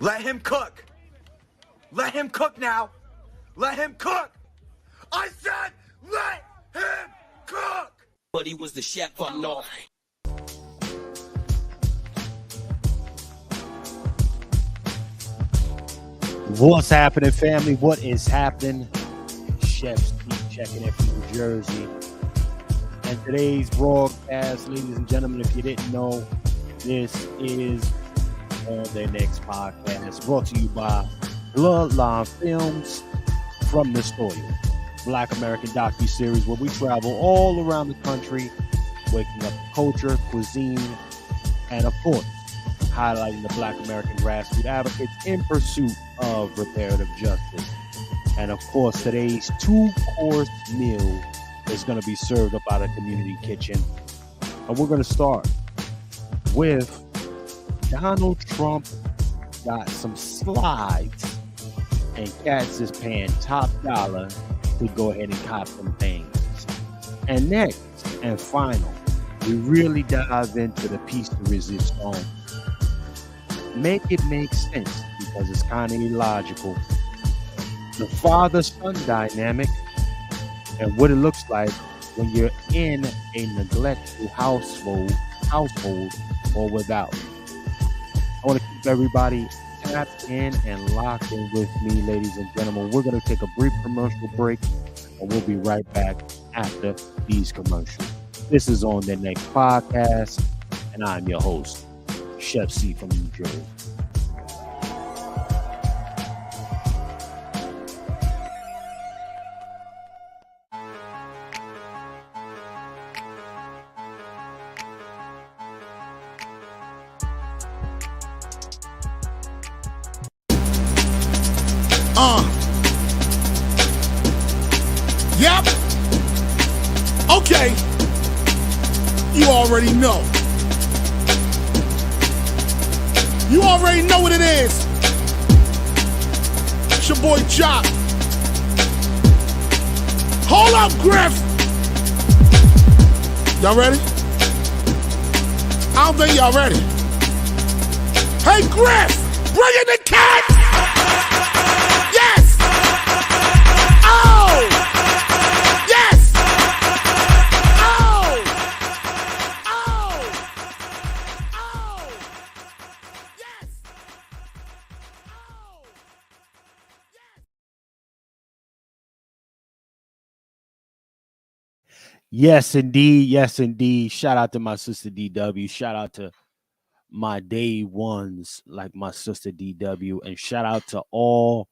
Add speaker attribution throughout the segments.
Speaker 1: Let him cook. Let him cook now. Let him cook. I said let him cook.
Speaker 2: But he was the chef up north.
Speaker 3: What's happening, family? What is happening? Chef Steve checking in from New Jersey. And today's broadcast, ladies and gentlemen, if you didn't know, this is On Their Next Podcast, brought to you by Bloodline Films from the Story, Black American docu-series where we travel all around the country, waking up culture, cuisine, and of course, highlighting the Black American grassroots advocates in pursuit of reparative justice. And of course, today's two-course meal is going to be served up out of community kitchen. And we're going to start with Donald Trump got some slides and Cats is paying top dollar to go ahead and cop some things. And next and final, we really dive into the piece de resistance. Make it make sense because it's kind of illogical. The father-son dynamic and what it looks like when you're in a neglectful household or without. I want to keep everybody tapped in and locked in with me, ladies and gentlemen. We're going to take a brief commercial break and we'll be right back after these commercials. This is On The Next Podcast, and I'm your host, Chef C from New Jersey.
Speaker 4: Yep. Okay. You already know. You already know what it is. It's your boy Jock. Hold up, Griff. Y'all ready? I don't think y'all ready. Hey, Griff, bring in the cat. Yes. Oh. Yes. Oh. Oh. Oh. Yes. Oh.
Speaker 3: Yes, indeed. Yes, indeed. Shout out to my sister DW. Shout out to my day ones like my sister DW. And shout out to all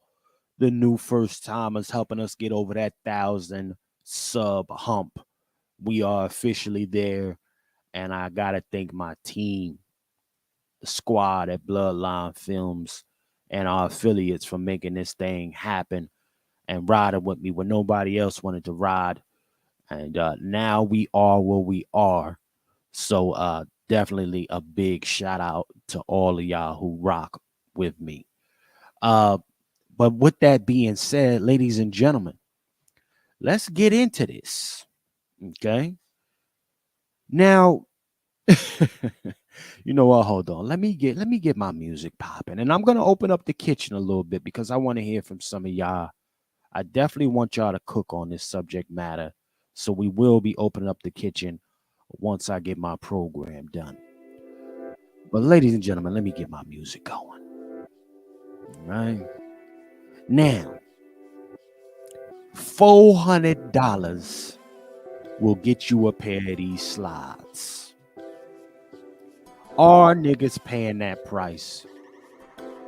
Speaker 3: the new first timers helping us get over that 1,000 sub hump. We are officially there. And I got to thank my team, the squad at Bloodline Films, and our affiliates for making this thing happen and riding with me when nobody else wanted to ride. And now we are where we are. So definitely a big shout out to all of y'all who rock with me. But with that being said, ladies and gentlemen, let's get into this. Okay. Now, you know what? Hold on. Let me get my music popping. And I'm gonna open up the kitchen a little bit because I want to hear from some of y'all. I definitely want y'all to cook on this subject matter. So we will be opening up the kitchen once I get my program done. But ladies and gentlemen, let me get my music going. All right. Now, $400 will get you a pair of these slides. Are niggas paying that price?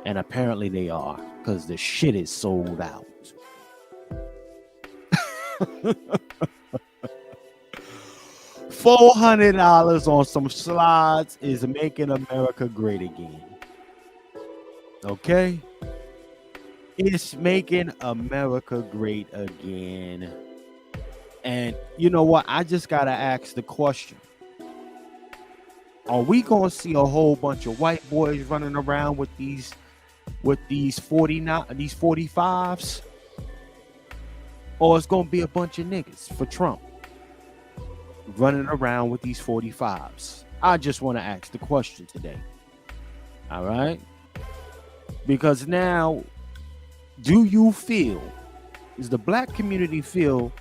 Speaker 3: And apparently they are, because the shit is sold out. $400 on some slides is making America great again. Okay? It's making America great again. And you know what? I just got to ask the question. Are we going to see a whole bunch of white boys running around with these 45s? Or it's going to be a bunch of niggas for Trump running around with these 45s? I just want to ask the question today. All right. Because now, do you feel, does the black community feel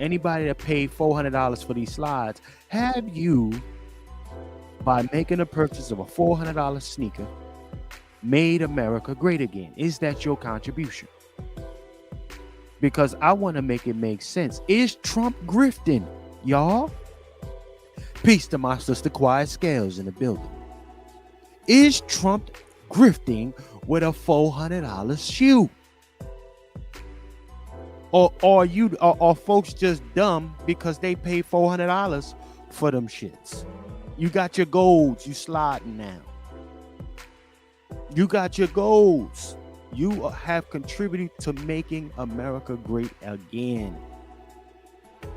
Speaker 3: anybody that paid $400 for these slides, have you, by making a purchase of a $400 sneaker, made America great again? Is that your contribution? Because I want to make it make sense. Is Trump grifting, y'all? Peace to my sister Quiet Scales in the building. Is Trump grifting with a $400 shoe? Or are folks just dumb because they pay $400 for them shits? You got your golds, you sliding now. You got your golds. You have contributed to making America great again,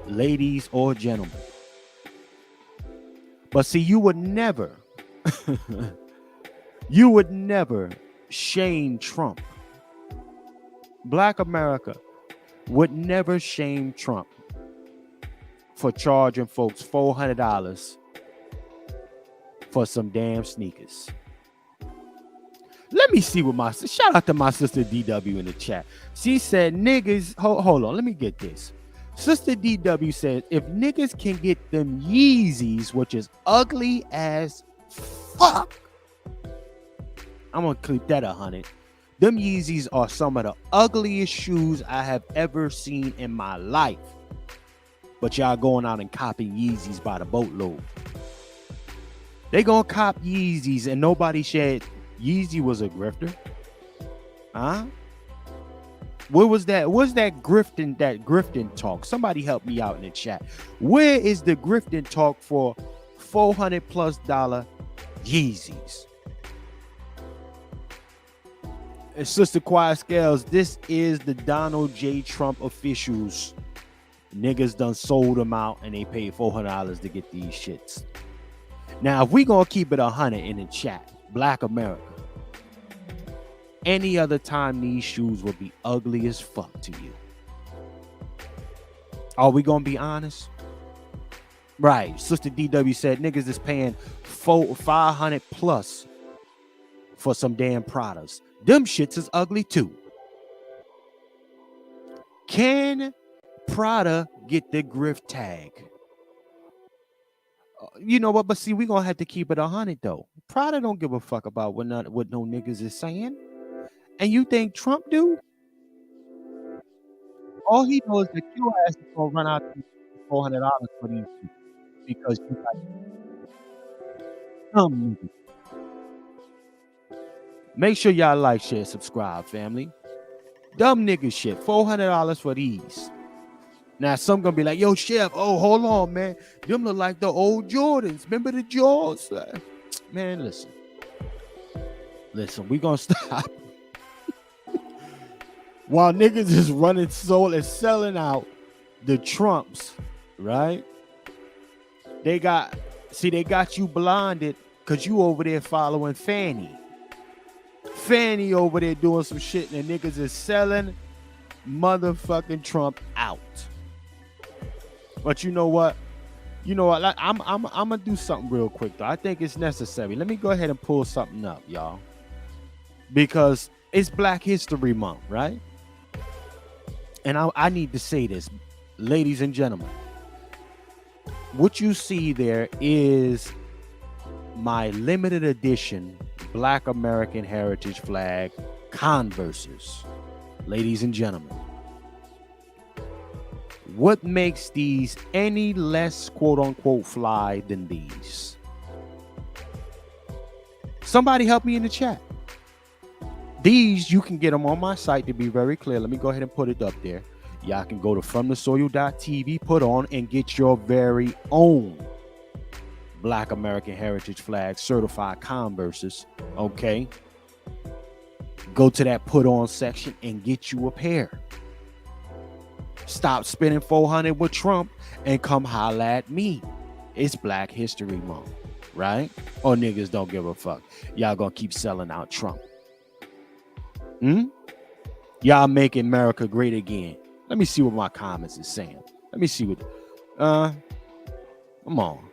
Speaker 3: ladies or gentlemen. But see, you would never shame Trump. Black America would never shame Trump for charging folks $400 for some damn sneakers. Let me see what my shout out to my sister DW in the chat. She said niggas, hold on, let me get this. Sister DW says if niggas can get them Yeezys, which is ugly as fuck, I'm gonna clip that 100. Them Yeezys are some of the ugliest shoes I have ever seen in my life. But y'all going out and copying Yeezys by the boatload. They gonna cop Yeezys and nobody said Yeezy was a grifter. Huh? What was that? What's that grifting talk? Somebody help me out in the chat. Where is the grifting talk for $400+ Yeezys? And Sister Quiet Scales, this is the Donald J. Trump officials. Niggas done sold them out and they paid $400 to get these shits. Now, if we gonna keep it 100 in the chat, Black America, any other time these shoes will be ugly as fuck to you. Are we gonna be honest? Right. Sister DW said niggas is paying $500+ for some damn Pradas. Them shits is ugly too. Can Prada get the grift tag? You know what? But see, we gonna have to keep it 100 though. Prada don't give a fuck about what no niggas is saying. And you think Trump do? All he knows is that your ass is gonna run out $400 for these shit because you got some niggas. Make sure y'all like, share, subscribe, family. Dumb nigga shit. $400 for these. Now some gonna be like, yo, Chef, oh, hold on, man. Them look like the old Jordans. Remember the Jordans? Man, listen, we gonna stop. While niggas is running soul and selling out the Trumps, right? They got you blinded because you over there following Fanny. Fanny over there doing some shit and the niggas is selling motherfucking Trump out. But you know what? Like, I'm gonna do something real quick though. I think it's necessary. Let me go ahead and pull something up, y'all. Because it's Black History Month, right? And I need to say this, ladies and gentlemen. What you see there is my limited edition Black American Heritage flag Converses. Ladies and gentlemen, what makes these any less quote unquote fly than these? Somebody help me in the chat. These, you can get them on my site, to be very clear. Let me go ahead and put it up there. Y'all can go to FromTheSoil.tv, put on and get your very own Black American Heritage flag certified Converses. Okay. Go to that put on section and get you a pair. Stop spending $400 with Trump and come holla at me. It's Black History Month, right? Or niggas don't give a fuck. Y'all gonna keep selling out Trump. Y'all making America great again. Let me see what my comments is saying. Let me see what come on.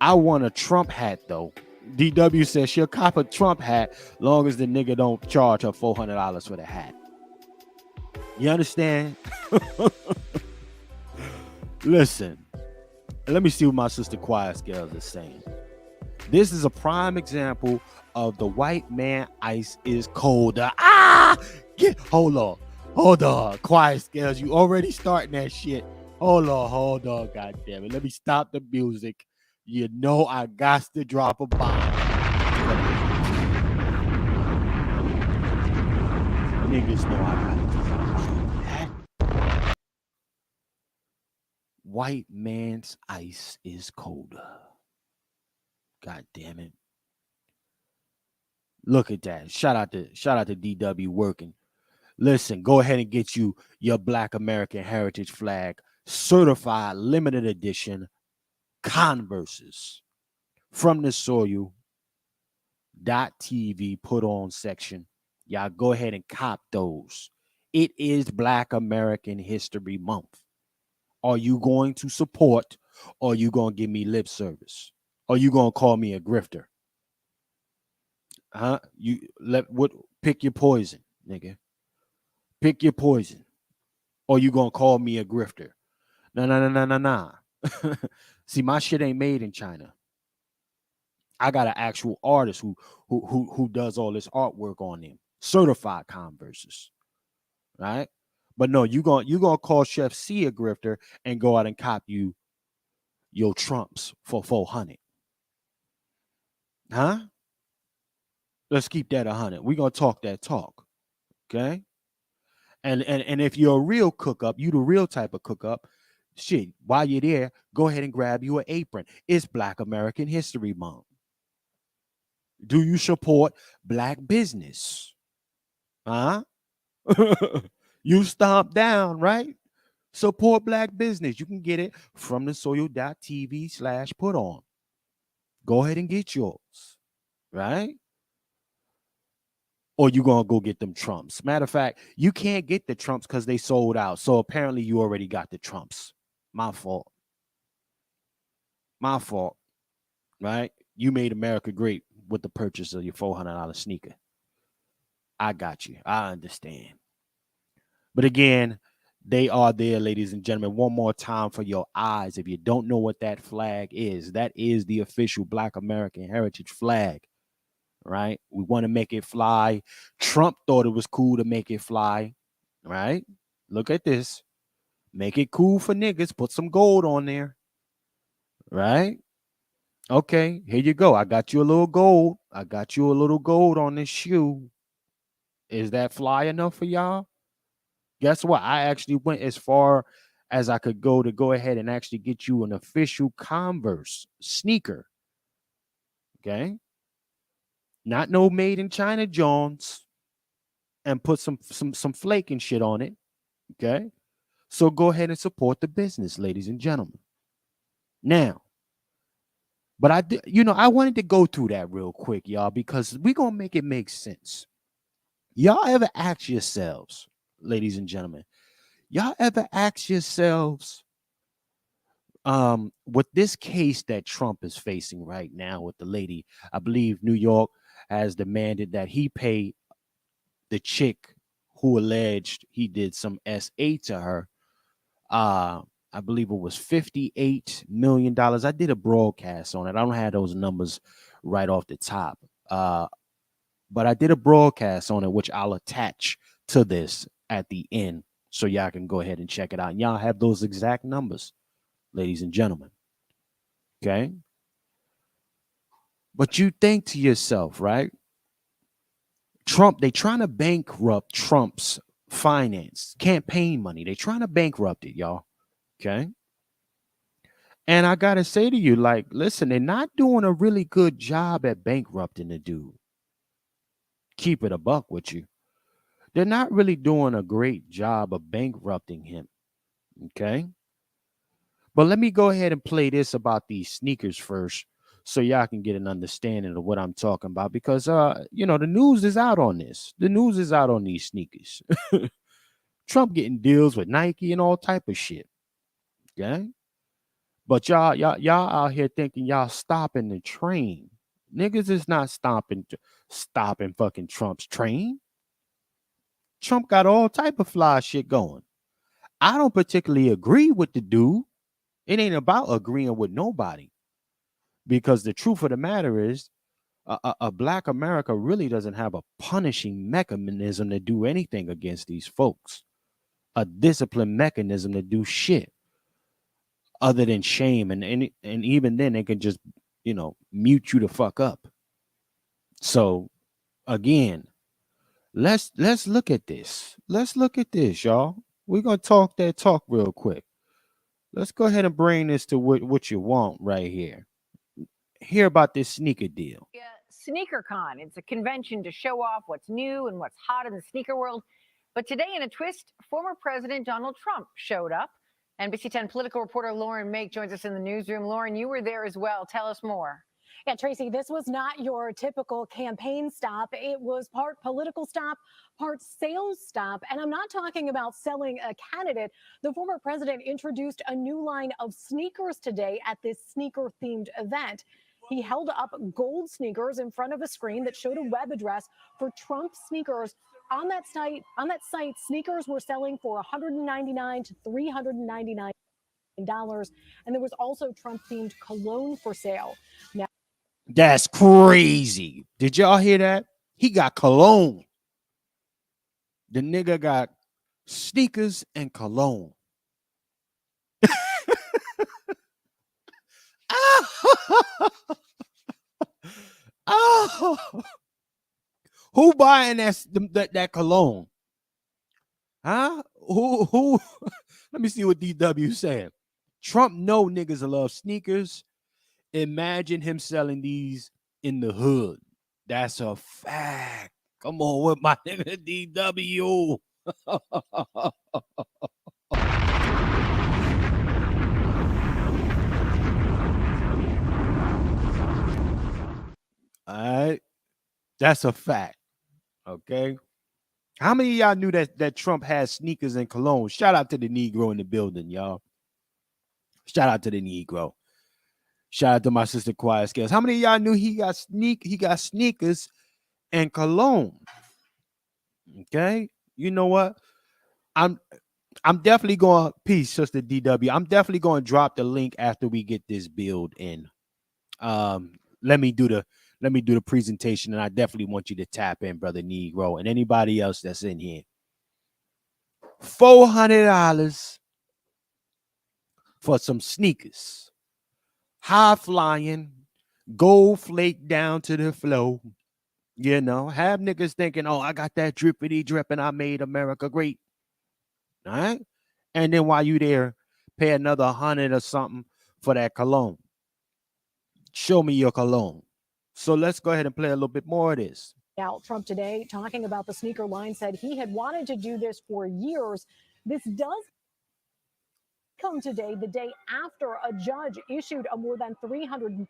Speaker 3: I want a Trump hat though. DW says she'll cop a Trump hat long as the nigga don't charge her $400 for the hat. You understand? Listen, let me see what my sister Quiet Scales is saying. This is a prime example of the white man ice is colder. Hold on. Quiet Scales, you already starting that shit. Hold on, god damn it. Let me stop the music. You know I got to drop a bomb. Niggas know I got to drop a bomb. White man's ice is colder. God damn it. Look at that. Shout out to DW working. Listen, go ahead and get you your Black American Heritage flag, certified limited edition Converses from the Soil.tv put on section. Y'all go ahead and cop those. It is Black American History Month. Are you going to support, or are you going to give me lip service? Or are you going to call me a grifter? Huh? Pick your poison, nigga. Pick your poison. Or you gonna call me a grifter? Nah. See, my shit ain't made in China. I got an actual artist who does all this artwork on them, certified Converses, right? But no, you gonna call Chef C a grifter and go out and cop you your Trumps for 400, huh? Let's keep that 100. We're gonna talk that talk, okay? And if you're a real cook up, you the real type of cook up, shit, while you're there, go ahead and grab you an apron. It's Black American History Month. Do you support Black business? Huh? You stomp down, right? Support Black business. You can get it from the Soil.tv/put on. Go ahead and get yours, right? Or you gonna go get them Trumps. Matter of fact, you can't get the Trumps because they sold out. So apparently you already got the Trumps. My fault, right? You made America great with the purchase of your $400 sneaker. I got you. I understand. But again, they are there, ladies and gentlemen. One more time for your eyes. If you don't know what that flag is, that is the official Black American Heritage flag. Right? We want to make it fly. Trump thought it was cool to make it fly. Right? Look at this. Make it cool for niggas. Put some gold on there. Right? Okay, here you go. I got you a little gold. I got you a little gold on this shoe. Is that fly enough for y'all? Guess what? I actually went as far as I could go to go ahead and actually get you an official Converse sneaker. Okay? Not no made in China Jones, and put some flake and shit on it. Okay? So go ahead and support the business, ladies and gentlemen. Now, but I wanted to go through that real quick, y'all, because we're going to make it make sense. Y'all ever ask yourselves, ladies and gentlemen, with this case that Trump is facing right now with the lady, I believe New York has demanded that he pay the chick who alleged he did some SA to her. I believe it was $58 million. I did a broadcast on it. I don't have those numbers right off the top. But I did a broadcast on it, which I'll attach to this at the end so y'all can go ahead and check it out. And y'all have those exact numbers, ladies and gentlemen. Okay? But you think to yourself, right? Trump, they trying to bankrupt Trump's finance, campaign money. They trying to bankrupt it, y'all. Okay? And I got to say to you, like, listen, they're not doing a really good job at bankrupting the dude. Keep it a buck with you. They're not really doing a great job of bankrupting him. Okay? But let me go ahead and play this about these sneakers first so y'all can get an understanding of what I'm talking about, because the news is out on this. The news is out on these sneakers. Trump getting deals with Nike and all type of shit. Okay? But y'all out here thinking y'all stopping the train. Niggas is not stopping fucking Trump's train. Trump got all type of fly shit going. I don't particularly agree with the dude. It ain't about agreeing with nobody. Because the truth of the matter is, a black America really doesn't have a punishing mechanism to do anything against these folks. A discipline mechanism to do shit other than shame, and even then they can just mute you the fuck up. So again, let's look at this. Let's look at this, y'all. We're gonna talk that talk real quick. Let's go ahead and bring this to what you want right here. Hear about this sneaker deal.
Speaker 5: Yeah, SneakerCon. It's a convention to show off what's new and what's hot in the sneaker world. But today, in a twist, former President Donald Trump showed up. NBC 10 political reporter Lauren Make joins us in the newsroom. Lauren, you were there as well. Tell us more.
Speaker 6: Yeah, Tracy, this was not your typical campaign stop. It was part political stop, part sales stop. And I'm not talking about selling a candidate. The former president introduced a new line of sneakers today at this sneaker-themed event. He held up gold sneakers in front of a screen that showed a web address for Trump sneakers. On that site, sneakers were selling for $199 to $399. And there was also Trump-themed cologne for sale. Now,
Speaker 3: that's crazy. Did y'all hear that? He got cologne. The nigga got sneakers and cologne. Oh. Who buying that cologne? Huh? Who? Let me see what DW saying. Trump know niggas love sneakers. Imagine him selling these in the hood. That's a fact. Come on with my nigga DW. All right. That's a fact. Okay. How many of y'all knew that Trump has sneakers and cologne? Shout out to the Negro in the building, y'all. Shout out to the Negro. Shout out to my sister Quiet Scales. How many of y'all knew he got sneakers and cologne? Okay. You know what? I'm definitely going peace, sister DW. I'm definitely going to drop the link after we get this build in. Let me do the presentation, and I definitely want you to tap in, brother Negro, and anybody else that's in here. $400 for some sneakers. High flying, gold flake down to the floor. You know, have niggas thinking, oh, I got that drippity drip and I made America great. All right. And then while you there, pay another $100 or something for that cologne. Show me your cologne. So let's go ahead and play a little bit more of this.
Speaker 6: Now, Trump today, talking about the sneaker line, said he had wanted to do this for years. This does come today, the day after a judge issued a more than $350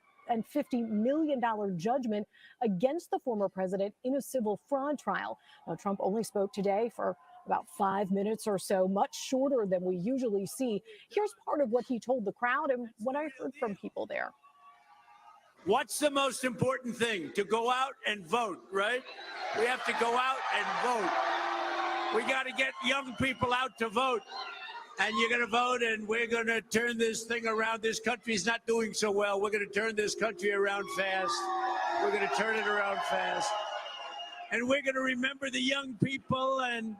Speaker 6: million judgment against the former president in a civil fraud trial. Now, Trump only spoke today for about 5 minutes or so, much shorter than we usually see. Here's part of what he told the crowd and what I heard from people there.
Speaker 7: What's the most important thing? To go out and vote, right? We have to go out and vote. We got to get young people out to vote. And you're going to vote, and we're going to turn this thing around. This country's not doing so well. We're going to turn this country around fast. We're going to turn it around fast. And we're going to remember the young people, and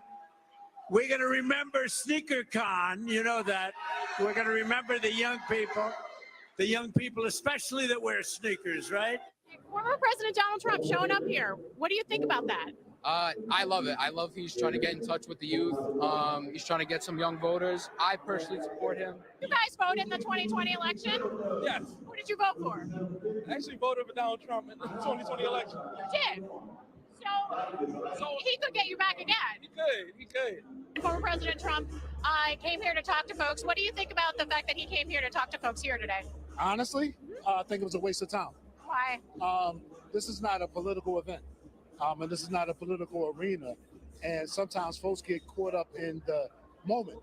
Speaker 7: we're going to remember SneakerCon. You know that. We're going to remember the young people, especially that wear sneakers, right?
Speaker 8: Former President Donald Trump showing up here. What do you think about that?
Speaker 9: I love it. I love he's trying to get in touch with the youth. He's trying to get some young voters. I personally support him.
Speaker 8: You guys voted in the 2020 election?
Speaker 9: Yes.
Speaker 8: Who did you vote for?
Speaker 9: I actually voted for Donald Trump in the 2020 election.
Speaker 8: You did? So he could get you back again.
Speaker 9: He could.
Speaker 8: Former President Trump came here to talk to folks. What do you think about the fact that he came here to talk to folks here today?
Speaker 10: Honestly, I think it was a waste of time.
Speaker 8: Why?
Speaker 10: This is not a political event. And this is not a political arena. And sometimes folks get caught up in the moment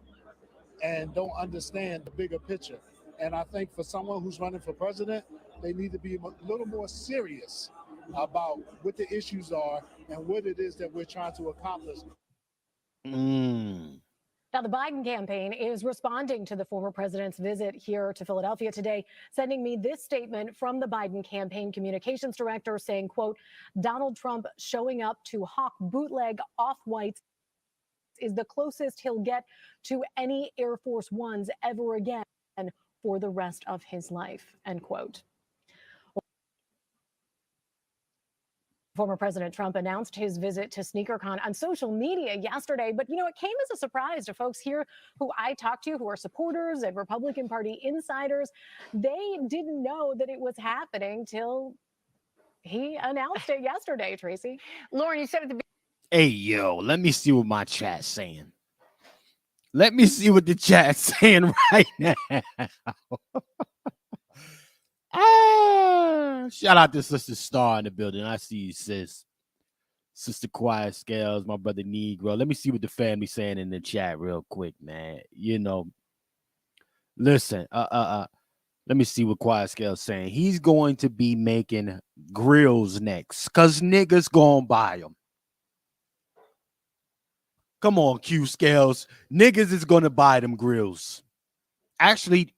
Speaker 10: and don't understand the bigger picture. And I think for someone who's running for president, they need to be a little more serious about what the issues are and what it is that we're trying to accomplish.
Speaker 6: Now, the Biden campaign is responding to the former president's visit here to Philadelphia today, sending me this statement from the Biden campaign communications director saying, quote, Donald Trump showing up to hawk bootleg off-whites is the closest he'll get to any Air Force Ones ever again for the rest of his life, end quote. Former President Trump announced his visit to SneakerCon on social media yesterday, but it came as a surprise to folks here who I talked to who are supporters and Republican Party insiders. They didn't know that it was happening till he announced it yesterday, Tracy.
Speaker 5: Lauren, you said at the
Speaker 3: Hey, yo, let me see what my chat's saying. Let me see what the chat's saying right now. Shout out to Sister Star in the building. I see you, sis. Sister Quiet Scales, my brother Negro. Let me see what the family's saying in the chat real quick, man. Listen, let me see what Quiet Scales saying. He's going to be making grills next because niggas gonna buy them. Come on, Q Scales. Niggas is gonna buy them grills. Actually,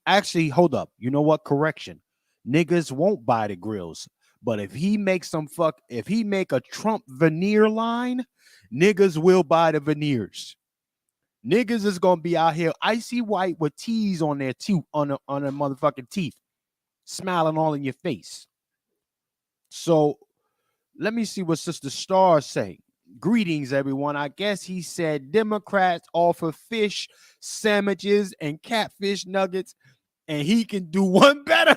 Speaker 3: hold up. You know what? Correction. Niggas won't buy the grills. But if he makes if he make a Trump veneer line, niggas will buy the veneers. Niggas is gonna be out here icy white with T's on their tooth, on their motherfucking teeth, smiling all in your face. So let me see what Sister Star say. Greetings, everyone. I guess he said Democrats offer fish sandwiches and catfish nuggets, and he can do one better.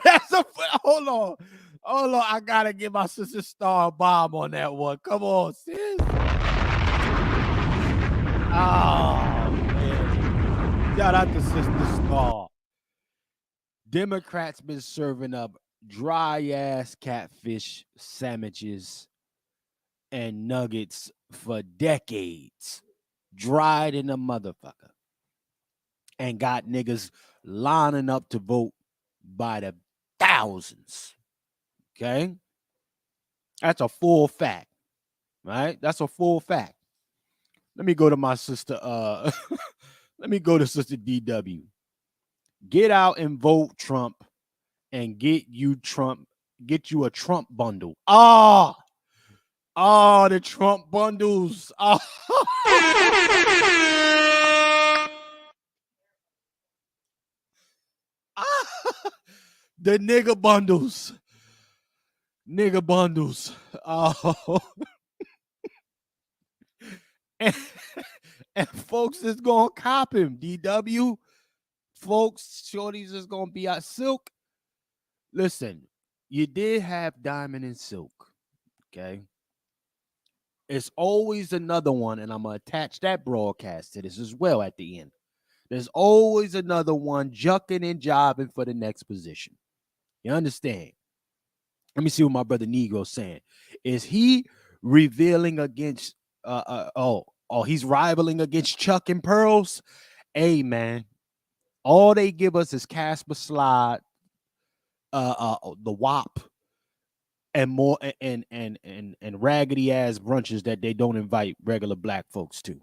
Speaker 3: Hold on. I gotta give my Sister Star a bomb on that one. Come on, sis. Oh, man. Shout out to Sister Star. Democrats been serving up dry ass catfish sandwiches and nuggets for decades, dried in a motherfucker, and got niggas lining up to vote by the thousands. Okay, that's a full fact, right? That's a full fact. Let me go to my sister. Let me go to Sister DW. Get out and vote Trump, and get you a Trump bundle. The Trump bundles. The nigga bundles. Nigga bundles. And folks is gonna cop him. DW. Folks, shorties is gonna be out. Silk. Listen, you did have Diamond and Silk. Okay. It's always another one, and I'm going to attach that broadcast to this as well at the end. There's always another one jucking and jobbing for the next position. You understand? Let me see what my brother Negro's saying. Is he revealing against, he's rivaling against Chuck and Pearls? Hey, man, all they give us is Casper Slide, the WAP, and more and raggedy ass brunches that they don't invite regular black folks to.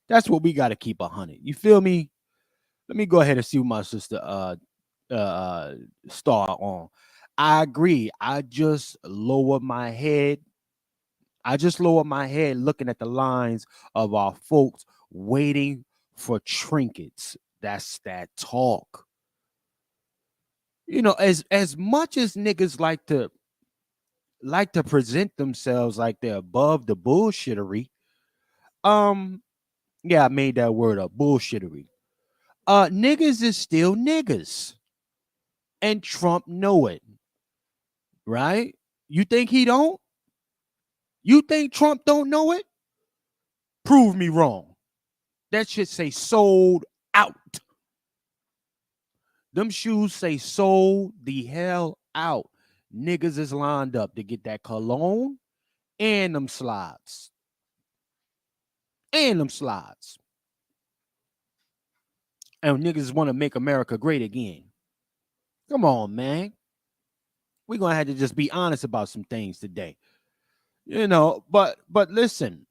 Speaker 3: That's what we got to keep 100. You feel me? Let me go ahead and see what my sister Star on. I agree. I just lower my head looking at the lines of our folks waiting for trinkets. That's that talk. As much as niggas like to present themselves like they're above the bullshittery. Yeah, I made that word up, bullshittery. Niggas is still niggas. And Trump know it. Right? You think he don't? You think Trump don't know it? Prove me wrong. That should say sold out. Them shoes say sold the hell out. Niggas is lined up to get that cologne and them slides. And niggas want to make America great again. Come on, man. We're gonna have to just be honest about some things today. But listen,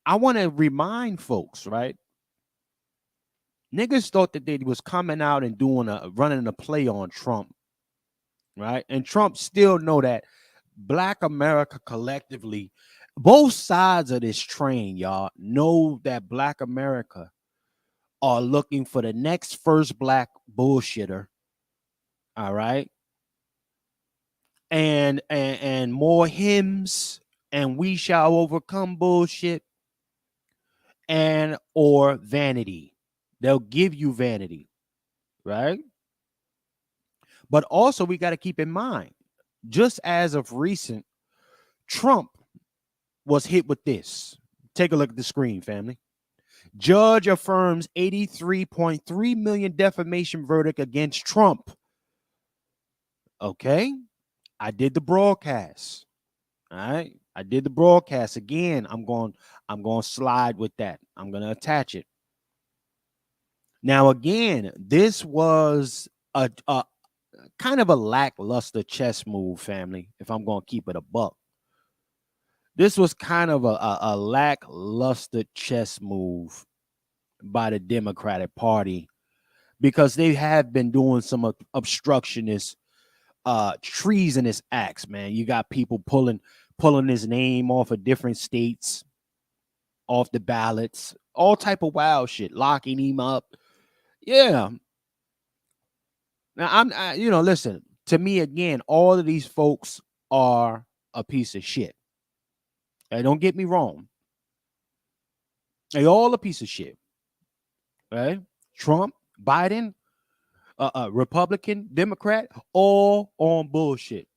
Speaker 3: I want to remind folks, right? Niggas thought that they was coming out and running a play on Trump, right? And Trump still know that Black America collectively, both sides of this train, y'all, know that Black America are looking for the next first black bullshitter. All right. And more hymns and we shall overcome bullshit and or vanity. They'll give you vanity, right? But also we got to keep in mind, just as of recent, Trump was hit with this. Take a look at the screen, family. Judge affirms $83.3 million defamation verdict against Trump. Okay. I did the broadcast. All right. I did the broadcast again. I'm going to slide with that. I'm going to attach it. Now, again, this was a kind of a lackluster chess move, family, if I'm going to keep it a buck. This was kind of a lackluster chess move by the Democratic Party because they have been doing some obstructionist, treasonous acts, man. You got people pulling his name off of different states, off the ballots, all type of wild shit, locking him up. Yeah. Now listen, to me again, all of these folks are a piece of shit. Hey, don't get me wrong. They all a piece of shit. Right? Trump, Biden, Republican, Democrat, all on bullshit.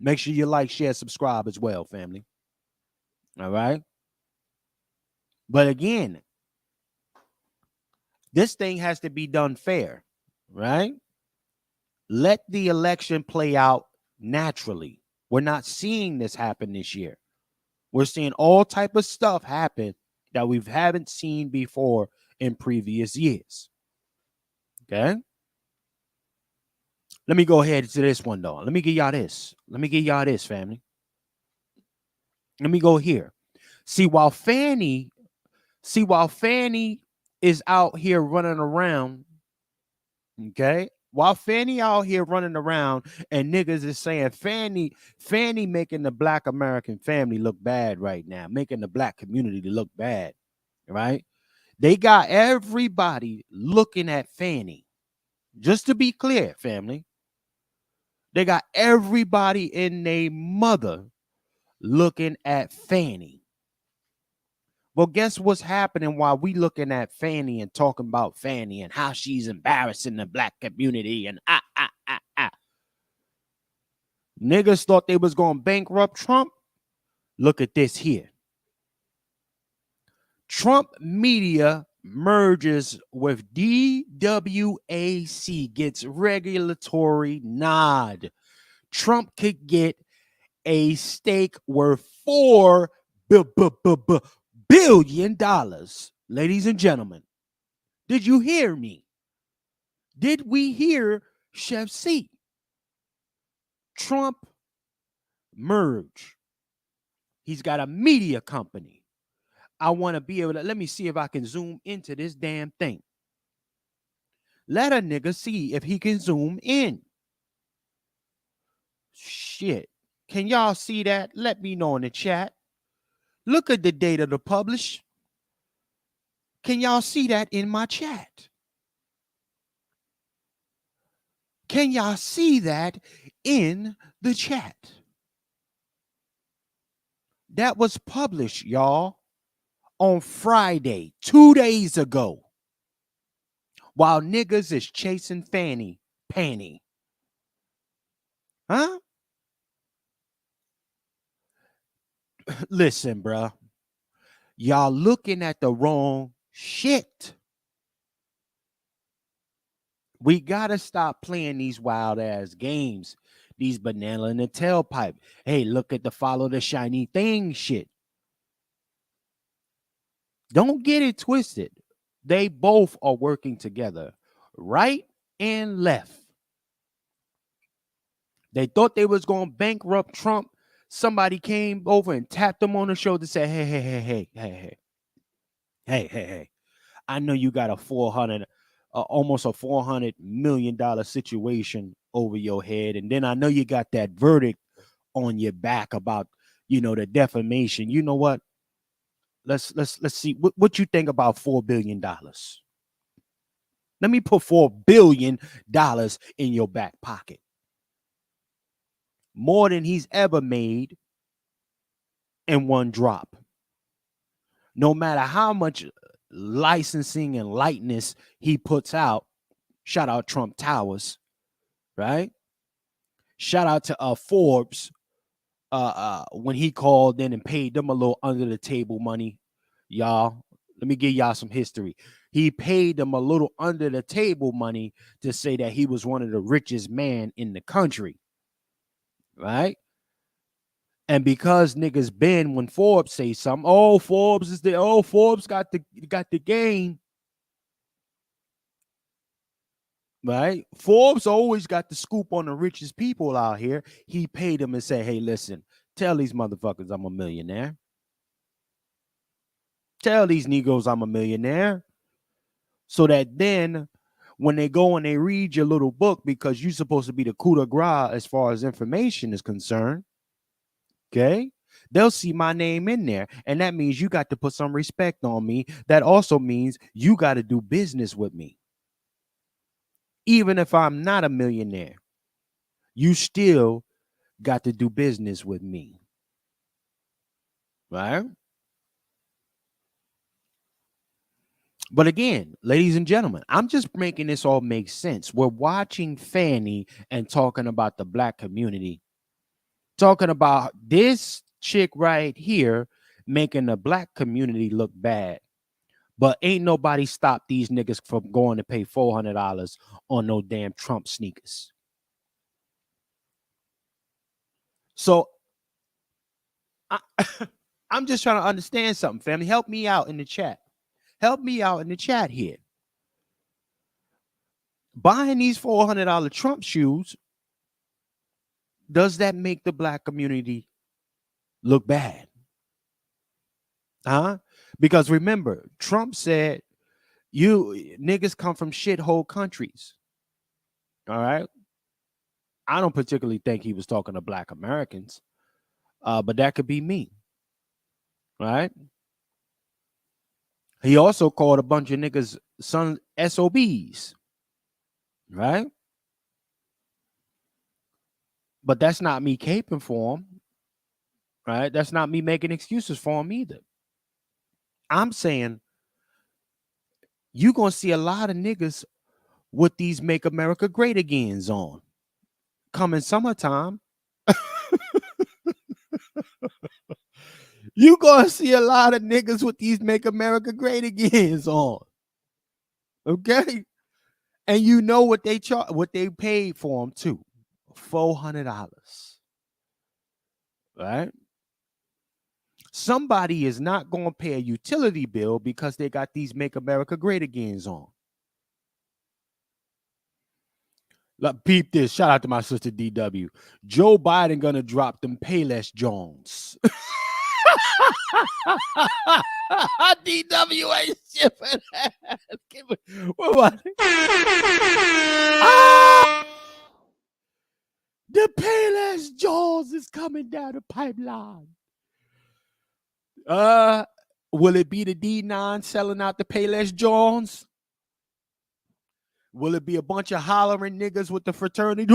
Speaker 3: Make sure you like, share, subscribe as well, family. All right. But again, this thing has to be done fair, right? Let the election play out naturally. We're not seeing this happen this year. We're seeing all type of stuff happen that we haven't seen before in previous years. Okay. Let me go ahead to this one, though. Let me give y'all this. Family. Let me go here. See, while Fanny is out here running around, okay? While Fanny out here running around and niggas is saying Fanny making the Black American family look bad right now, making the Black community look bad, right? They got everybody looking at Fanny. Just to be clear, family, they got everybody in their mother looking at Fanny. Well, guess what's happening while we looking at Fanny and talking about Fanny and how she's embarrassing the Black community and Niggas thought they was going to bankrupt Trump. Look at this here. Trump media merges with DWAC, gets regulatory nod. Trump could get a stake worth $4 billion. Ladies and gentlemen, did you hear me? Did we hear Chef C? Trump merge. He's got a media company. I want to be able to, let me see if I can zoom into this damn thing. Let a nigga see if he can zoom in. Shit. Can y'all see that? Let me know in the chat. Look at the data to publish. Can y'all see that in my chat? Can y'all see that in the chat? That was published, y'all, on Friday, 2 days ago. While niggas is chasing Fanny Panny. Huh? Listen, bruh. Y'all looking at the wrong shit. We gotta stop playing these wild ass games, these banana in the tailpipe. Hey, look at the follow the shiny thing shit. Don't get it twisted. They both are working together, right and left. They thought they was going to bankrupt Trump. Somebody came over and tapped them on the shoulder and said, hey. I know you got almost a $400 million situation over your head. And then I know you got that verdict on your back about, the defamation. You know what? Let's see what you think about $4 billion. Let me put $4 billion in your back pocket. More than he's ever made in one drop. No matter how much licensing and lightness he puts out, shout out Trump Towers, right? Shout out to Forbes when he called in and paid them a little under the table money. Y'all, let me give y'all some history. He paid them a little under the table money to say that he was one of the richest men in the country, right? And because niggas been when Forbes say something, Forbes got the game. Right? Forbes always got the scoop on the richest people out here. He paid them and said, hey, listen, tell these motherfuckers I'm a millionaire. Tell these Negroes I'm a millionaire. So that then when they go and they read your little book, because you're supposed to be the coup de grace as far as information is concerned, okay, they'll see my name in there. And that means you got to put some respect on me. That also means you got to do business with me. Even if I'm not a millionaire, you still got to do business with me. Right? But again, ladies and gentlemen, I'm just making this all make sense. We're watching Fanny and talking about the black community, talking about this chick right here making the black community look bad. But ain't nobody stopped these niggas from going to pay $400 on no damn Trump sneakers. So I'm just trying to understand something, family. Help me out in the chat. Help me out in the chat here. Buying these $400 Trump shoes, does that make the black community look bad? Because remember, Trump said, you niggas come from shithole countries. All right. I don't particularly think he was talking to black Americans, but that could be me. Right. He also called a bunch of niggas son SOBs. Right. But that's not me caping for him. Right. That's not me making excuses for him either. I'm saying you're going to see a lot of niggas with these Make America Great Agains on. Coming summertime. You're going to see a lot of niggas with these Make America Great Agains on. Okay? And you know what they what they paid for them too. $400. Right? Somebody is not going to pay a utility bill because they got these Make America Great Agains on. Look, peep this. Shout out to my sister DW. Joe Biden gonna drop them Payless Jones. DW ain't shipping ass. What was it? The Payless Jones is coming down the pipeline. Will it be the D9 selling out the Payless Jones? Will it be a bunch of hollering niggas with the fraternity?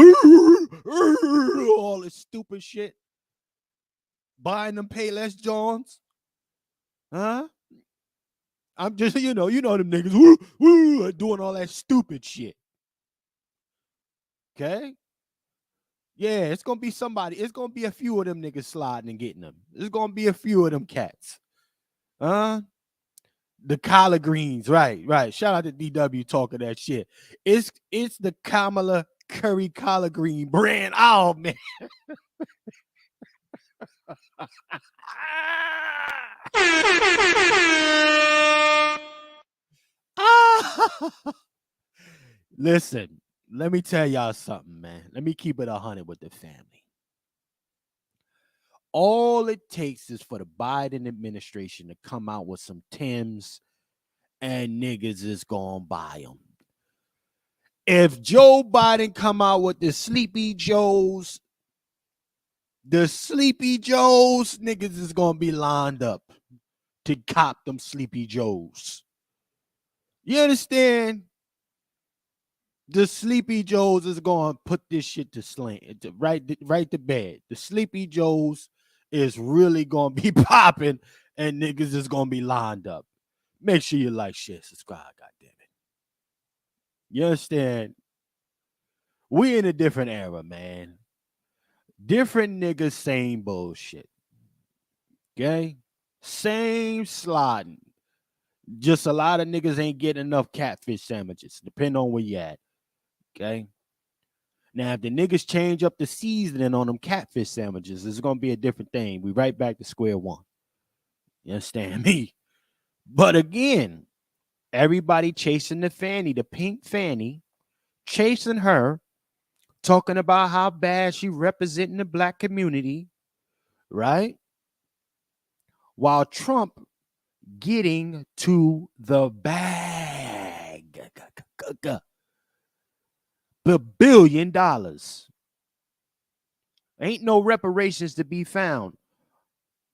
Speaker 3: All this stupid shit. Buying them Payless Jones? Huh? I'm just, you know them niggas doing all that stupid shit. Okay? Yeah, it's going to be somebody. It's going to be a few of them niggas sliding and getting them. There's going to be a few of them cats. The collard greens, right. Shout out to DW talking that shit. It's the Kamala Curry collard green brand. Oh man. Listen, let me tell y'all something, man. Let me keep it 100 with the family. All it takes is for the Biden administration to come out with some Timbs and niggas is gonna buy them. If Joe Biden come out with the Sleepy Joes, niggas is gonna be lined up to cop them Sleepy Joes. You understand? The Sleepy Joes is gonna put this shit to slant, right to bed. The Sleepy Joes is really gonna be popping, and niggas is gonna be lined up. Make sure you like, share, subscribe. God damn it. You understand? We in a different era, man. Different niggas, same bullshit. Okay? Same sliding. Just a lot of niggas ain't getting enough catfish sandwiches, depending on where you at. Okay? Now, if the niggas change up the seasoning on them catfish sandwiches, it's going to be a different thing. We right back to square one. You understand me? But again, everybody chasing the fanny, the pink fanny, chasing her, talking about how bad she representing the black community, right? While Trump getting to the bag. The $1 billion. Ain't no reparations to be found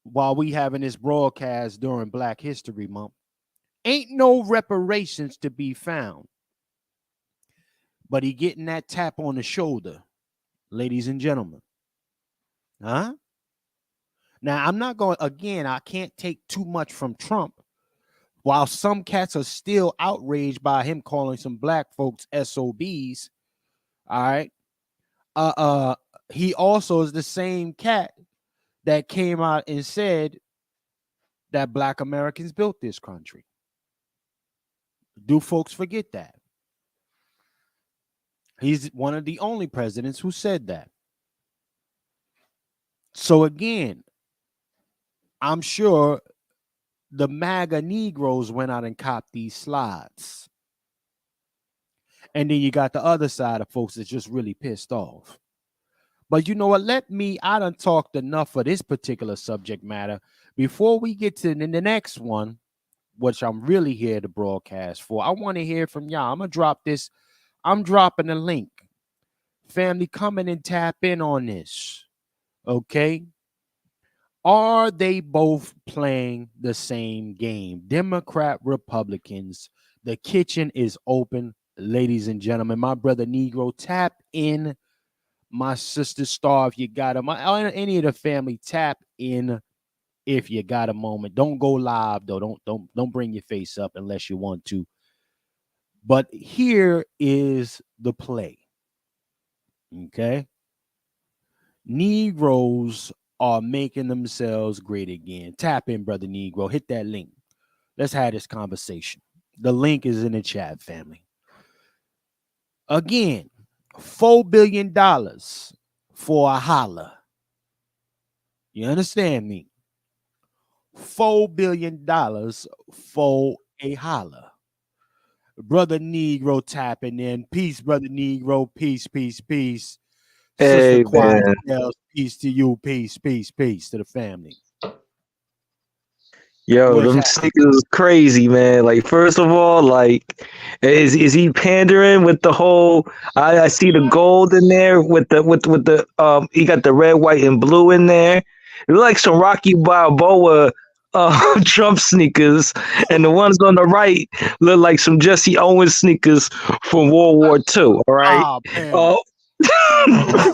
Speaker 3: while we having this broadcast during Black History Month. Ain't no reparations to be found. But he getting that tap on the shoulder, ladies and gentlemen. Huh? Now, I'm not going, again, I can't take too much from Trump. While some cats are still outraged by him calling some black folks SOBs, all right? He also is the same cat that came out and said that black Americans built this country. Do folks forget that? He's one of the only presidents who said that. So again, I'm sure the MAGA Negroes went out and copped these slides. And then you got the other side of folks that's just really pissed off. But you know what? I done talked enough for this particular subject matter. Before we get to the next one, which I'm really here to broadcast for, I want to hear from y'all. I'm going to drop this. I'm dropping a link. Family, come in and tap in on this. Okay? Are they both playing the same game? Democrat, Republicans. The kitchen is open, ladies and gentlemen. My brother Negro, tap in. My sister Star, if you got them. Any of the family, tap in if you got a moment. Don't go live though. Don't bring your face up unless you want to. But here is the play. Okay. Negroes are making themselves great again. Tap in, brother Negro. Hit that link. Let's have this conversation. The link is in the chat, family. Again, $4 billion for a holla. You understand me? $4 billion for a holla. Brother Negro tapping in. Peace, brother Negro. Peace, peace, peace.
Speaker 11: Hey,
Speaker 3: Sister Quiet
Speaker 11: man.
Speaker 3: Tales, peace to you. Peace, peace, peace to the family.
Speaker 11: Yo,
Speaker 3: What's
Speaker 11: them
Speaker 3: happening?
Speaker 11: sneakers is crazy, man. Like, first of all, like, is he pandering with the whole? I see the gold in there with the he got the red, white, and blue in there. It look like some Rocky Balboa Trump sneakers, and the ones on the right look like some Jesse Owens sneakers from World War II. All right.
Speaker 3: Oh, man.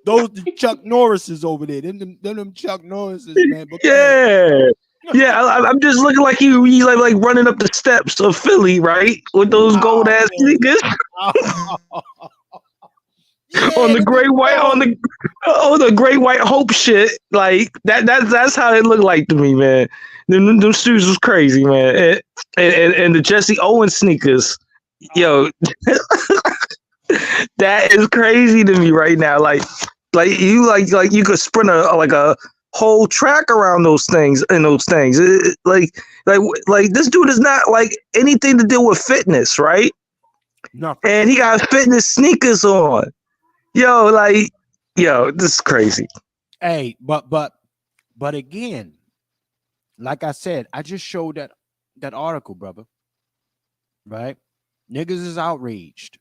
Speaker 3: Those the Chuck Norrises over there. Them Chuck Norrises, man. But
Speaker 11: yeah. Yeah, I'm just looking like he's like running up the steps of Philly, right? With those gold ass sneakers. On the great white, on the great white hope shit. Like that's how it looked like to me, man. Them shoes was crazy, man. And the Jesse Owens sneakers. Yo, that is crazy to me right now. Like you could sprint a whole track around those things and those things. Like this dude is not like anything to do with fitness, right?
Speaker 3: Nothing.
Speaker 11: And he got fitness sneakers on. Yo, this is crazy.
Speaker 3: Hey, but again, like I said, I just showed that article, brother. Right? Niggas is outraged.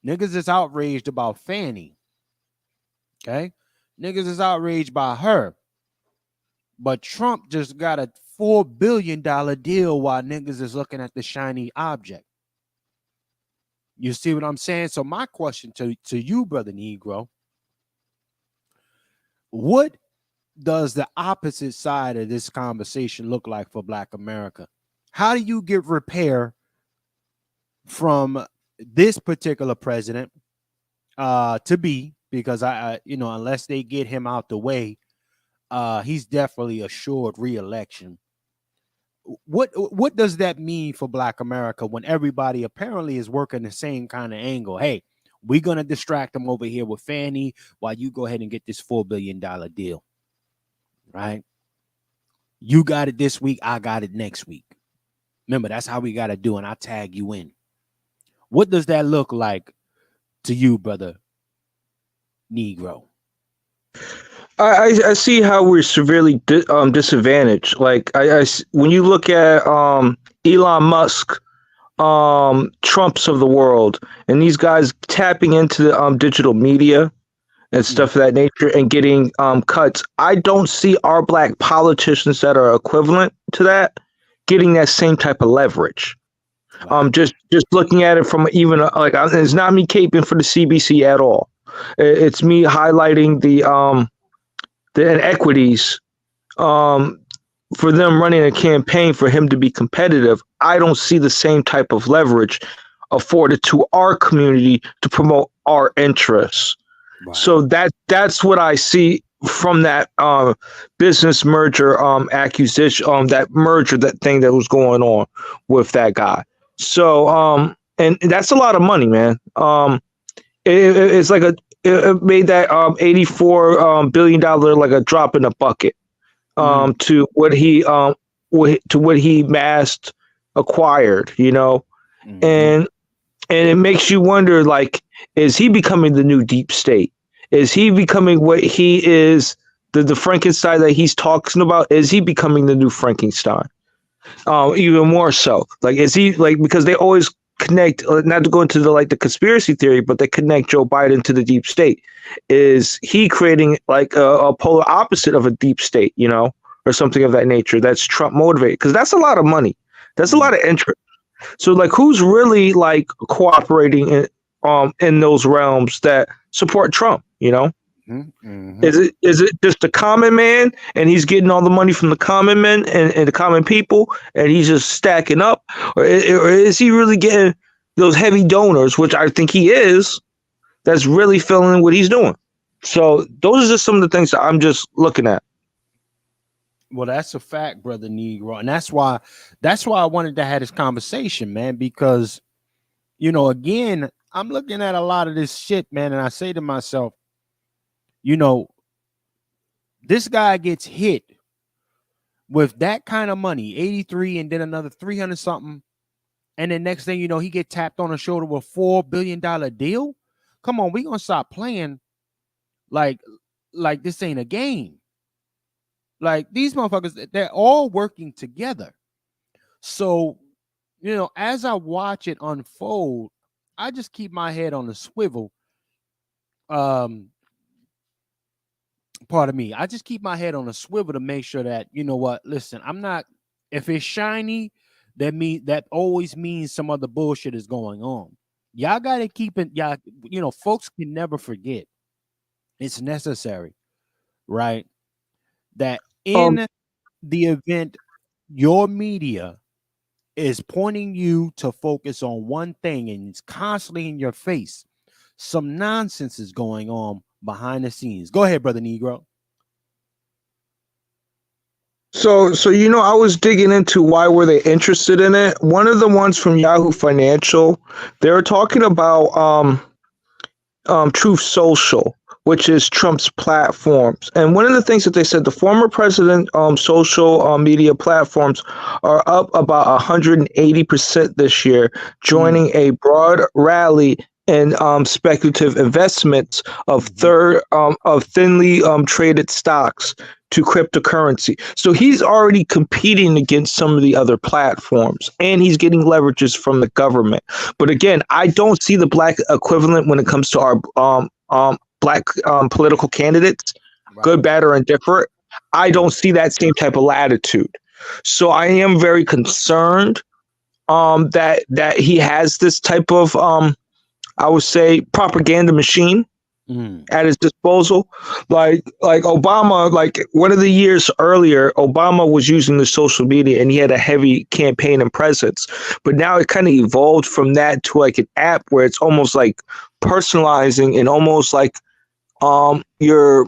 Speaker 3: Niggas is outraged about Fanny. Okay? Niggas is outraged by her. But Trump just got a $4 billion deal while niggas is looking at the shiny object. You see what I'm saying? So my question to you, brother Negro, what does the opposite side of this conversation look like for Black America? How do you get repair from this particular president to be, because I unless they get him out the way, he's definitely assured re-election. What does that mean for Black America when everybody apparently is working the same kind of angle? Hey, we're gonna distract them over here with Fanny while you go ahead and get this $4 billion deal. Right? You got it this week, I got it next week. Remember, that's how we gotta do, and I tag you in. What does that look like to you, brother Negro?
Speaker 11: I see how we're severely disadvantaged. Like when you look at Elon Musk, Trumps of the world, and these guys tapping into the digital media and stuff of that nature and getting cuts. I don't see our Black politicians that are equivalent to that getting that same type of leverage. Wow. Just looking at it from even it's not me caping for the CBC at all. It's me highlighting the inequities for them running a campaign for him to be competitive. I don't see the same type of leverage afforded to our community to promote our interests. Wow. So that's what I see from that business merger accusation, that merger, that thing that was going on with that guy. So and that's a lot of money, man. It's like it made that $84 billion like a drop in the bucket to what he massed acquired, and it makes you wonder, like, is he becoming the new deep state? Is he becoming what he is, the Frankenstein that he's talking about? Is he becoming the new Frankenstein? Even more so, like, is he, like, because they always connect, not to go into the conspiracy theory, but they connect Joe Biden to the deep state. Is he creating like a polar opposite of a deep state, or something of that nature that's Trump motivated? Because that's a lot of money. That's a lot of interest. So, like, who's really like cooperating in those realms that support Trump?
Speaker 3: Mm-hmm.
Speaker 11: Is it just the common man, and he's getting all the money from the common men and the common people, and he's just stacking up, or is he really getting those heavy donors, which I think he is, that's really feeling what he's doing? So those are just some of the things that I'm just looking at.
Speaker 3: Well, that's a fact, brother Negro, and that's why I wanted to have this conversation, man, because again, I'm looking at a lot of this shit, man, and I say to myself, this guy gets hit with that kind of money, 83, and then another 300 something, and then next thing you know, he get tapped on the shoulder with a $4 billion deal. Come on, we gonna stop playing like this ain't a game. Like, these motherfuckers, they're all working together. So, as I watch it unfold, I just keep my head on the swivel. Pardon me. I just keep my head on a swivel to make sure that, listen, I'm not, if it's shiny, that always means some other bullshit is going on. Y'all got to keep it, folks can never forget. It's necessary, right? That in the event your media is pointing you to focus on one thing and it's constantly in your face, some nonsense is going on behind the scenes. Go ahead, brother Negro.
Speaker 11: So I was digging into why were they interested in it. One of the ones from Yahoo Financial, they were talking about Truth Social, which is Trump's platforms. And one of the things that they said, the former president social media platforms are up about 180% this year, joining a broad rally in speculative investments of thinly traded stocks to cryptocurrency. So he's already competing against some of the other platforms, and he's getting leverages from the government. But again, I don't see the black equivalent when it comes to our black political candidates, good, bad, or indifferent. I don't see that same type of latitude. So I am very concerned that he has this type of I would say propaganda machine at his disposal. Like Obama, like one of the years earlier, Obama was using the social media and he had a heavy campaign and presence. But now it kind of evolved from that to like an app where it's almost like personalizing and almost like you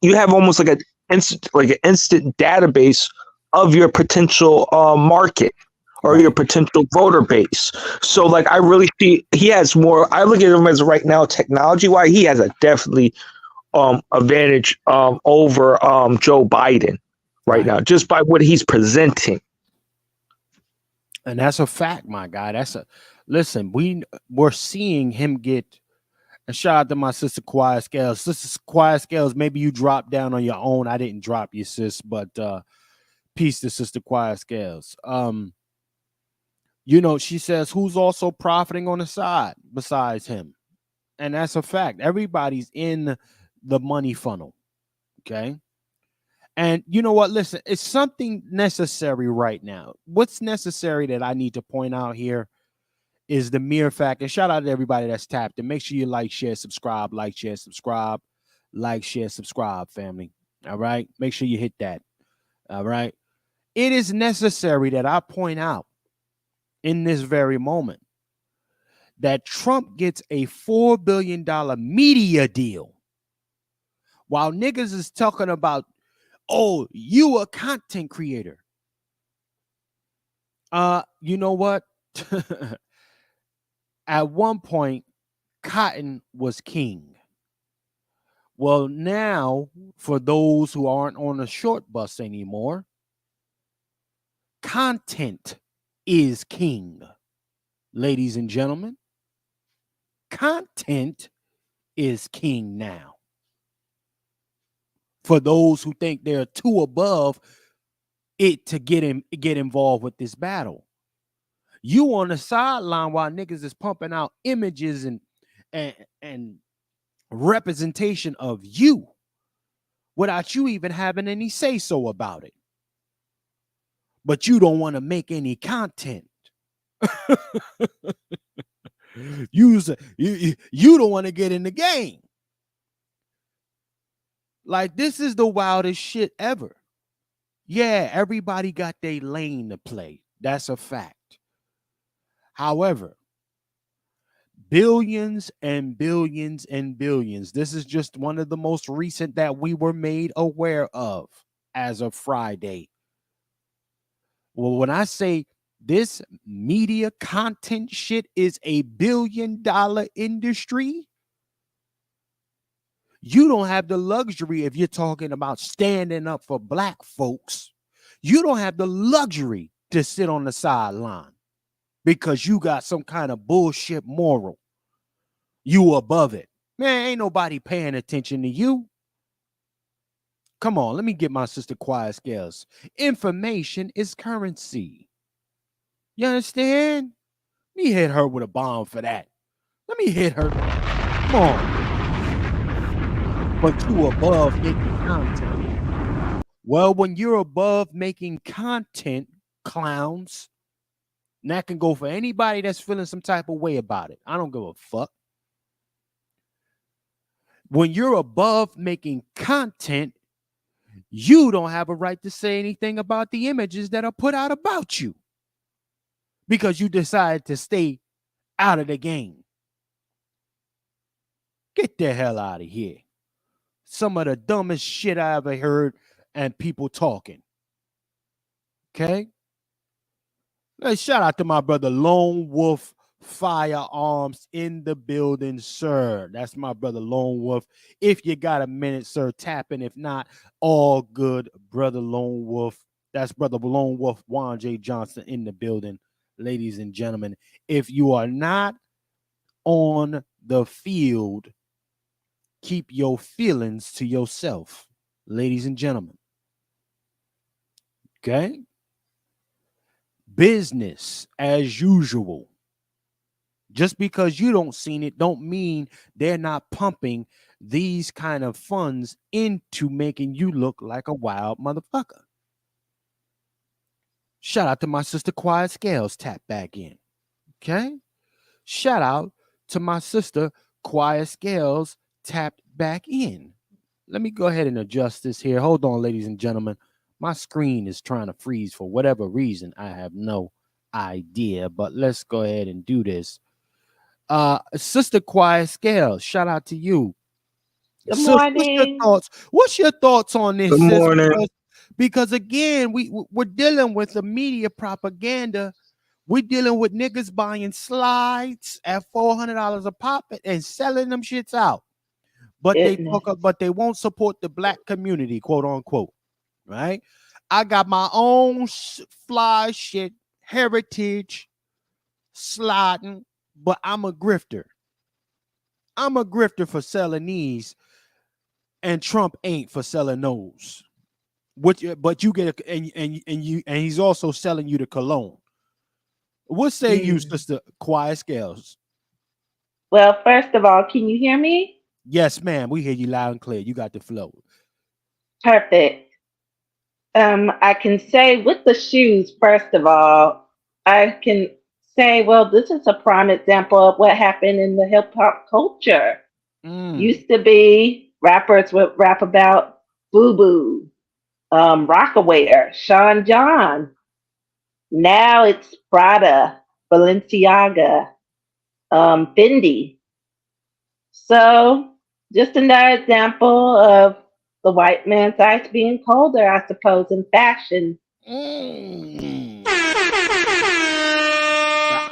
Speaker 11: have almost like an instant database of your potential market or your potential voter base. So like I really see he has more. I look at him as right now technology wise, he has a definitely advantage over Joe Biden right now, just by what he's presenting.
Speaker 3: And that's a fact, my guy. Listen, we're seeing him get. And shout out to my sister Quiet Scales. Sister Quiet Scales, maybe you dropped down on your own. I didn't drop you, sis, but peace to Sister Quiet Scales. She says, who's also profiting on the side besides him? And that's a fact. Everybody's in the money funnel. Okay. And you know what? Listen, it's something necessary right now. What's necessary that I need to point out here is the mere fact, and shout out to everybody that's tapped, and make sure you like, share, subscribe, family. All right. Make sure you hit that. All right. It is necessary that I point out in this very moment that Trump gets a $4 billion media deal while niggas is talking about, oh, you a content creator. You know what? At one point, cotton was king. Well, now, for those who aren't on a short bus anymore, content is king. Ladies and gentlemen, content is king now. For those who think they're too above it to get involved with this battle. You on the sideline while niggas is pumping out images and representation of you without you even having any say so about it. But you don't want to make any content. You don't want to get in the game. Like, this is the wildest shit ever. Yeah, everybody got their lane to play. That's a fact. However, billions and billions and billions. This is just one of the most recent that we were made aware of as of Friday. Well, when I say this media content shit is a $1 billion industry, you don't have the luxury, if you're talking about standing up for black folks, you don't have the luxury to sit on the sideline because you got some kind of bullshit moral. You above it. Man, ain't nobody paying attention to you. Come on, let me get my sister Quiet Scales. Information is currency. You understand? Let me hit her with a bomb for that. Let me hit her. Come on. But you above making content. Well, when you're above making content, clowns, and that can go for anybody that's feeling some type of way about it. I don't give a fuck. When you're above making content, you don't have a right to say anything about the images that are put out about you because you decided to stay out of the game. Get the hell out of here. Some of the dumbest shit I ever heard and people talking. Okay? Hey, shout out to my brother Lone Wolf firearms in the building, sir. That's my brother Lone Wolf. If you got a minute, sir, tap in. If not, all good, brother Lone Wolf. That's brother Lone Wolf, Juan J. Johnson in the building, ladies and gentlemen. If you are not on the field, keep your feelings to yourself, ladies and gentlemen. Okay? Business as usual. Just because you don't seen it don't mean they're not pumping these kind of funds into making you look like a wild motherfucker. Shout out to my sister Quiet Scales, tap back in. Okay? Shout out to my sister Quiet Scales, tapped back in. Let me go ahead and adjust this here. Hold on, ladies and gentlemen. My screen is trying to freeze for whatever reason. I have no idea, but let's go ahead and do this. Sister Quiet Scales, shout out to you.
Speaker 12: Good
Speaker 3: Sis, what's your
Speaker 12: morning.
Speaker 3: thoughts? What's your thoughts on this,
Speaker 11: Good
Speaker 3: sis?
Speaker 11: morning.
Speaker 3: Because again, we're dealing with the media propaganda. We're dealing with niggas buying slides at $400 a pop and selling them shits out. But they won't support the black community, quote unquote. Right? I got my own fly shit, heritage, sliding, but I'm a grifter. I'm a grifter for selling these, and Trump ain't for selling those. But you get and he's also selling you the cologne. What say you, Sister Quiet Scales?
Speaker 12: Well, first of all, can you hear me?
Speaker 3: Yes, ma'am. We hear you loud and clear. You got the flow.
Speaker 12: Perfect. I can say with the shoes, first of all, I can say, well, this is a prime example of what happened in the hip hop culture. Used to be rappers would rap about Boo Boo, Rockaware, Sean John. Now it's Prada, Balenciaga, Fendi. So just another example of the white man's ice being colder, I suppose, in fashion.
Speaker 3: The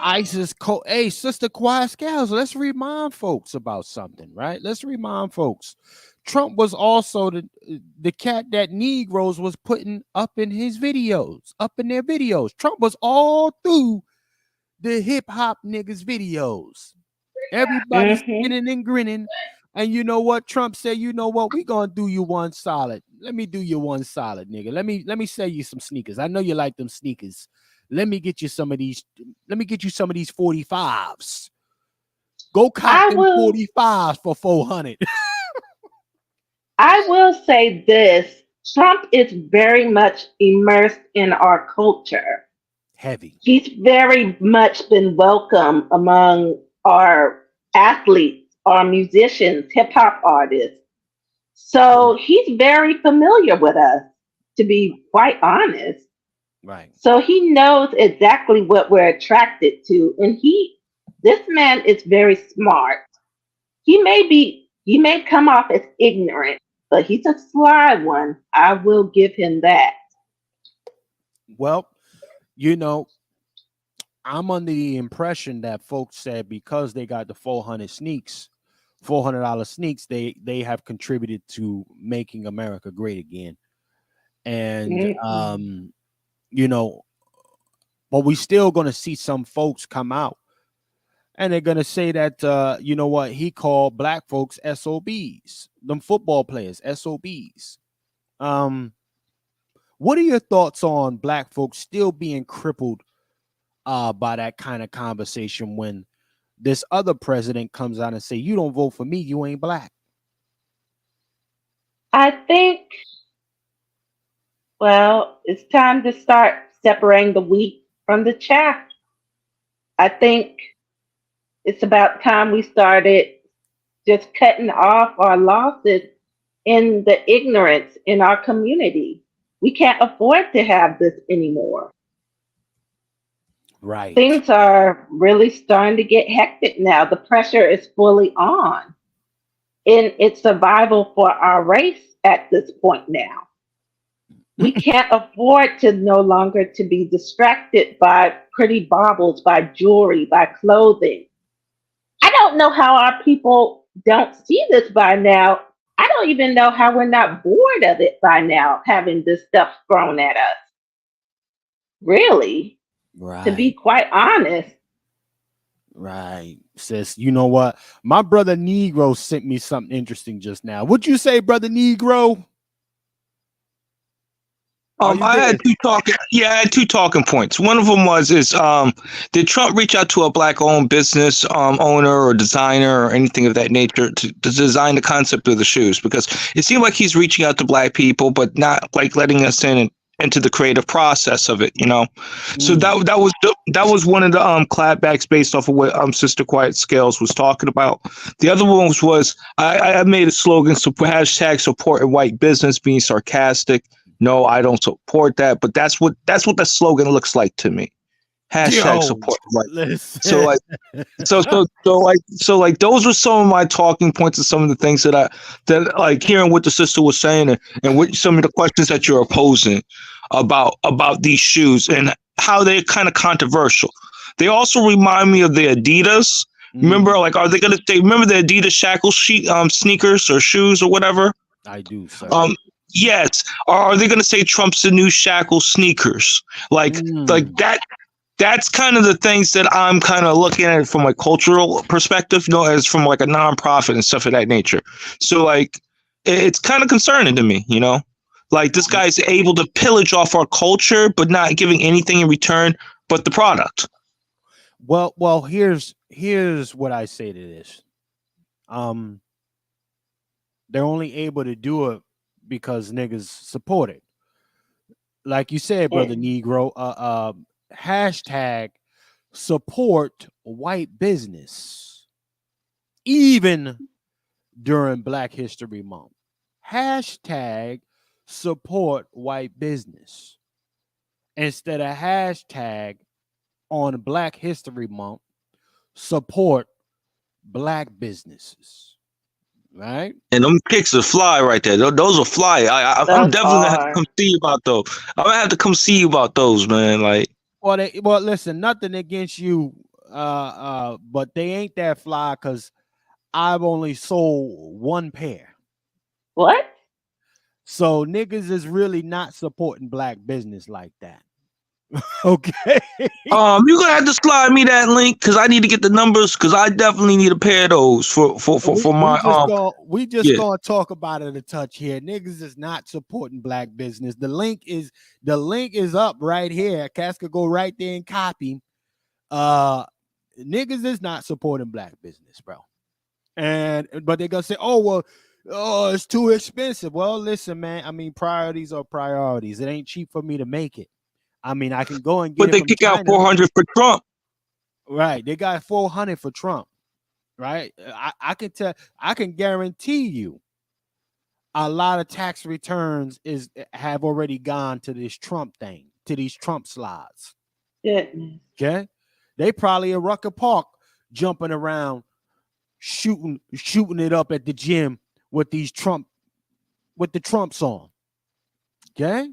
Speaker 3: ice is cold. Hey, Sister Quiet Scales, let's remind folks about something, right? Let's remind folks. Trump was also the cat that Negroes was putting up in his videos, up in their videos. Trump was all through the hip hop niggas videos. Everybody spinning and grinning. And you know what? Trump said, you know what? We gonna do you one solid. Let me do you one solid, nigga. Let me sell you some sneakers. I know you like them sneakers. Let me get you some of these. Let me get you some of these 45s. Go cop them 45s for 400.
Speaker 12: I will say this. Trump is very much immersed in our culture.
Speaker 3: Heavy.
Speaker 12: He's very much been welcome among our athletes, our musicians, hip hop artists. So he's very familiar with us, to be quite honest.
Speaker 3: Right.
Speaker 12: So he knows exactly what we're attracted to. And this man is very smart. He may come off as ignorant, but he's a sly one. I will give him that.
Speaker 3: Well, you know, I'm under the impression that folks said because they got the $400 sneaks, they have contributed to making America great again. And you know, but we still gonna see some folks come out and they're gonna say that you know what, he called black folks SOBs, them football players, SOBs. What are your thoughts on black folks still being crippled by that kind of conversation when this other president comes out and say, you don't vote for me, you ain't black?
Speaker 12: I think, well, it's time to start separating the wheat from the chaff. I think it's about time we started just cutting off our losses in the ignorance in our community. We can't afford to have this anymore.
Speaker 3: Right.
Speaker 12: Things are really starting to get hectic now. The pressure is fully on. And it's survival for our race at this point now. We can't afford to no longer to be distracted by pretty baubles, by jewelry, by clothing. I don't know how our people don't see this by now. I don't even know how we're not bored of it by now, having this stuff thrown at us. Really, to be
Speaker 3: Right.
Speaker 12: quite honest.
Speaker 3: Right. Sis, you know what? My brother Negro sent me something interesting just now. What'd you say, brother Negro? Are you
Speaker 11: I
Speaker 3: there?
Speaker 11: had two talking. Yeah, I had two talking points. One of them did Trump reach out to a black-owned business owner or designer or anything of that nature to design the concept of the shoes? Because it seemed like he's reaching out to black people, but not like letting us in into the creative process of it. So that was one of the clapbacks based off of what Sister Quiet Scales was talking about. The other one was I made a slogan, so hashtag supporting white business, being sarcastic. No, I don't support that, but that's what the slogan looks like to me. Hashtag
Speaker 3: Yo,
Speaker 11: support white. So
Speaker 3: listen.
Speaker 11: like so those were some of my talking points and some of the things that like hearing what the sister was saying and what some of the questions that you're posing about these shoes and how they're kind of controversial. They also remind me of the Adidas. Remember, like, are they gonna say? Remember the Adidas shackle sneakers or shoes or whatever?
Speaker 3: I do, sir.
Speaker 11: Yes. Or are they gonna say Trump's the new shackle sneakers? Like that. That's kind of the things that I'm kind of looking at it from a cultural perspective, as from like a nonprofit and stuff of that nature. So like, it's kind of concerning to me, like this guy's able to pillage off our culture, but not giving anything in return but the product.
Speaker 3: Well, here's what I say to this. They're only able to do it because niggas support it. Like you said, brother Negro, hashtag support white business, even during Black History Month. Hashtag support white business instead of hashtag on Black History Month support black businesses. Right?
Speaker 11: And them kicks are fly right there. Those are fly. I'm definitely gonna have to come see you about those. I'm gonna have to come see you about those, man. Like,
Speaker 3: well, listen, nothing against you, but they ain't that fly because I've only sold one pair.
Speaker 12: What?
Speaker 3: So niggas is really not supporting black business like that. Okay.
Speaker 11: You're gonna have to slide me that link because I need to get the numbers because I definitely need a pair of those for my
Speaker 3: we just gonna talk about it a touch here. Niggas is not supporting black business. The link is up right here. Cass could go right there and copy. Niggas is not supporting black business, bro. But they're gonna say, oh, it's too expensive. Well, listen, man. I mean, priorities are priorities. It ain't cheap for me to make it. I mean, I can go and get
Speaker 11: but
Speaker 3: it
Speaker 11: they
Speaker 3: from
Speaker 11: kick
Speaker 3: China.
Speaker 11: out 400 for Trump.
Speaker 3: Right. They got 400 for Trump. Right. I can guarantee you a lot of tax returns have already gone to this Trump thing, to these Trump slides.
Speaker 12: Goodness.
Speaker 3: Okay. They probably at Rucker Park jumping around, shooting it up at the gym with the Trumps on. Okay.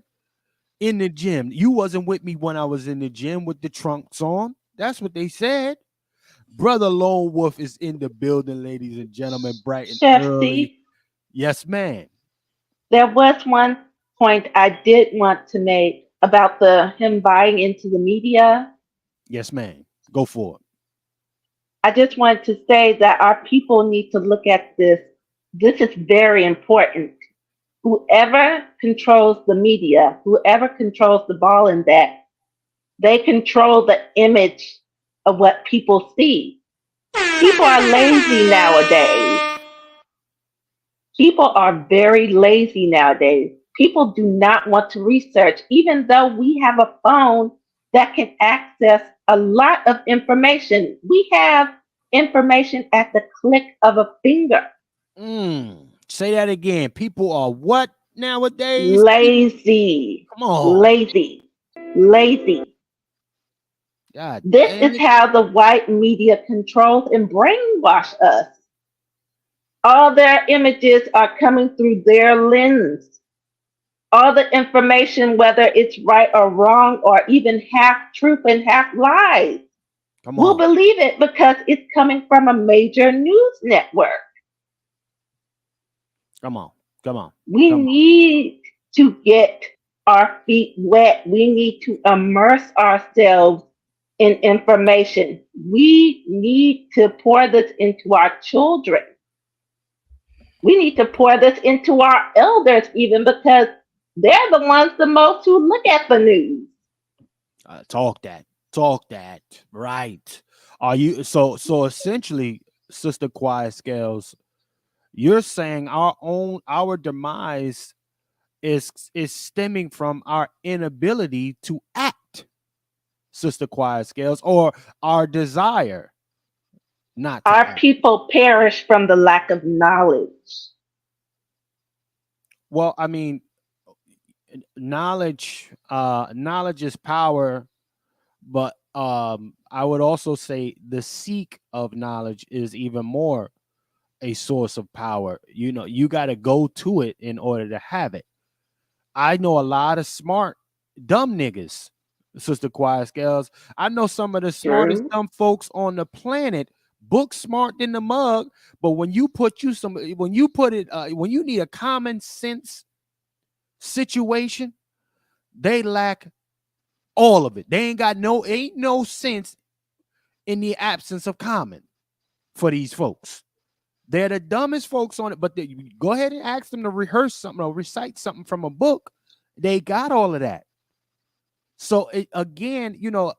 Speaker 3: In the gym. You wasn't with me when I was in the gym with the trunks on. That's what they said. Brother Lone Wolf is in the building, ladies and gentlemen, bright and
Speaker 12: Chef
Speaker 3: early.
Speaker 12: C,
Speaker 3: Yes, ma'am.
Speaker 12: there was one point I did want to make about him buying into the media.
Speaker 3: Yes, ma'am. Go for it.
Speaker 12: I just wanted to say that our people need to look at this. This is very important. Whoever controls the media, whoever controls the ball in that, they control the image of what people see. People are lazy nowadays. People are very lazy nowadays. People do not want to research, even though we have a phone that can access a lot of information. We have information at the click of a finger.
Speaker 3: Say that again. People are what nowadays?
Speaker 12: Lazy.
Speaker 3: Come on.
Speaker 12: Lazy.
Speaker 3: God,
Speaker 12: this is how the white media controls and brainwash us. All their images are coming through their lens. all the information, whether it's right or wrong, or even half truth and half lies.
Speaker 3: Come
Speaker 12: We'll
Speaker 3: on.
Speaker 12: believe it because it's coming from a major news network.
Speaker 3: Come on. Come on.
Speaker 12: We
Speaker 3: Come on.
Speaker 12: need to get our feet wet. We need to immerse ourselves in information. We need to pour this into our children. We need to pour this into our elders, even because they're the ones the most who look at the news.
Speaker 3: Talk that. Talk that. Right. Are you so essentially, Sister Quiet Scales, you're saying our demise is stemming from our inability to act, Sister Quiet Scales, or our desire not to
Speaker 12: Our
Speaker 3: act.
Speaker 12: people perish from the lack of knowledge.
Speaker 3: Well, I mean, knowledge is power, but I would also say the seek of knowledge is even more a source of power. You know, you got to go to it in order to have it. I know a lot of smart dumb niggas, Sister Quiet Scales. I know some of the smartest
Speaker 12: True.
Speaker 3: dumb folks on the planet, book smart than the mug, but when you put when you need a common sense situation, they lack all of it. They ain't no sense in the absence of common for these folks. They're the dumbest folks on it, but go ahead and ask them to rehearse something or recite something from a book. They got all of that. So again, you know,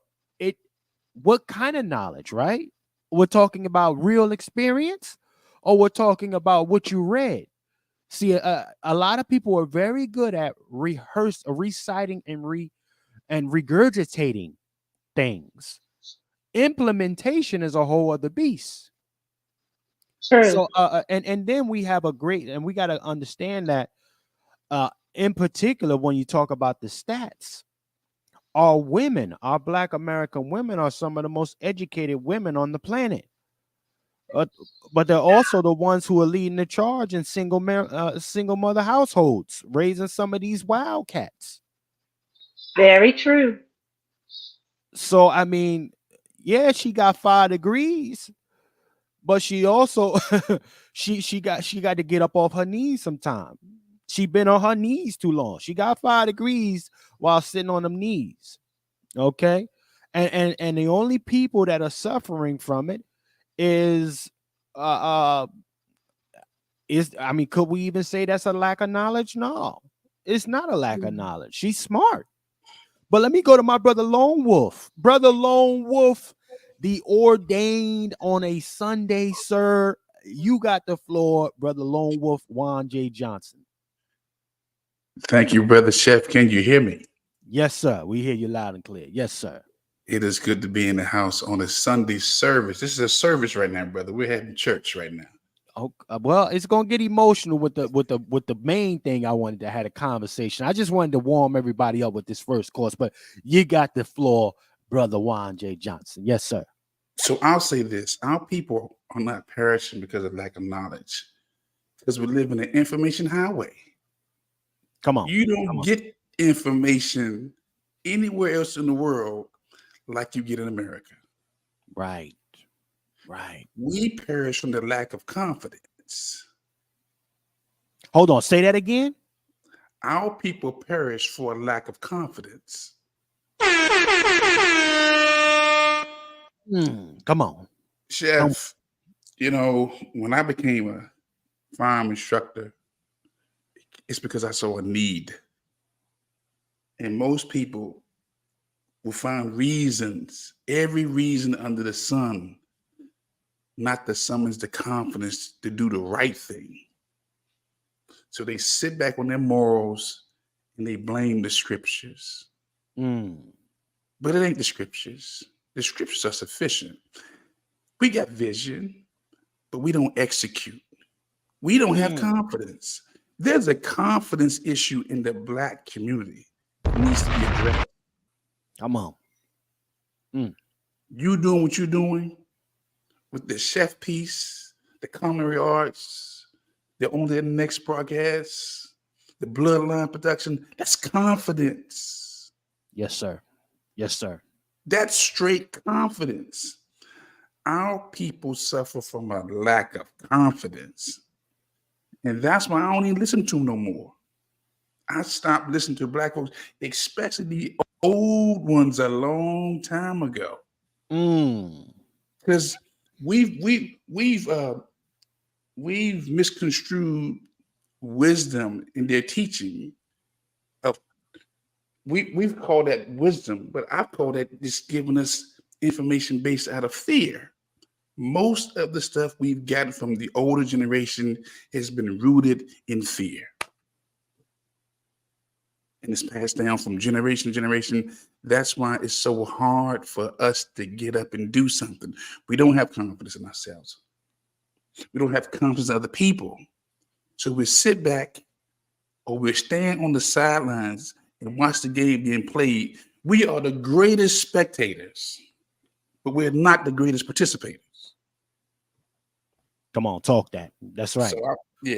Speaker 3: what kind of knowledge, right? We're talking about real experience, or we're talking about what you read. See, a lot of people are very good at reciting and regurgitating things. Implementation is a whole other beast.
Speaker 12: True.
Speaker 3: So and then we have and we got to understand that in particular when you talk about the stats, our Black American women are some of the most educated women on the planet. But they're also the ones who are leading the charge in single mother households, raising some of these wildcats.
Speaker 12: Very true.
Speaker 3: So I mean, yeah, she got 5 degrees, but she also she got to get up off her knees sometime. She been on her knees too long. She got 5 degrees while sitting on them knees. Okay. And the only people that are suffering from it is I mean, could we even say that's a lack of knowledge? No, it's not a lack of knowledge. She's smart. But let me go to my brother Lone Wolf. Brother Lone Wolf, the ordained on a Sunday, sir. You got the floor, brother Lone Wolf, Juan J. Johnson.
Speaker 13: Thank you, brother Chef. Can you hear me?
Speaker 3: Yes, sir. We hear you loud and clear. Yes, sir.
Speaker 13: It is good to be in the house on a Sunday service. This is a service right now, brother. We're having church right now.
Speaker 3: Oh, well, it's gonna get emotional with the main thing I wanted to have a conversation. I just wanted to warm everybody up with this first course, but you got the floor, brother Juan J. Johnson. Yes, sir.
Speaker 13: So I'll say this: our people are not perishing because of lack of knowledge, because we live in an information highway.
Speaker 3: Come on.
Speaker 13: You don't get information anywhere else in the world like you get in America.
Speaker 3: Right. Right.
Speaker 13: We perish from the lack of confidence.
Speaker 3: Hold on. Say that again.
Speaker 13: Our people perish for a lack of confidence.
Speaker 3: Come on.
Speaker 13: Chef, you know, when I became a farm instructor, it's because I saw a need. And most people will find reasons, every reason under the sun, not to summons the confidence to do the right thing. So they sit back on their morals and they blame the scriptures. But it ain't the scriptures. The scriptures are sufficient. We got vision, but we don't execute. We don't have confidence. There's a confidence issue in the Black community. It needs to be addressed.
Speaker 3: Come on.
Speaker 13: You doing what you're doing with the chef piece, the culinary arts, they're on their next broadcast. the bloodline production. That's confidence.
Speaker 3: Yes, sir. Yes, sir.
Speaker 13: That's straight confidence. Our people suffer from a lack of confidence. And that's why I don't even listen to them no more. I stopped listening to black folks, especially the old ones a long time ago. Because we've misconstrued wisdom in their teaching. We've called that wisdom, but I call that just giving us information based out of fear. Most of the stuff we've gotten from the older generation has been rooted in fear. And it's passed down from generation to generation. That's why it's so hard for us to get up and do something. We don't have confidence in ourselves. We don't have confidence in other people. So we sit back or we stand on the sidelines and watch the game being played. We are the greatest spectators, but we're not the greatest participators.
Speaker 3: Come on, talk that. That's right.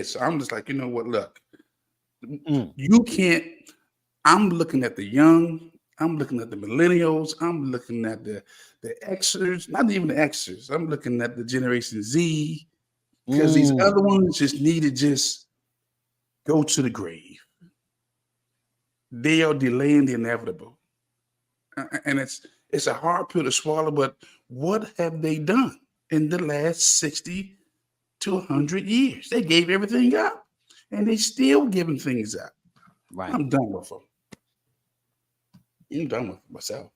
Speaker 13: So I'm just like, you know what? Look, you can't. I'm looking at the young. I'm looking at the millennials. I'm looking at the Xers, not even the Xers. I'm looking at the Generation Z, because these other ones just need to just go to the grave. They are delaying the inevitable. And it's a hard pill to swallow, but what have they done in the last 60 to 100 years? They gave everything up, and they still giving things up.
Speaker 3: Right.
Speaker 13: I'm done with them. I'm done with myself.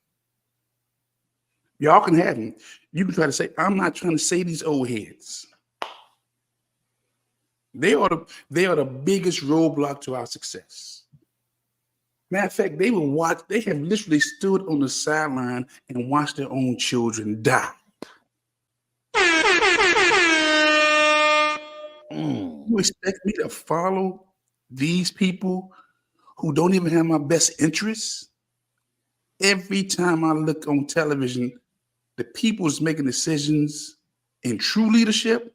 Speaker 13: Y'all can have them. You can try to say, I'm not trying to say these old heads. They are the biggest roadblock to our success. Matter of fact, they have literally stood on the sideline and watched their own children die. You expect me to follow these people who don't even have my best interests? Every time I look on television, the people's making decisions in true leadership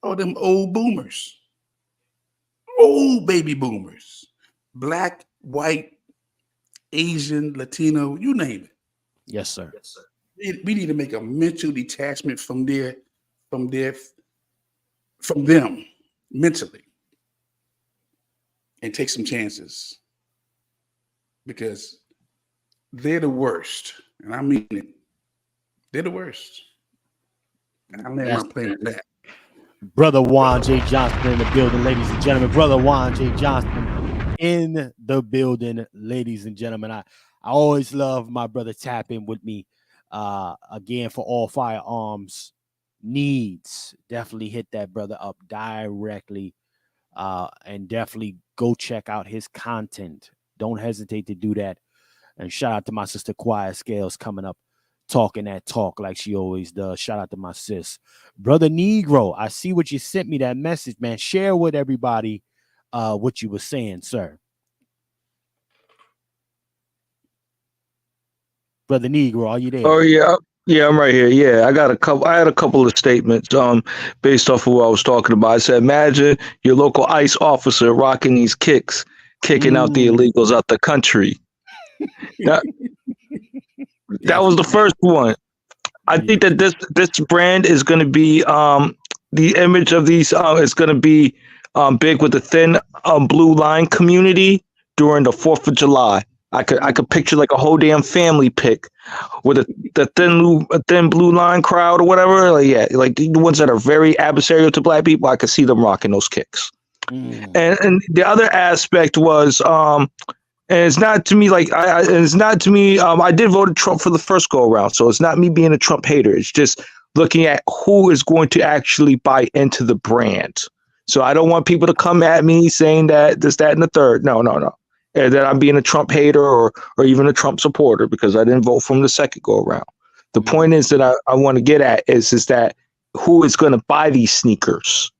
Speaker 13: are them old boomers, old baby boomers, black, white, Asian, Latino, you name it.
Speaker 3: Yes, sir.
Speaker 13: We need to make a mental detachment from them mentally and take some chances, because they're the worst. And I mean it. They're the worst. And I land my plane on that.
Speaker 3: Brother Juan J. Johnson in the building, ladies and gentlemen. Brother Juan J. Johnson in the building, ladies and gentlemen. I always love my brother tapping with me. Again, for all firearms needs, definitely hit that brother up directly, and definitely go check out his content. Don't hesitate to do that. And shout out to my sister Quiet Scales coming up, talking that talk like she always does. Shout out to my sis. Brother Negro, I see what you sent me, that message, man. Share with everybody what you were saying, sir. Brother Negro, are you there?
Speaker 11: Oh yeah. Yeah, I'm right here. Yeah, I had a couple of statements based off of what I was talking about. I said, imagine your local ICE officer rocking these kicks, kicking out the illegals out the country. That was the first one. I think that this brand is going to be the image of these is going to be big with the thin blue line community during the 4th of July. I could picture like a whole damn family pic with the thin blue line crowd or whatever. Like the ones that are very adversarial to black people. I could see them rocking those kicks. And the other aspect was and it's not to me like it's not to me. I did vote Trump for the first go around, so it's not me being a Trump hater. It's just looking at who is going to actually buy into the brand. So I don't want people to come at me saying that this, that, and the third. No. That I'm being a Trump hater or even a Trump supporter because I didn't vote for him the second go around. The point is that I want to get at is that who is going to buy these sneakers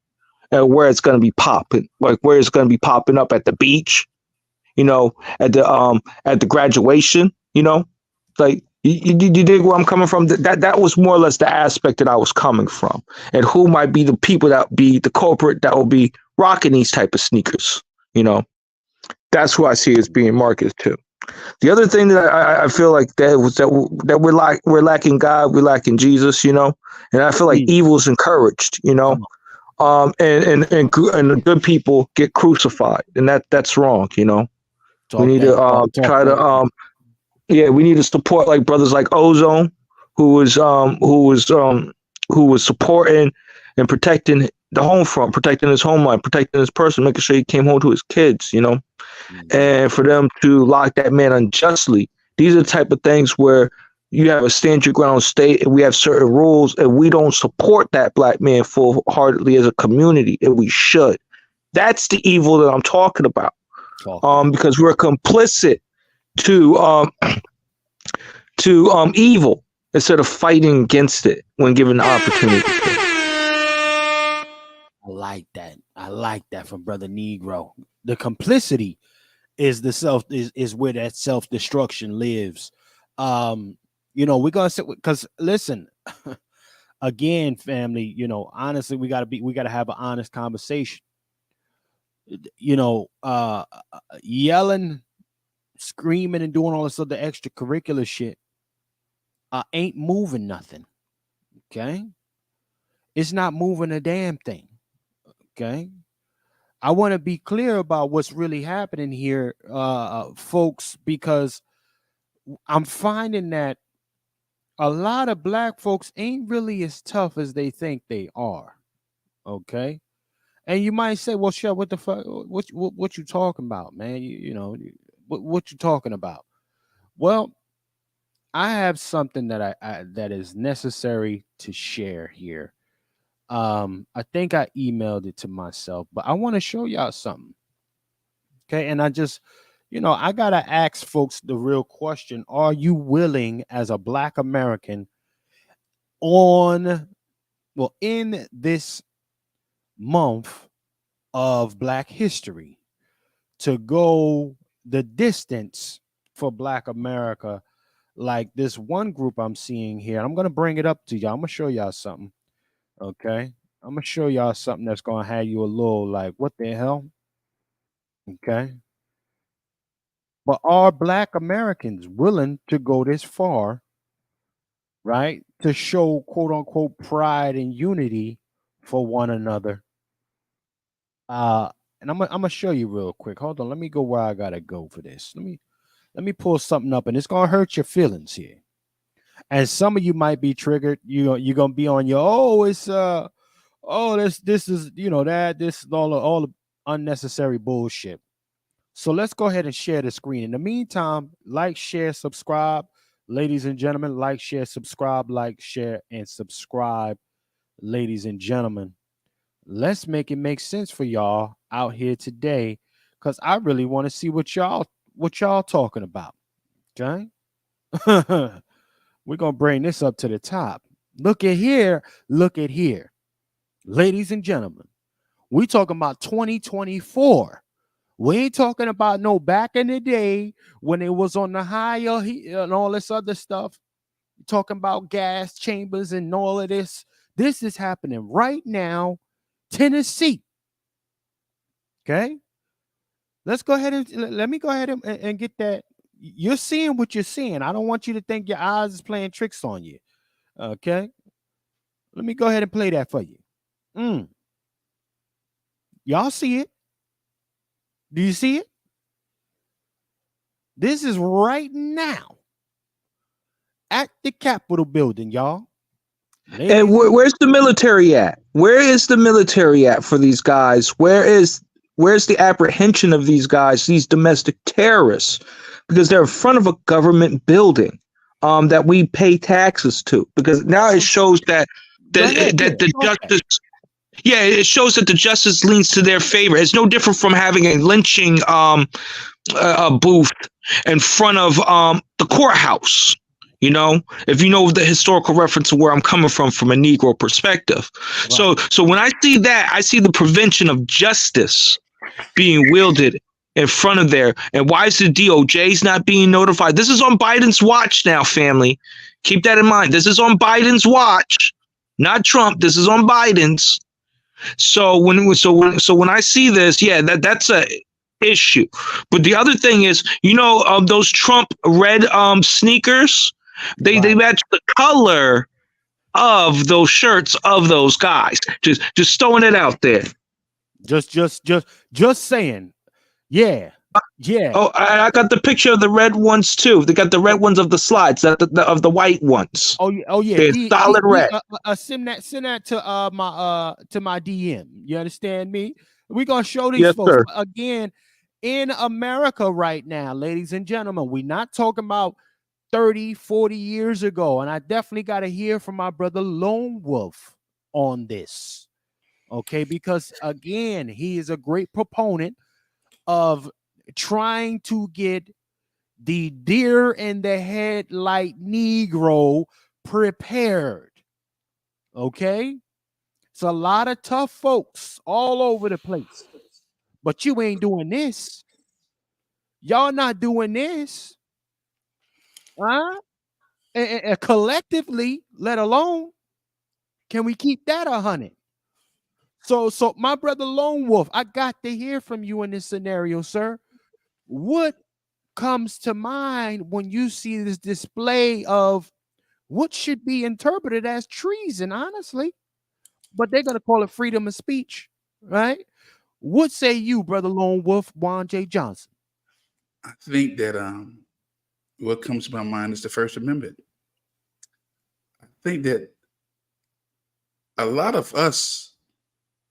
Speaker 11: and where it's going to be popping, like where it's going to be popping up at the beach. At the graduation, like you dig where I'm coming from. That was more or less the aspect that I was coming from, and who might be the people that be the culprit that will be rocking these type of sneakers. That's who I see as being Marcus too. The other thing that I feel like that we're lacking God, we're lacking Jesus, and I feel like evil's encouraged, and good people get crucified, and that's wrong, We need to try to we need to support like brothers like Ozone, who was supporting and protecting the home front, protecting his homeland, protecting his person, making sure he came home to his kids, and for them to lock that man unjustly. These are the type of things where you have a stand your ground state and we have certain rules and we don't support that black man full-heartedly as a community, and we should. That's the evil that I'm talking about. Because we're complicit to evil instead of fighting against it when given the opportunity.
Speaker 3: I like that. I like that from Brother Negro. The complicity is is where that self-destruction lives. We're gonna say, because listen, again, family, honestly, we gotta have an honest conversation. Yelling, screaming, and doing all this other extracurricular shit ain't moving nothing. Okay, it's not moving a damn thing. Okay, I want to be clear about what's really happening here, folks, because I'm finding that a lot of black folks ain't really as tough as they think they are. Okay. And you might say, well, Chef, what the fuck? What you talking about, man? What you talking about? Well, I have something that that is necessary to share here. I think I emailed it to myself, but I want to show y'all something. Okay, and I just, I gotta ask folks the real question: are you willing, as a Black American, in this month of Black history, to go the distance for Black America, like this one group I'm seeing here? I'm gonna bring it up to y'all. I'm gonna show y'all something. Okay, I'm gonna show y'all something that's gonna have you a little like, what the hell? Okay, but are Black Americans willing to go this far, right, to show quote unquote pride and unity for one another? And I'm gonna show you real quick. Hold on, let me go where I gotta go for this. Let me pull something up, and it's gonna hurt your feelings here. And some of you might be triggered. You're gonna be on your this is this is all the unnecessary bullshit. So let's go ahead and share the screen. In the meantime, like, share, subscribe, ladies and gentlemen. Like, share, subscribe, and subscribe, ladies and gentlemen. Let's make it make sense for y'all out here today, because I really want to see what y'all talking about. Okay. We're gonna bring this up to the top. Look at here. Ladies and gentlemen, we talking about 2024. We ain't talking about no back in the day when it was on the higher and all this other stuff. We're talking about gas chambers and all of this. This is happening right now, Tennessee. Okay. Let's go ahead and let me go ahead and get that. You're seeing what you're seeing. I don't want you to think your eyes is playing tricks on you. Okay. Let me go ahead and play that for you. Y'all see it? Do you see it? This is right now at the Capitol building, y'all.
Speaker 11: And where's the military at? Where is the military at for these guys? Where's the apprehension of these guys, these domestic terrorists? Because they're in front of a government building that we pay taxes to. Because now it shows that the justice. Yeah, it shows that the justice leans to their favor. It's no different from having a lynching booth in front of the courthouse. If you know the historical reference of where I'm coming from a Negro perspective. Right. So when I see that, I see the prevention of justice being wielded in front of there. And why is the DOJ's not being notified? This is on Biden's watch now, family. Keep that in mind. This is on Biden's watch, not Trump. This is on Biden's. So when I see this, yeah, that's a issue. But the other thing is, those Trump red sneakers, they match the color of those shirts of those guys. Just throwing it out there.
Speaker 3: Just saying. Yeah. Yeah.
Speaker 11: Oh, I got the picture of the red ones too. They got the red ones of the slides, of the white ones.
Speaker 3: Oh yeah.
Speaker 11: They're solid red.
Speaker 3: Send that to my DM. You understand me? We're gonna show these
Speaker 11: Yes,
Speaker 3: folks
Speaker 11: sir.
Speaker 3: again in America right now, ladies and gentlemen. We're not talking about 30, 40 years ago, and I definitely got to hear from my brother Lone Wolf on this. Okay, because again, he is a great proponent of trying to get the deer in the headlight Negro prepared. Okay, it's a lot of tough folks all over the place, but you ain't doing this. Y'all not doing this, huh? And collectively, let alone, can we keep that 100? So my brother Lone Wolf, I got to hear from you in this scenario, sir. What comes to mind when you see this display of what should be interpreted as treason, honestly? But they're going to call it freedom of speech, right? What say you, brother Lone Wolf, Juan J. Johnson?
Speaker 13: I think that what comes to my mind is the First Amendment. I think that a lot of us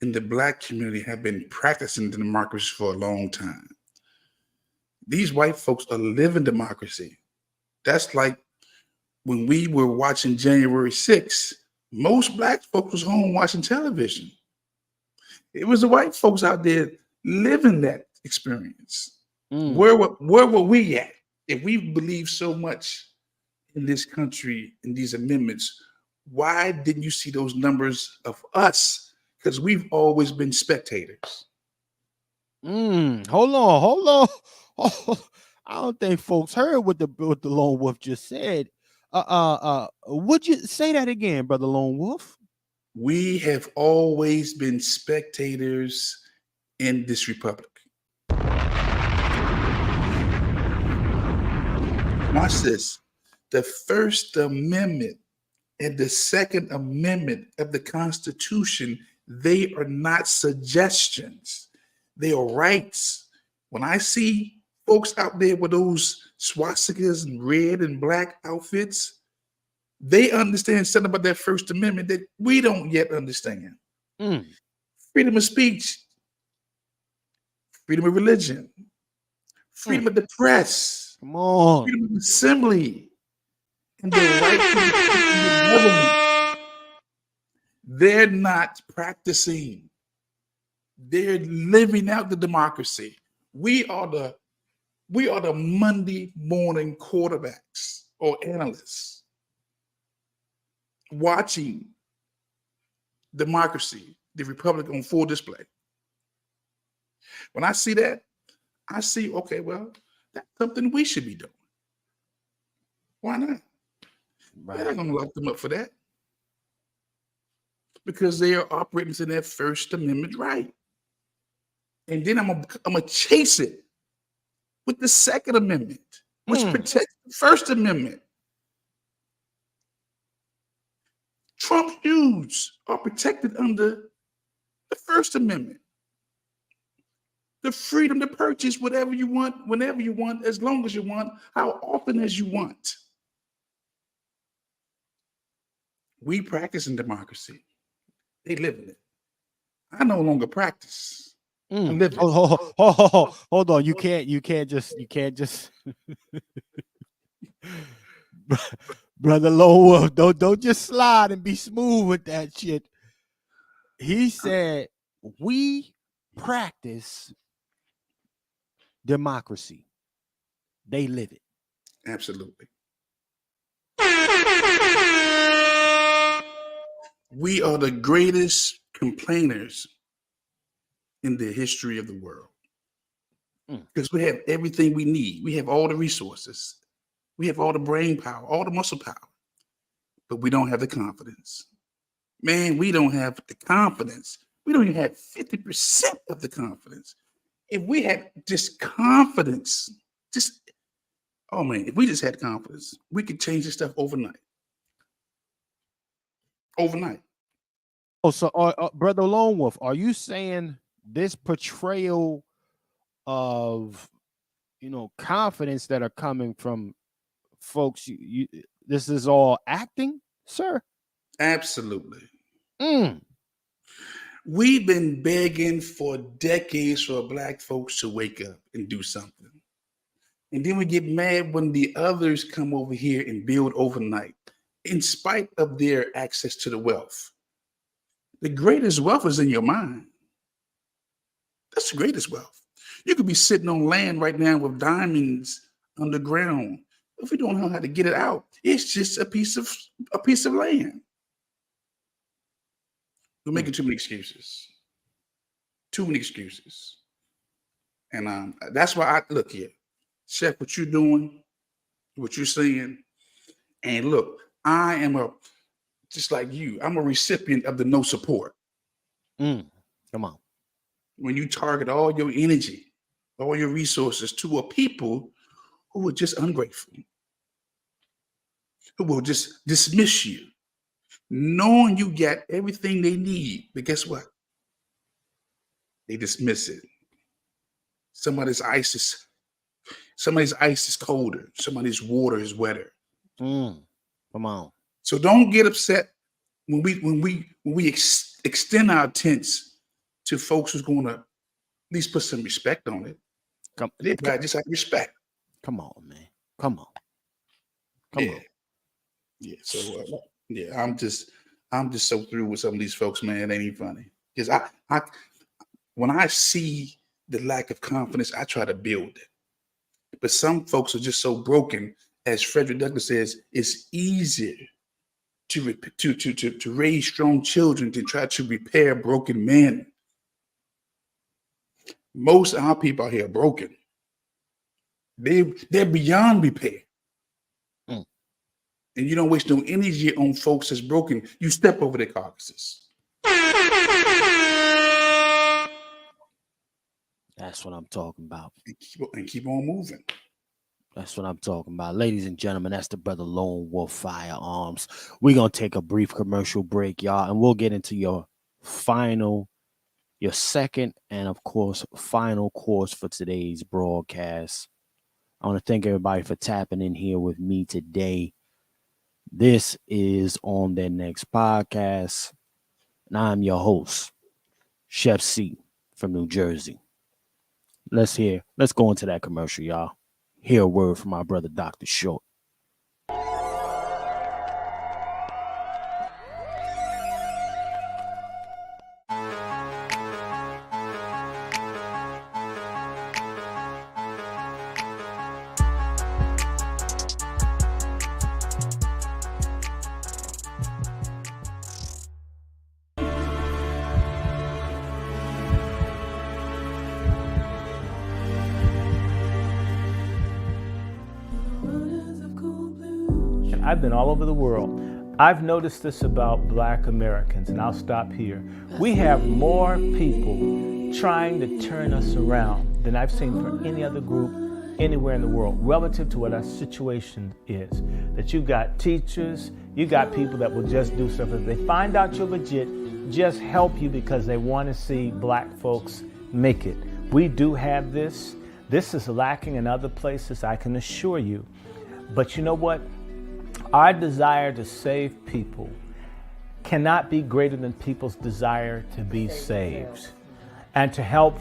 Speaker 13: in the Black community have been practicing democracy for a long time. These white folks are living democracy. That's like when we were watching January 6th, most Black folks was home watching television. It was the white folks out there living that experience. Where were we at? If we believe so much in this country, in these amendments, why didn't you see those numbers of us? Because we've always been spectators.
Speaker 3: Hold on. Oh, I don't think folks heard what the Lone Wolf just said. Would you say that again, brother Lone Wolf?
Speaker 13: We have always been spectators in this republic. Watch this. The First Amendment and the Second Amendment of the Constitution, they are not suggestions. They are rights. When I see folks out there with those swastikas and red and black outfits, they understand something about that First Amendment that we don't yet understand. Freedom of speech, freedom of religion, freedom of the press,
Speaker 3: come on,
Speaker 13: freedom of assembly, and the right to the government. They're not practicing. They're living out the democracy. We are the Monday morning quarterbacks or analysts watching democracy, the republic on full display. When I see that, I see, okay, well, that's something we should be doing. Why not? They're not going to lock them up for that because they are operating to their First Amendment right. And then I'm gonna chase it with the Second Amendment, which protects the First Amendment. Trump Jews are protected under the First Amendment. The freedom to purchase whatever you want, whenever you want, as long as you want, how often as you want. We practice in democracy. They live in it. I no longer practice.
Speaker 3: Hold on. You can't just brother Lone Wolf, don't just slide and be smooth with that shit. He said we practice democracy. They live it.
Speaker 13: Absolutely. We are the greatest complainers in the history of the world because we have everything we need. We have all the resources. We have all the brain power, all the muscle power, but we don't have the confidence. Man, we don't have the confidence. We don't even have 50% of the confidence. if we had just confidence, if we just had confidence, we could change this stuff overnight. Overnight.
Speaker 3: Oh, so Brother Lone Wolf, are you saying this portrayal of confidence that are coming from folks, this is all acting, sir?
Speaker 13: Absolutely.
Speaker 3: Mm.
Speaker 13: We've been begging for decades for Black folks to wake up and do something. And then we get mad when the others come over here and build overnight, in spite of their access to the wealth. The greatest wealth is in your mind. That's the greatest wealth. You could be sitting on land right now with diamonds underground. If we don't know how to get it out, it's just a piece of land. We're making too many excuses. Too many excuses. And that's why I look here. Chef, what you're doing, what you're saying, and look, I am just like you, I'm a recipient of the no support.
Speaker 3: Come on.
Speaker 13: When you target all your energy, all your resources to a people who are just ungrateful, who will just dismiss you, knowing you get everything they need, but guess what? They dismiss it. Somebody's ice is colder. Somebody's water is wetter.
Speaker 3: Come on.
Speaker 13: So don't get upset when we extend our tents to folks who's going to at least put some respect on it. They just have respect.
Speaker 3: Come on, man. Come on. Come on.
Speaker 13: Yeah. So I'm just so through with some of these folks, man. It ain't even funny. Because I when I see the lack of confidence, I try to build it. But some folks are just so broken, as Frederick Douglass says, it's easier to raise strong children than try to repair broken men. Most of our people out here are broken. They're beyond repair. And you don't waste no energy on folks that's broken. You step over their carcasses.
Speaker 3: That's what I'm talking about.
Speaker 13: And keep on moving.
Speaker 3: That's what I'm talking about. Ladies and gentlemen, that's the Brother Lone Wolf Firearms. We're going to take a brief commercial break, y'all, and we'll get into your second, and of course, final course for today's broadcast. I want to thank everybody for tapping in here with me today. This is On Their Next Podcast, and I'm your host, Chef C from New Jersey. Let's go into that commercial, y'all. Hear a word from our brother, Dr. Short.
Speaker 14: I've been all over the world. I've noticed this about Black Americans, and I'll stop here. We have more people trying to turn us around than I've seen for any other group anywhere in the world relative to what our situation is. That you've got teachers, you got people that will just do stuff. If they find out you're legit, just help you because they want to see Black folks make it. We do have this. This is lacking in other places, I can assure you. But you know what? Our desire to save people cannot be greater than people's desire to be saved and to help.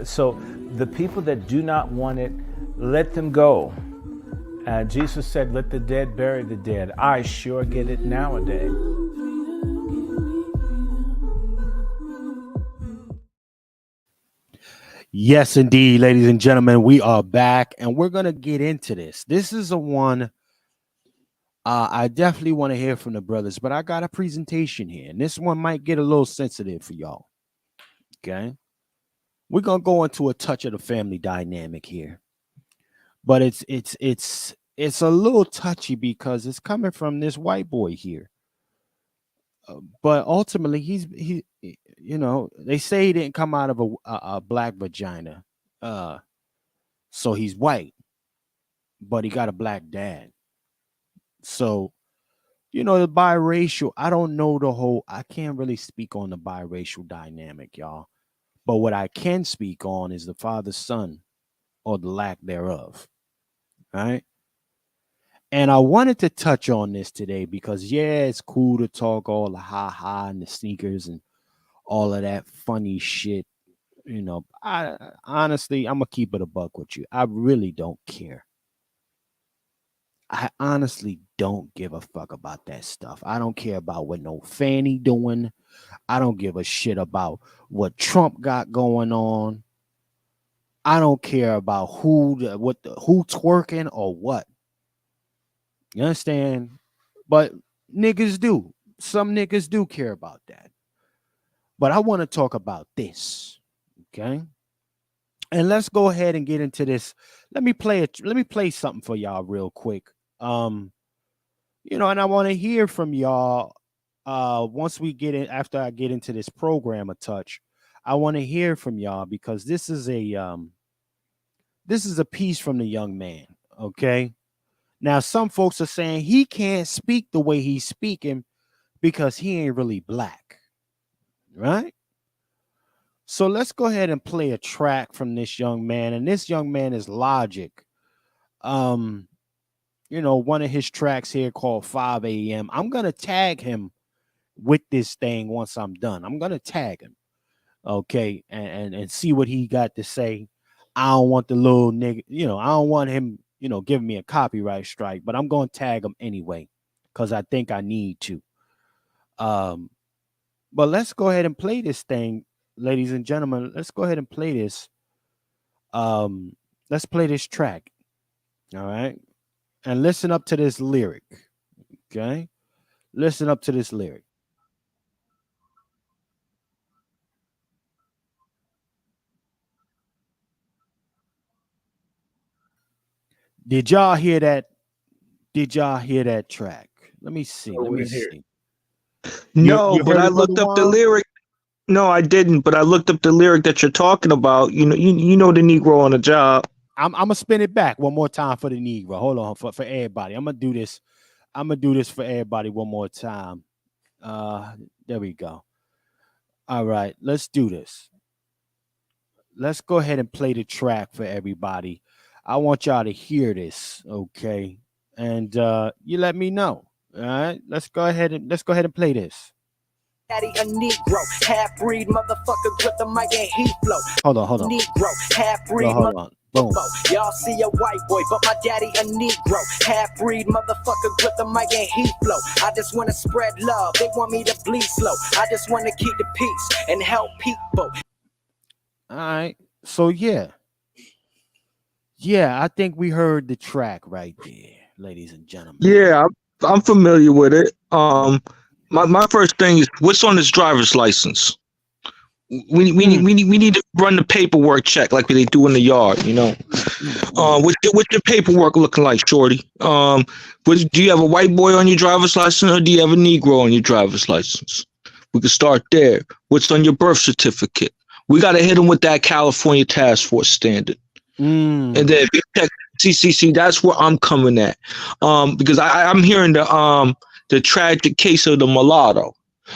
Speaker 14: So the people that do not want it, let them go. Jesus said, let the dead bury the dead. I sure get it nowadays.
Speaker 3: Yes, indeed, ladies and gentlemen, we are back and we're going to get into this. This is a one I definitely want to hear from the brothers, but I got a presentation here, and this one might get a little sensitive for y'all. Okay, we're gonna go into a touch of the family dynamic here, but it's a little touchy because it's coming from this white boy here. But ultimately, you know, they say he didn't come out of a black vagina, so he's white, but he got a black dad. So you know, the biracial. I don't know the whole. I can't really speak on the biracial dynamic, y'all. But what I can speak on is the father son or the lack thereof. Right. And I wanted to touch on this today because yeah, it's cool to talk all the ha ha and the sneakers and all of that funny shit. You know, I honestly, I'm gonna keep it a buck with you. I really don't care. I honestly don't give a fuck about that stuff. I don't care about what no Fanny doing. I don't give a shit about what Trump got going on. I don't care about who twerking or what. You understand? But niggas do. Some niggas do care about that. But I want to talk about this. Okay. And let's go ahead and get into this. Let me play something for y'all real quick. You know, and I want to hear from y'all once we get in after I get into this program a touch. I want to hear from y'all because this is a piece from the young man. Okay. Now, some folks are saying he can't speak the way he's speaking because he ain't really black. Right? So let's go ahead and play a track from this young man. And this young man is Logic. You know, one of his tracks here called 5 a.m. I'm gonna tag him with this thing once I'm done. I'm gonna tag him. Okay, and see what he got to say. I don't want the little nigga, you know, I don't want him, you know, giving me a copyright strike, but I'm gonna tag him anyway, because I think I need to. But let's go ahead and play this thing, ladies and gentlemen. Let's go ahead and play this. Let's play this track. All right. And listen up to this lyric. Okay. Listen up to this lyric. Did y'all hear that? Did y'all hear that track? Let me see. Let me see.
Speaker 11: No,
Speaker 3: You
Speaker 11: but
Speaker 3: heard
Speaker 11: I
Speaker 3: it, Brother
Speaker 11: looked up the
Speaker 3: Juan?
Speaker 11: lyric. No, I didn't, but I looked up the lyric that you're talking about. You know the Negro on the job.
Speaker 3: I'm gonna spin it back one more time for the Negro. Hold on for everybody. I'm gonna do this. I'm gonna do this for everybody one more time. There we go. All right, let's do this. Let's go ahead and play the track for everybody. I want y'all to hear this, okay? And you let me know. All right, let's go ahead and play this.
Speaker 2: Daddy a Negro, half-breed motherfucker with the mic and heat flow.
Speaker 3: Hold on.
Speaker 2: Negro, half-breed
Speaker 3: Hold on. Boom.
Speaker 2: Y'all see a white boy, but my daddy a Negro. Half-breed motherfucker with the mic and heat flow. I just wanna spread love, they want me to bleed slow. I just wanna keep the peace and help people.
Speaker 3: All right. So yeah, I think we heard the track right there, ladies and gentlemen.
Speaker 11: Yeah, I'm familiar with it. My first thing is what's on his driver's license. We need to run the paperwork check like they do in the yard. You know, what's your paperwork looking like, shorty? Do you have a white boy on your driver's license or do you have a Negro on your driver's license? We can start there. What's on your birth certificate? We got to hit them with that California Task Force standard. And then if you check CCC, that's where I'm coming at. Because I'm hearing the tragic case of the mulatto.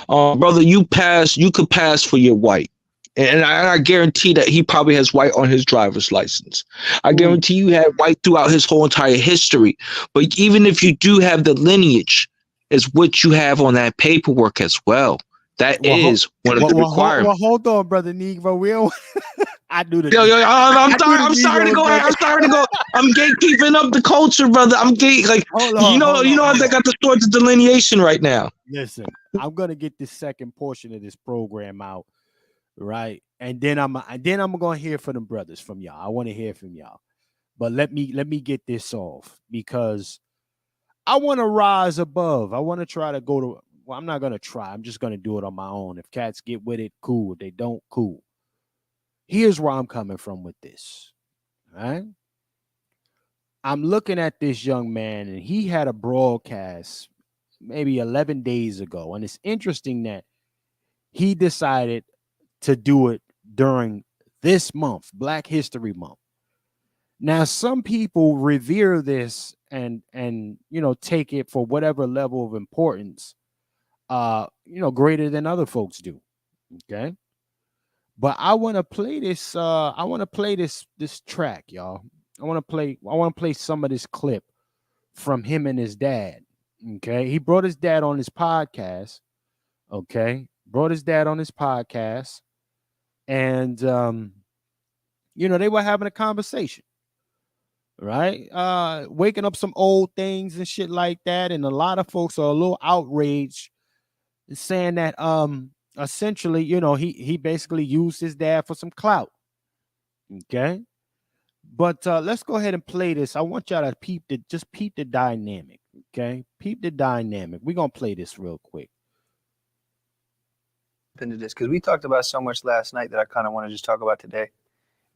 Speaker 11: Brother, you could pass for your white. And I guarantee that he probably has white on his driver's license. I guarantee you had white throughout his whole entire history. But even if you do have the lineage, is what you have on that paperwork as well. That is one of the requirements.
Speaker 3: Well, hold on, brother Negro. We don't. I do the.
Speaker 11: I'm sorry to go. I'm gatekeeping up the culture, brother.
Speaker 3: Hold on,
Speaker 11: you know, they got the swords of delineation right now.
Speaker 3: Listen, I'm gonna get this second portion of this program out, right? And then I'm gonna hear from them brothers from y'all. I want to hear from y'all, but let me get this off because I want to rise above. I want to try to go to. Well, I'm not gonna try. I'm just gonna do it on my own. If cats get with it, cool. If they don't, cool. Here's where I'm coming from with this. All right. I'm looking at this young man, and he had a broadcast maybe 11 days ago. And it's interesting that he decided to do it during this month, Black History Month. Now, some people revere this and take it for whatever level of importance greater than other folks do. Okay. But I want to play this this track, y'all. I want to play some of this clip from him and his dad. Okay. He brought his dad on his podcast. Okay. Brought his dad on his podcast. And they were having a conversation. Right? Waking up some old things and shit like that. And a lot of folks are a little outraged, saying that essentially, he basically used his dad for some clout. Okay. But let's go ahead and play this. I want y'all to peep the dynamic. Okay. Peep the dynamic. We're gonna play this real quick.
Speaker 15: Into this because we talked about so much last night that I kind of want to just talk about today.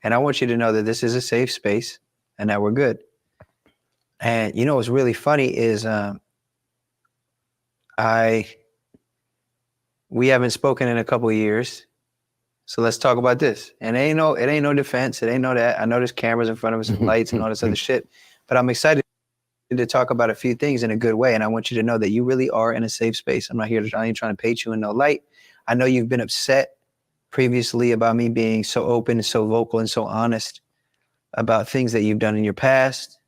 Speaker 15: And I want you to know that this is a safe space and that we're good. And what's really funny is we haven't spoken in a couple of years. So let's talk about this. And it ain't no defense. It ain't no that. I know there's cameras in front of us and lights and all this other shit. But I'm excited to talk about a few things in a good way. And I want you to know that you really are in a safe space. I'm not here trying to paint you in no light. I know you've been upset previously about me being so open and so vocal and so honest about things that you've done in your past.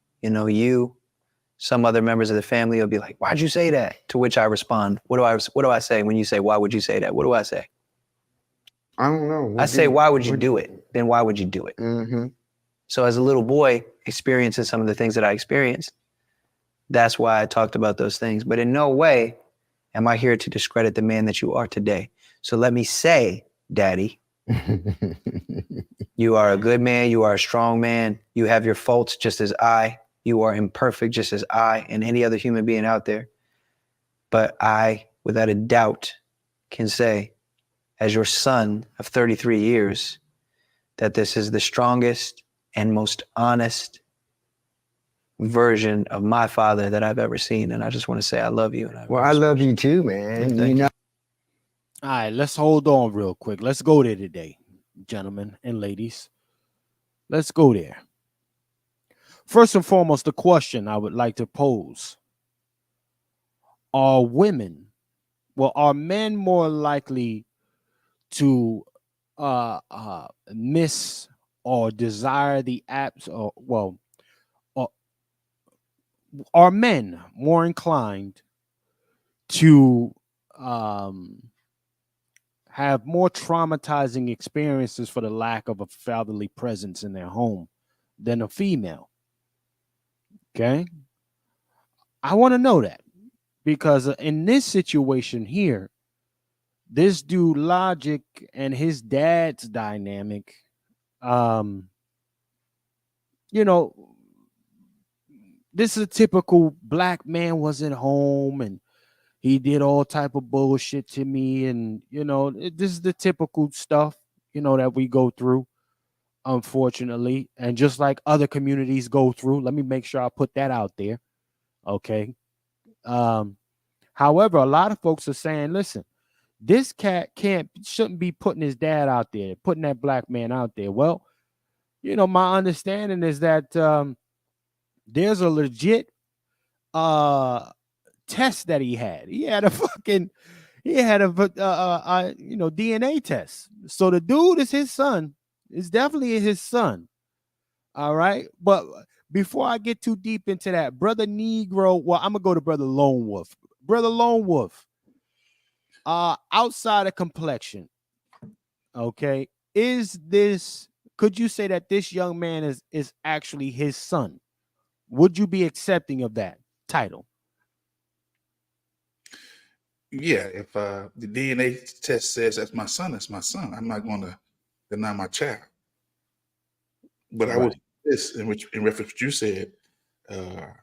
Speaker 15: Some other members of the family will be like, why'd you say that? To which I respond, what do I say when you say, why would you say that? What do I say?
Speaker 16: I don't know.
Speaker 15: I say, why would you do it? Then why would you do it?
Speaker 16: Mm-hmm.
Speaker 15: So as a little boy experiencing some of the things that I experienced, that's why I talked about those things. But in no way am I here to discredit the man that you are today. So let me say, Daddy, you are a good man. You are a strong man. You have your faults just as I. You are imperfect just as I and any other human being out there. But I, without a doubt, can say, as your son of 33 years, that this is the strongest and most honest version of my father that I've ever seen. And I just want to say I love you. And
Speaker 16: I love you too, man.
Speaker 3: All right, let's hold on real quick. Let's go there today, gentlemen and ladies. Let's go there. First and foremost, the question I would like to pose. Are men more likely to miss or desire the apps, are men more inclined to have more traumatizing experiences for the lack of a fatherly presence in their home than a female? Okay. I want to know that because in this situation here, this dude Logic and his dad's dynamic, this is a typical black man wasn't home and he did all type of bullshit to me. And, this is the typical stuff, that we go through, unfortunately. And just like other communities go through, let me make sure I put that out there. Okay. However, a lot of folks are saying, listen, this cat shouldn't be putting his dad out there, putting that black man out there. Well, my understanding is that there's a legit test that he had. He had a DNA test. So the dude is his son. It's definitely his son. All right. But before I get too deep into that, Brother Negro, well, I'm gonna go to Brother Lone Wolf. Brother Lone Wolf, outside of complexion, okay, could you say that this young man is actually his son? Would you be accepting of that title?
Speaker 13: Yeah, if the DNA test says that's my son, that's my son. I'm not going to deny my child. But I would this in reference to what you said. I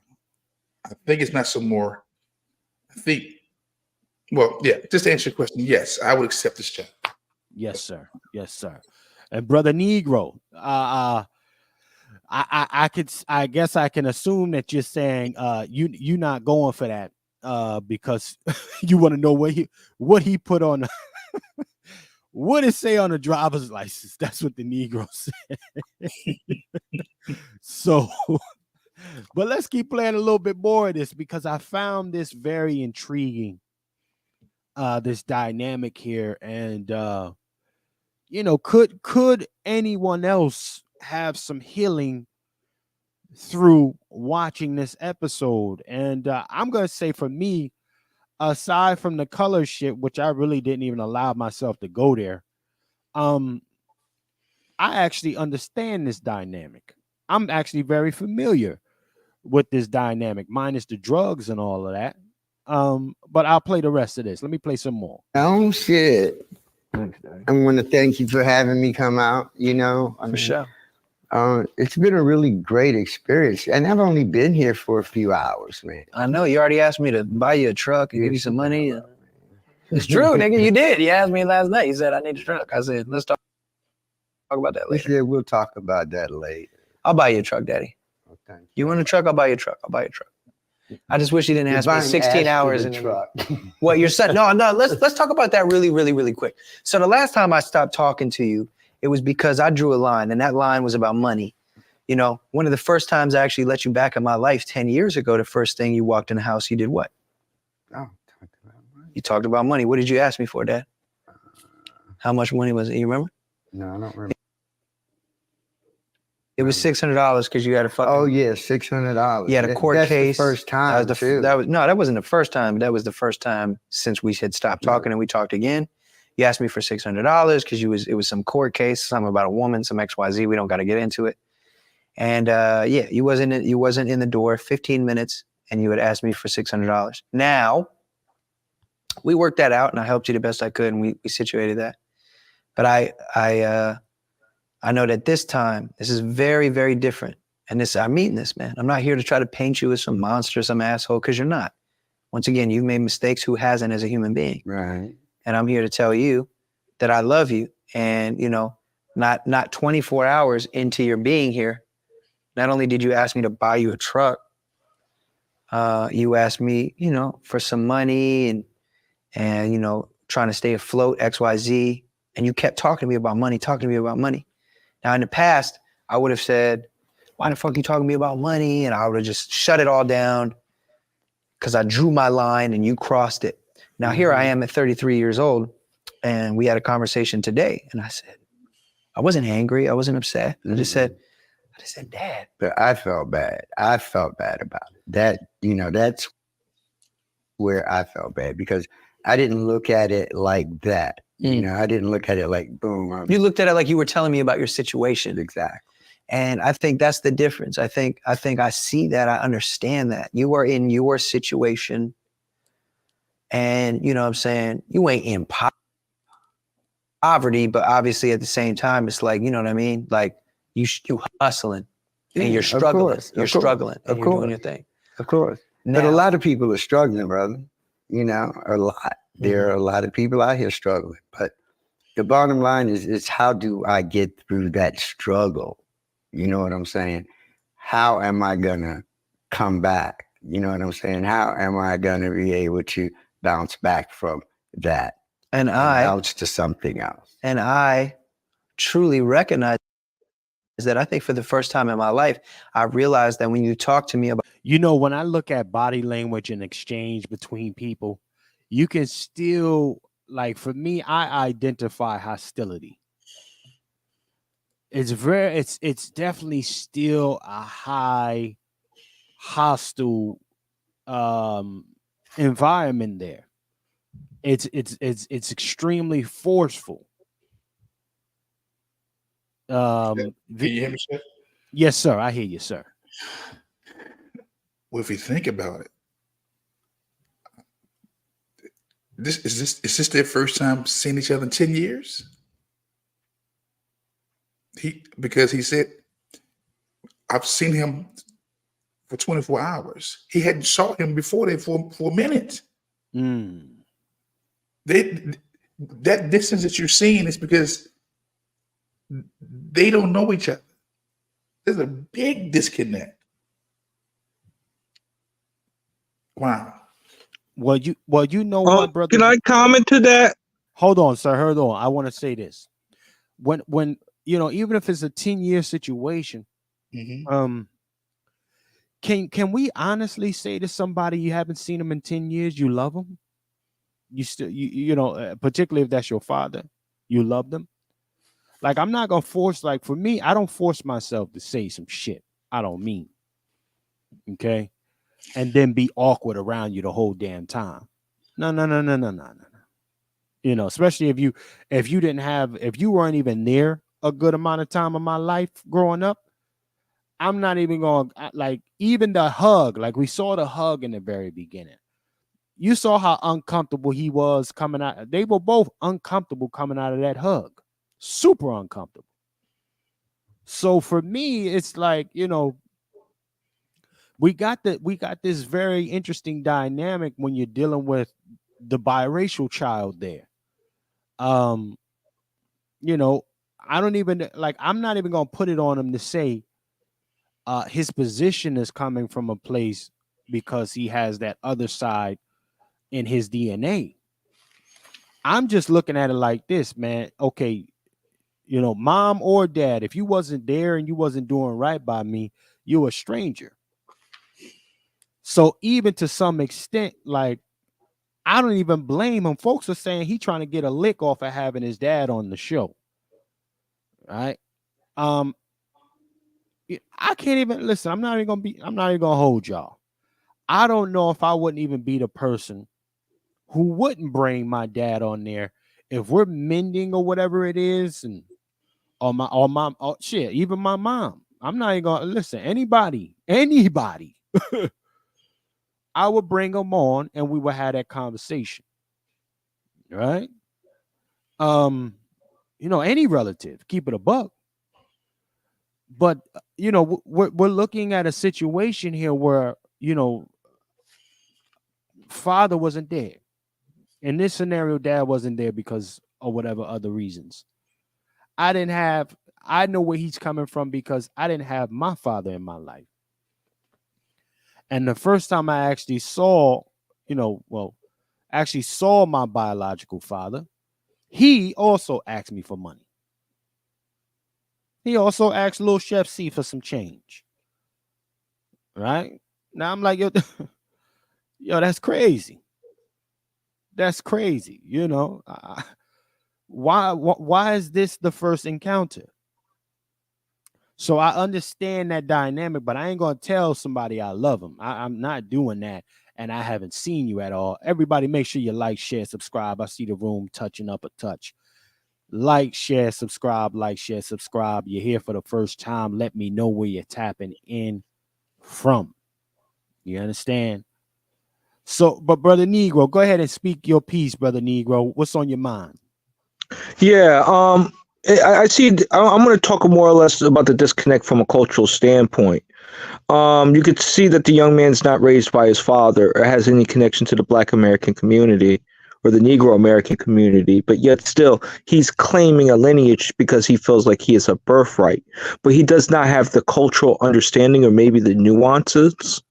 Speaker 13: think it's not so more. Just to answer your question, yes, I would accept this child.
Speaker 3: Yes, sir. Yes, sir. And Brother Negro, I guess I can assume that you're saying you're not going for that because you want to know what he put on. What it say on the driver's license? That's what the Negro said. So, but let's keep playing a little bit more of this because I found this very intriguing. This dynamic here, and could anyone else have some healing through watching this episode? And I'm gonna say for me, aside from the color shit, which I really didn't even allow myself to go there, I actually understand this dynamic. I'm actually very familiar with this dynamic, minus the drugs and all of that. But I'll play the rest of this. Let me play some more.
Speaker 16: Oh shit. I want to thank you for having me come out,
Speaker 15: For sure.
Speaker 16: It's been a really great experience, and I've only been here for a few hours, man.
Speaker 15: I know you already asked me to buy you a truck and give you some money. It's true, nigga. You did. You asked me last night. You said I need a truck. I said let's talk about that later.
Speaker 16: Yeah, we'll talk about that later.
Speaker 15: I'll buy you a truck, Daddy.
Speaker 16: Okay.
Speaker 15: You want a truck? I'll buy you a truck. I'll buy you a truck. I just wish you didn't ask me 16 hours in
Speaker 16: truck.
Speaker 15: What you're saying? No. Let's talk about that really, really, really quick. So the last time I stopped talking to you, it was because I drew a line, and that line was about money. One of the first times I actually let you back in my life 10 years ago, the first thing you walked in the house, you did what?
Speaker 16: Oh,
Speaker 15: you talked about money. What did you ask me for, Dad? How much money was it? You remember?
Speaker 16: No, I don't remember.
Speaker 15: It was $600 because you had a fucking.
Speaker 16: Oh yeah, $600.
Speaker 15: You had a court case.
Speaker 16: The first time.
Speaker 15: That wasn't the first time. But that was the first time since we had stopped talking and we talked again. You asked me for $600 because it was some court case, something about a woman, some XYZ. We don't got to get into it. And you wasn't in the door 15 minutes, and you had asked me for $600. Now, we worked that out, and I helped you the best I could, and we situated that. But I know that this time, this is very, very different. And I mean this, man. I'm not here to try to paint you as some monster, some asshole, because you're not. Once again, you've made mistakes. Who hasn't as a human being?
Speaker 16: Right.
Speaker 15: And I'm here to tell you that I love you. And, not 24 hours into your being here, not only did you ask me to buy you a truck, you asked me, for some money and trying to stay afloat, XYZ. And you kept talking to me about money. Now, in the past, I would have said, why the fuck are you talking to me about money? And I would have just shut it all down because I drew my line and you crossed it. Now, here I am at 33 years old, and we had a conversation today. And I said, I wasn't angry. I wasn't upset. I just said, Dad.
Speaker 16: But I felt bad. I felt bad about it. That's where I felt bad because I didn't look at it like that. I didn't look at it like, boom.
Speaker 15: You looked at it like you were telling me about your situation.
Speaker 16: Exactly.
Speaker 15: And I think that's the difference. I think I see that. I understand that. You are in your situation. And, you know what I'm saying? You ain't in poverty, but obviously at the same time, it's like, you know what I mean? Like you hustling and you're struggling. You're struggling and you're doing your thing.
Speaker 16: Of course. But a lot of people are struggling, brother. A lot. There are a lot of people out here struggling. But the bottom line is how do I get through that struggle? You know what I'm saying? How am I going to come back? You know what I'm saying? How am I going to be able to bounce back from that
Speaker 15: and
Speaker 16: bounce to something else?
Speaker 15: And I truly recognize that I think for the first time in my life, I realized that when you talk to me about,
Speaker 3: when I look at body language and exchange between people, you can still, like, for me, I identify hostility. It's definitely still a high hostile environment there. It's extremely forceful.
Speaker 13: Can you hear me, sir?
Speaker 3: Yes, sir. I hear you, sir.
Speaker 13: Well, if you think about it, is this their first time seeing each other in 10 years? Because he said, I've seen him for 24 hours. He hadn't saw him before that for a minute. That distance that you're seeing is because they don't know each other. There's a big disconnect. Wow.
Speaker 3: you know what, brother?
Speaker 11: Can I comment to that?
Speaker 3: Hold on, sir. Hold on. I want to say this. When even if it's a 10-year situation,
Speaker 13: Mm-hmm.
Speaker 3: Can we honestly say to somebody you haven't seen them in 10 years, you love them? You still, particularly if that's your father, you love them. Like, I'm not gonna force. Like, for me, I don't force myself to say some shit I don't mean. Okay, and then be awkward around you the whole damn time. No. Especially if you weren't even near a good amount of time of my life growing up. I'm not even going to, like, even the hug, like we saw the hug in the very beginning. You saw how uncomfortable he was coming out. They were both uncomfortable coming out of that hug. Super uncomfortable. So for me, it's like, we got this very interesting dynamic when you're dealing with the biracial child there. I don't even, like, I'm not even going to put it on him to say his position is coming from a place because he has that other side in his DNA. I'm just looking at it like this, man. Okay, mom or dad, if you wasn't there and you wasn't doing right by me, you're a stranger. So even to some extent, like, I don't even blame him. Folks are saying he trying to get a lick off of having his dad on the show. Right? I can't even listen. I'm not even gonna hold y'all. I don't know if I wouldn't even be the person who wouldn't bring my dad on there if we're mending or whatever it is, and shit, even my mom. I'm not even gonna listen. Anybody. I would bring them on and we would have that conversation. Right? Any relative, keep it a buck. But we're looking at a situation here where father wasn't there. In this scenario, dad wasn't there because of whatever other reasons. I know where he's coming from because I didn't have my father in my life. And the first time I actually saw my biological father, he also asked me for money. He also asked Lil Chef C for some change. Right? Now I'm like, yo, that's crazy. That's crazy. Why is this the first encounter? So I understand that dynamic, but I ain't gonna tell somebody I love them. I'm not doing that, and I haven't seen you at all. Everybody, make sure you like, share, subscribe. I see the room touching up a touch. Like, share, subscribe. Like, share, subscribe. You're here for the first time. Let me know where you're tapping in from. You understand? So, but Brother Negro, go ahead and speak your piece, Brother Negro. What's on your mind?
Speaker 11: Yeah, I see. I'm going to talk more or less about the disconnect from a cultural standpoint. You could see that the young man's not raised by his father or has any connection to the Black American community or the Negro American community, but yet still he's claiming a lineage because he feels like he is a birthright, but he does not have the cultural understanding or maybe the nuances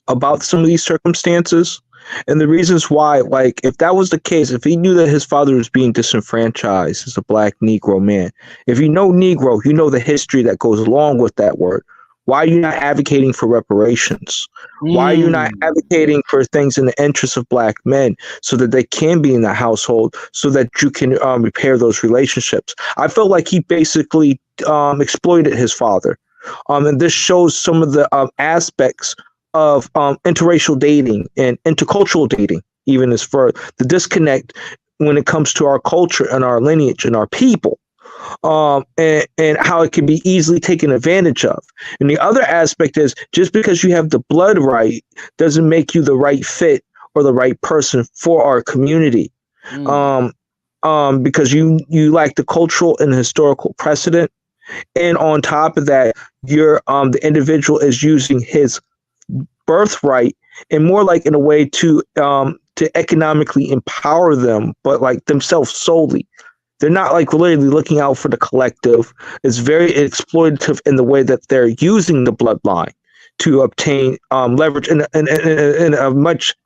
Speaker 11: about some of these circumstances. And the reasons why, like, if that was the case, if he knew that his father was being disenfranchised as a Black Negro man, if you know Negro, you know the history that goes along with that word. Why are you not advocating for reparations? Why are you not advocating for things in the interests of Black men so that they can be in the household so that you can repair those relationships? I felt like he basically exploited his father. And this shows some of the aspects of interracial dating and intercultural dating, even as for the disconnect when it comes to our culture and our lineage and our people, and how it can be easily taken advantage of. And the other aspect is just because you have the blood right doesn't make you the right fit or the right person for our community. Because you lack the cultural and historical precedent, and on top of that, you're the individual is using his birthright and more like in a way to economically empower them, but like themselves solely. They're not like literally looking out for the collective. It's very exploitative in the way that they're using the bloodline to obtain leverage in a much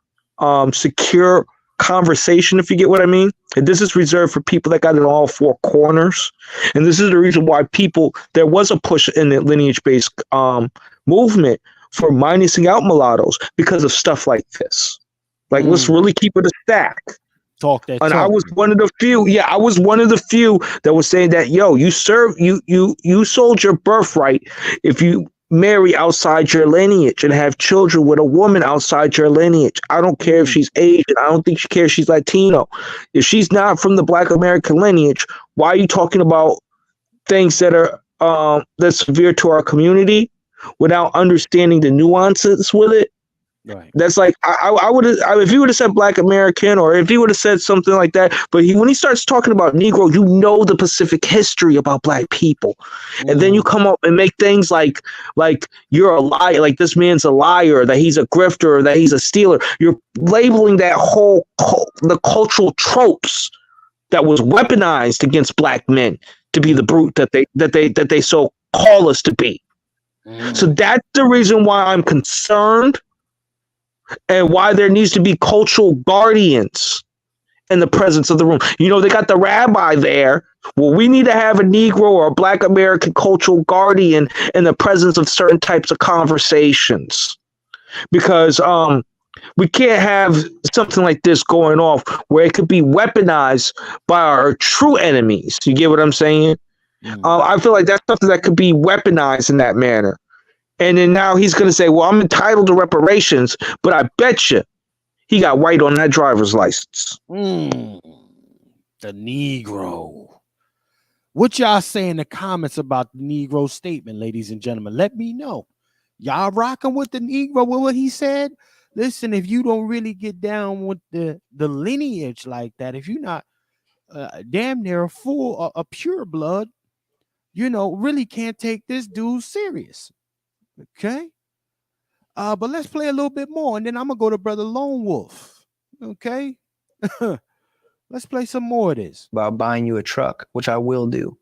Speaker 11: secure conversation, if you get what I mean. And this is reserved for people that got it all four corners. And this is the reason why there was a push in the lineage-based movement for minusing out mulattoes because of stuff like this. Like, let's really keep it a stack.
Speaker 3: Talk that
Speaker 11: And
Speaker 3: talk.
Speaker 11: I was one of the few. Yeah, I was one of the few that was saying that, yo, you sold your birthright if you marry outside your lineage and have children with a woman outside your lineage. I don't care if she's Asian. I don't think she cares if she's Latino. If she's not from the Black American lineage, why are you talking about things that are that's severe to our community without understanding the nuances with it?
Speaker 3: Right.
Speaker 11: That's like I would have if he would have said Black American or if he would have said something like that. But when he starts talking about Negro, you know the Pacific history about Black people, and then you come up and make things like you're a liar, like this man's a liar, that he's a grifter, that he's a stealer. You're labeling that whole the cultural tropes that was weaponized against Black men to be the brute that they so call us to be. So that's the reason why I'm concerned. And why there needs to be cultural guardians in the presence of the room. You know, they got the rabbi there. Well, we need to have a Negro or a Black American cultural guardian in the presence of certain types of conversations. Because we can't have something like this going off where it could be weaponized by our true enemies. You get what I'm saying? I feel like that's something that could be weaponized in that manner. And then now he's going to say, well, I'm entitled to reparations, but I bet you he got white on that driver's license.
Speaker 3: The Negro. What y'all say in the comments about the Negro statement, ladies and gentlemen? Let me know. Y'all rocking with the Negro, with what he said? Listen, if you don't really get down with the lineage like that, if you're not damn near full of pure blood, you know, really can't take this dude serious. Okay. But let's play a little bit more, and then I'm gonna go to Brother Lone Wolf. Okay. Let's play some more of this.
Speaker 15: About buying you a truck, which I will do.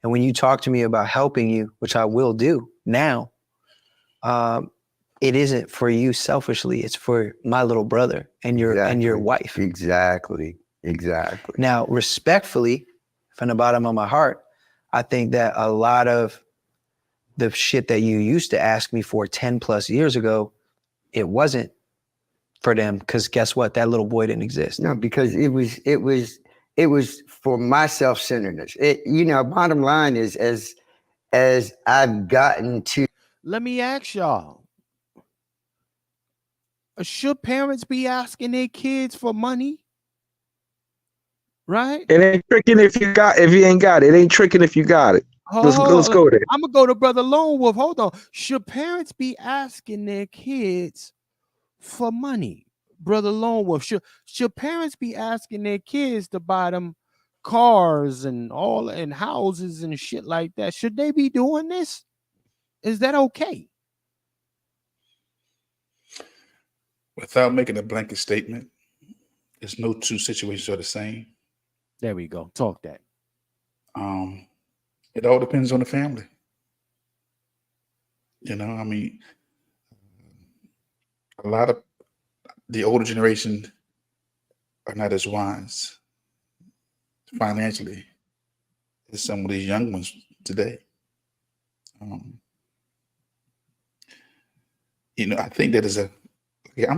Speaker 15: And when you talk to me about helping you, which I will do now, it isn't for you selfishly. It's for my little brother and your wife.
Speaker 16: Exactly.
Speaker 15: Now, respectfully, from the bottom of my heart, I think that a lot of the shit that you used to ask me for 10 plus years ago, it wasn't for them, because guess what? That little boy didn't exist.
Speaker 16: No, because it was for my self-centeredness. Bottom line is as I've gotten to.
Speaker 3: Let me ask y'all. Should parents be asking their kids for money? Right?
Speaker 11: It ain't tricking if you ain't got it. It ain't tricking if you got it. Let's go there.
Speaker 3: I'm gonna go to Brother Lone Wolf. Hold on. Should parents be asking their kids for money? Brother Lone Wolf. Should parents be asking their kids to buy them cars and houses and shit like that? Should they be doing this? Is that okay?
Speaker 13: Without making a blanket statement, there's no two situations are the same.
Speaker 3: There we go. Talk that.
Speaker 13: It all depends on the family. You know, I mean, a lot of the older generation are not as wise financially as some of these young ones today. I think that is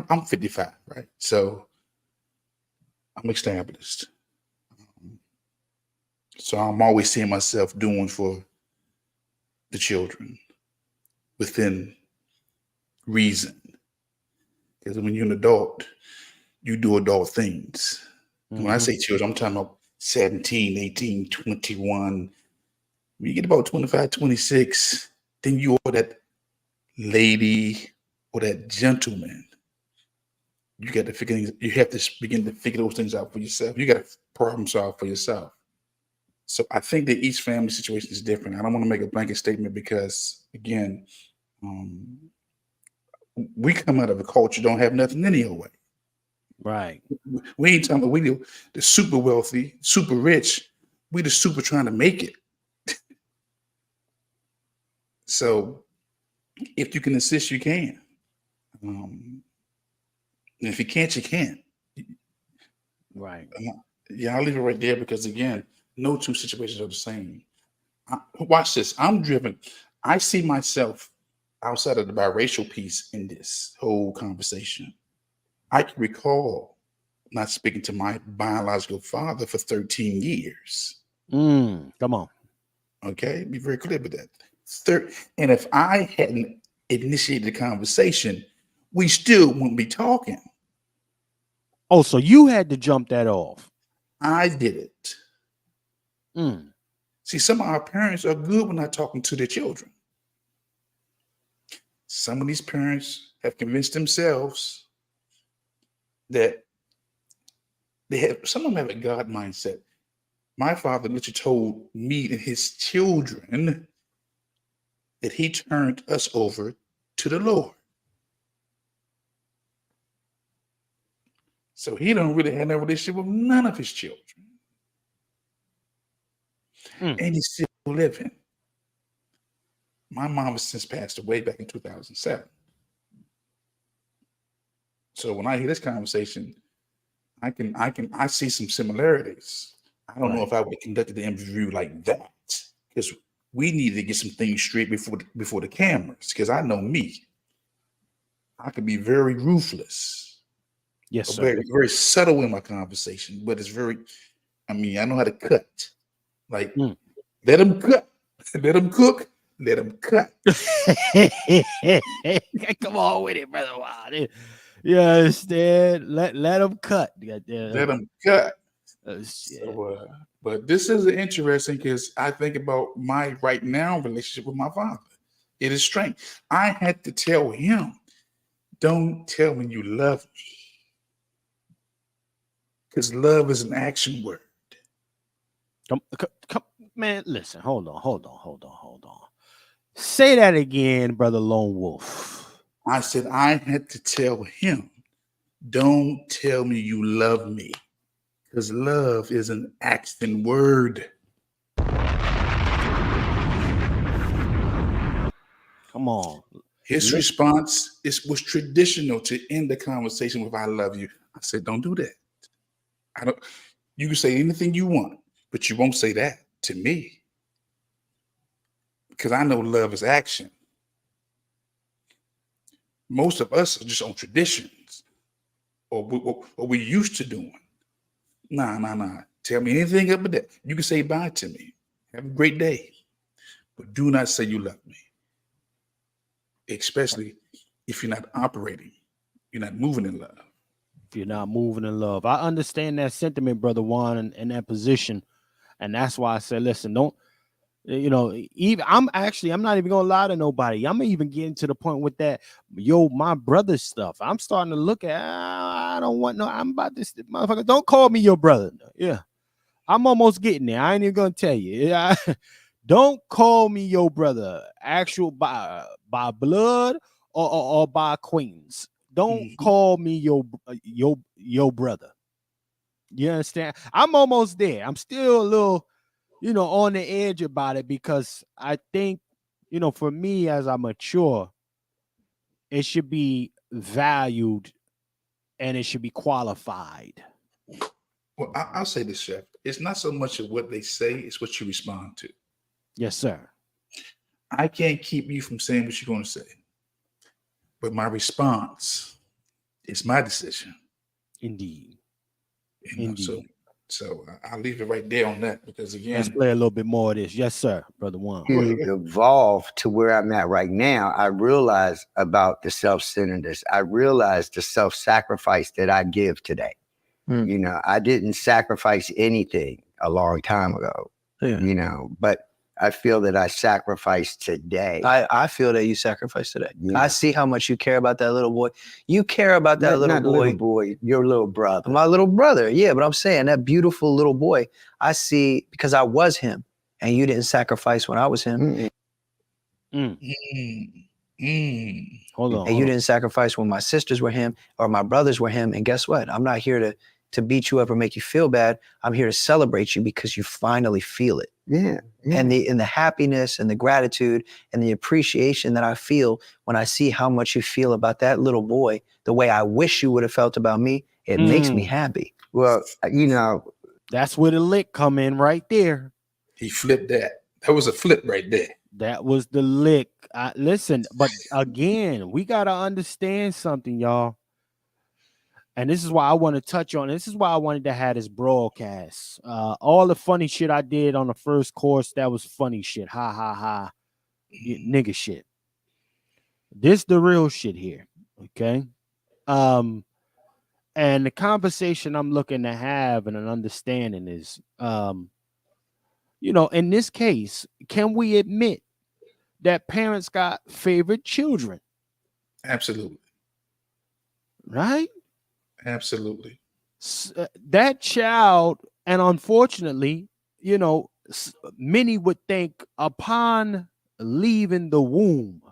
Speaker 13: I'm 55, right? So I'm established. So I'm always seeing myself doing for the children within reason. Because when you're an adult, you do adult things. Mm-hmm. When I say children, I'm talking about 17, 18, 21. When you get about 25, 26, then you are that lady or that gentleman. You have to begin to figure those things out for yourself. You got to problem solve for yourself. So I think that each family situation is different. I don't want to make a blanket statement because, again, we come out of a culture don't have nothing anyway.
Speaker 3: Right.
Speaker 13: We ain't talking about the super wealthy, super rich. We the super trying to make it. So if you can assist, you can. And if you can't, you can't.
Speaker 3: Right.
Speaker 13: Yeah, I'll leave it right there because again, no two situations are the same. Watch this. I'm driven. I see myself outside of the biracial piece in this whole conversation. I can recall not speaking to my biological father for 13 years.
Speaker 3: Come on.
Speaker 13: Okay, be very clear with that. And if I hadn't initiated the conversation, we still wouldn't be talking.
Speaker 3: Oh, so you had to jump that off.
Speaker 13: I did it. See, some of our parents are good when not talking to their children. Some of these parents have convinced themselves that some of them have a God mindset. My father literally told me and his children that he turned us over to the Lord. So he don't really have no relationship with none of his children. And he's still living. My mom has since passed away back in 2007. So when I hear this conversation, I see some similarities. I don't know if I would have conducted the interview like that because we needed to get some things straight before the cameras. Because I know me, I can be very ruthless.
Speaker 3: Yes, sir.
Speaker 13: Very, very subtle in my conversation, but it's very. I mean, I know how to cut. Like, let them cut, let them cook, let them cut.
Speaker 3: Come on with it, brother. Wow. You understand? Let them cut.
Speaker 13: Let them cut. So, but this is interesting because I think about my right now relationship with my father. It is strange. I had to tell him, don't tell me you love me. Because love is an action word.
Speaker 3: Come, man, listen, hold on. Say that again, brother Lone Wolf.
Speaker 13: I said I had to tell him, don't tell me you love me. Because love is an action word.
Speaker 3: Come on.
Speaker 13: His response was traditional to end the conversation with I love you. I said, don't do that. You can say anything you want, but you won't say that to me. Because I know love is action. Most of us are just on traditions or what we used to doing. Nah. Tell me anything up with that. You can say bye to me. Have a great day. But do not say you love me. Especially if you're not operating. You're not moving in love.
Speaker 3: If you're not moving in love. I understand that sentiment, Brother Juan, in that position. And that's why I said, listen, don't, I'm not even gonna lie to nobody. I'm even getting to the point with that, my brother stuff. I'm starting to look at, I don't want no, I'm about this motherfucker. Don't call me your brother. Yeah. I'm almost getting there. I ain't even gonna tell you. Don't call me your brother, actual by blood or by acquaintance. Don't call me your brother. You understand? I'm almost there. I'm still a little, on the edge about it because I think, for me as I mature, it should be valued and it should be qualified.
Speaker 13: Well, I'll say this, Chef. It's not so much of what they say, it's what you respond to.
Speaker 3: Yes, sir.
Speaker 13: I can't keep you from saying what you're going to say. But my response is my decision.
Speaker 3: Indeed.
Speaker 13: So I'll leave it right there on that because, again.
Speaker 3: Let's play a little bit more of this. Yes, sir, Brother Juan.
Speaker 16: To evolve to where I'm at right now, I realize about the self-centeredness. I realize the self-sacrifice that I give today. I didn't sacrifice anything a long time ago, but I feel that I sacrificed today.
Speaker 15: I feel that you sacrificed today. Yeah. I see how much you care about that little boy. You care about that little boy.
Speaker 16: Your little brother.
Speaker 15: My little brother. Yeah, but I'm saying that beautiful little boy, I see because I was him and you didn't sacrifice when I was him.
Speaker 3: Hold on.
Speaker 15: And you didn't sacrifice when my sisters were him or my brothers were him. And guess what? I'm not here to beat you up or make you feel bad. I'm here to celebrate you because you finally feel it.
Speaker 16: Yeah.
Speaker 15: And the happiness and the gratitude and the appreciation that I feel when I see how much you feel about that little boy, the way I wish you would have felt about me, it makes me happy.
Speaker 16: Well, you know,
Speaker 3: that's where the lick come in right there.
Speaker 13: He flipped that. That was a flip right there.
Speaker 3: That was the lick. Listen, but again, we got to understand something, y'all. And this is why I want to touch on. This is why I wanted to have this broadcast. All the funny shit I did on the first course, that was funny shit. Ha ha ha. Nigga shit. This the real shit here. Okay. And the conversation I'm looking to have and an understanding is, you know, in this case, can we admit that parents got favorite children?
Speaker 13: Absolutely.
Speaker 3: Right?
Speaker 13: Absolutely.
Speaker 3: That child, and unfortunately, you know, many would think upon leaving the womb,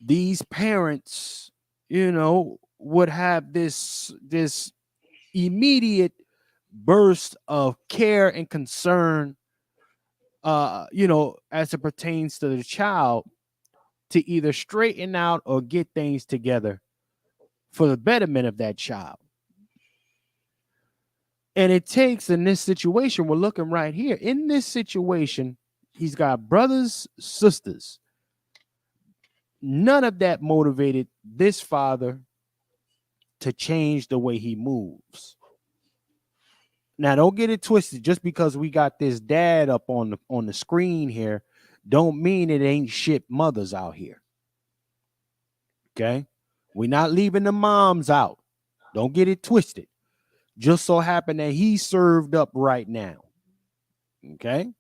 Speaker 3: these parents, you know, would have this immediate burst of care and concern, you know, as it pertains to the child, to either straighten out or get things together for the betterment of that child. And it takes, in this situation, we're looking right here, in this situation, he's got brothers, sisters. None of that motivated this father to change the way he moves. Now, don't get it twisted. Just because we got this dad up on the screen here, don't mean it ain't shit mothers out here. Okay? We're not leaving the moms out. Don't get it twisted. Just so happened that he's served up right now. Okay?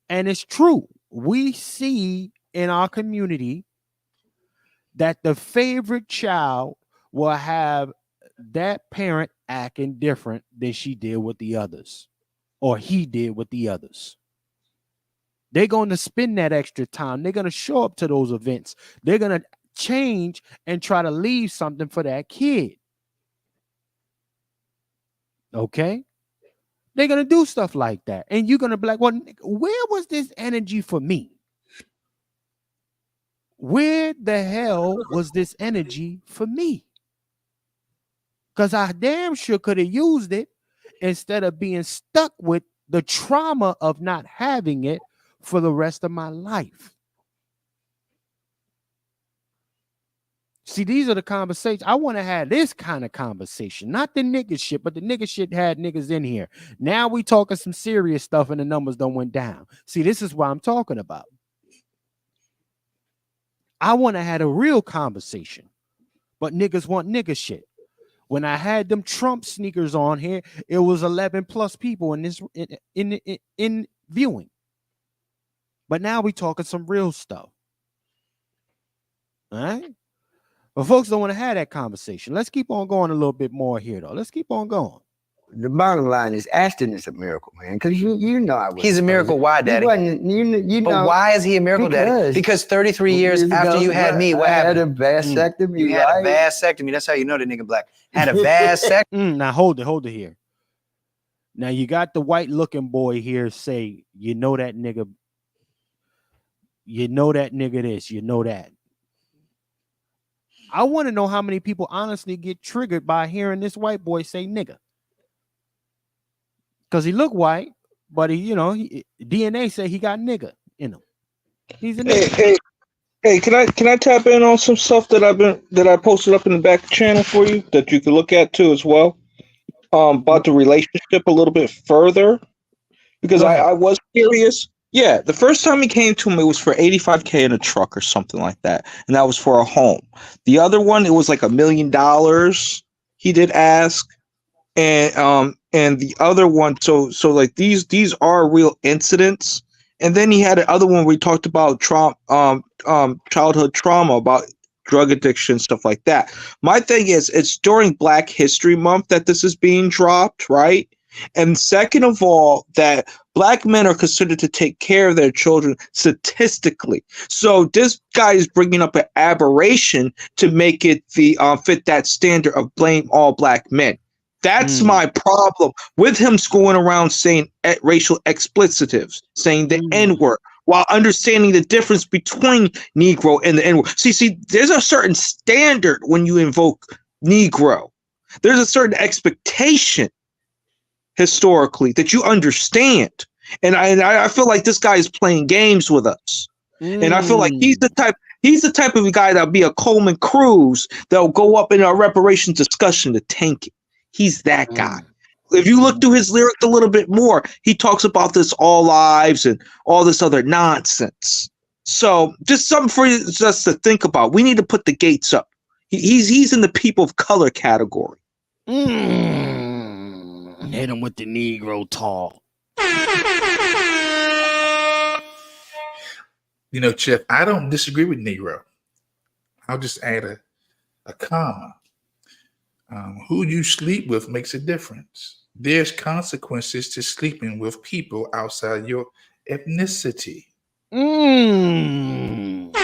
Speaker 3: And it's true. We see in our community that the favorite child will have that parent acting different than she did with the others, or he did with the others. They're going to spend that extra time. They're going to show up to those events. They're going to change and try to leave something for that kid. Okay? They're going to do stuff like that. And you're going to be like, well, where was this energy for me? Where the hell was this energy for me? Because I damn sure could have used it instead of being stuck with the trauma of not having it for the rest of my life. See, these are the conversations. I want to have this kind of conversation, not the nigga shit, but the nigga shit had niggas in here. Now we talking some serious stuff and the numbers don't went down. See, this is what I'm talking about. I want to have a real conversation, but niggas want nigga shit. When I had them Trump sneakers on here, it was 11 plus people in this in viewing. But now we talking some real stuff. All right? But folks don't want to have that conversation. Let's keep on going a little bit more here, though. Let's keep on going.
Speaker 16: The bottom line is Ashton is a miracle, man. Because you know I was.
Speaker 15: He's a miracle. Why, Daddy?
Speaker 16: You
Speaker 15: but
Speaker 16: know,
Speaker 15: why is he a miracle, Daddy? Because 33 years after you had me, what happened?
Speaker 16: I had a vasectomy.
Speaker 15: You had a vasectomy. That's how you know the nigga black. Had a vasectomy.
Speaker 3: Now hold it here. Now you got the white looking boy here say, you know that nigga. You know that nigga this. You know that. I want to know how many people honestly get triggered by hearing this white boy say nigga. Because he look white, but DNA say he got nigga in him. He's a nigga.
Speaker 11: Hey, can I tap in on some stuff that I posted up in the back channel for you that you can look at too as well? About the relationship a little bit further. Because I was curious. Yeah, the first time he came to me, it was for $85K in a truck or something like that, and that was for a home. The other one, it was like $1 million. He did ask, and the other one, so like these are real incidents. And then he had another one where we talked about childhood trauma, about drug addiction, stuff like that. My thing is, it's during Black History Month that this is being dropped, right? And second of all, that Black men are considered to take care of their children statistically. So this guy is bringing up an aberration to make it fit that standard of blame all Black men. That's my problem with him going around saying racial explicitives, saying the N-word, while understanding the difference between Negro and the N-word. See, there's a certain standard when you invoke Negro. There's a certain expectation historically that you understand. And I feel like this guy is playing games with us. And I feel like he's the type of guy that'll be a Coleman Cruz that'll go up in a reparations discussion to tank it. He's that guy. If you look through his lyrics a little bit more, he talks about this all lives and all this other nonsense. So just something for us to think about. We need to put the gates up. He's in the people of color category.
Speaker 3: Hit him with the Negro talk.
Speaker 13: You know, Chef, I don't disagree with Negro. I'll just add a comma. Who you sleep with makes a difference. There's consequences to sleeping with people outside your ethnicity. And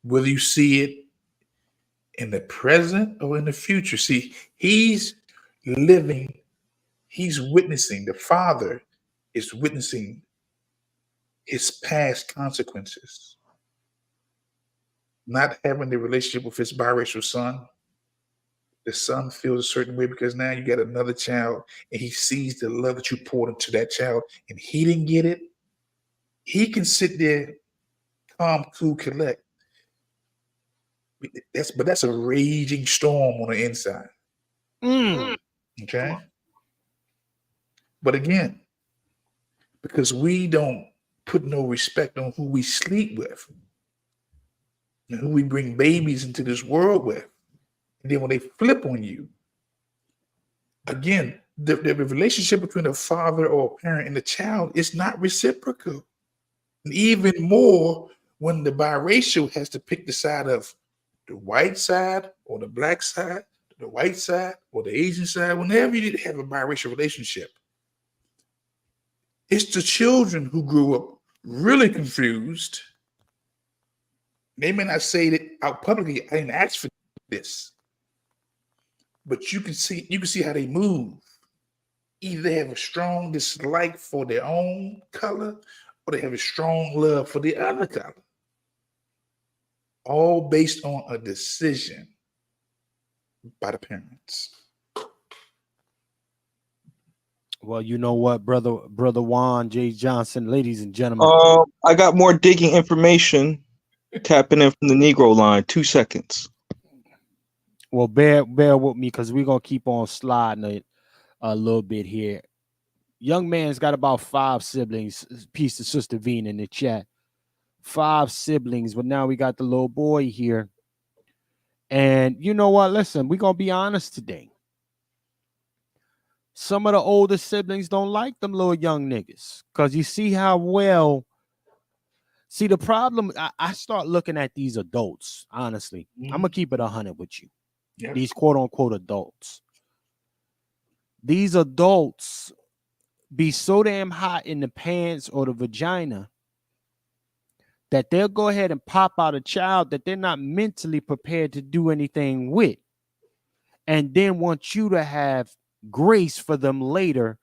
Speaker 13: whether you see it in the present or in the future, see, he's witnessing, the father is witnessing his past consequences. Not having the relationship with his biracial son. The son feels a certain way because now you got another child and he sees the love that you poured into that child and he didn't get it. He can sit there, calm, cool, collect. But that's a raging storm on the inside. Okay? But again, because we don't put no respect on who we sleep with and who we bring babies into this world with, and then when they flip on you, again, the relationship between a father or a parent and the child is not reciprocal. And even more when the biracial has to pick the side of the white side or the black side, the white side or the Asian side, whenever you have a biracial relationship, it's the children who grew up really confused. They may not say it out publicly, I didn't ask for this. But you can see how they move. Either they have a strong dislike for their own color or they have a strong love for the other color. All based on a decision by the parents.
Speaker 3: Well, you know what, brother Juan J. Johnson, ladies and gentlemen.
Speaker 11: I got more digging information tapping in from the Negro line. 2 seconds.
Speaker 3: Well, bear with me because we're gonna keep on sliding it a little bit here. Young man's got about 5 siblings. Peace to Sister Veen in the chat. 5 siblings, but now we got the little boy here. And you know what? Listen, we're gonna be honest today. Some of the older siblings don't like them little young niggas because you see how well. See, the problem, I start looking at these adults, honestly. I'm gonna keep it 100 with you. Yep. These quote unquote adults. These adults be so damn hot in the pants or the vagina that they'll go ahead and pop out a child that they're not mentally prepared to do anything with, and then want you to have grace for them later,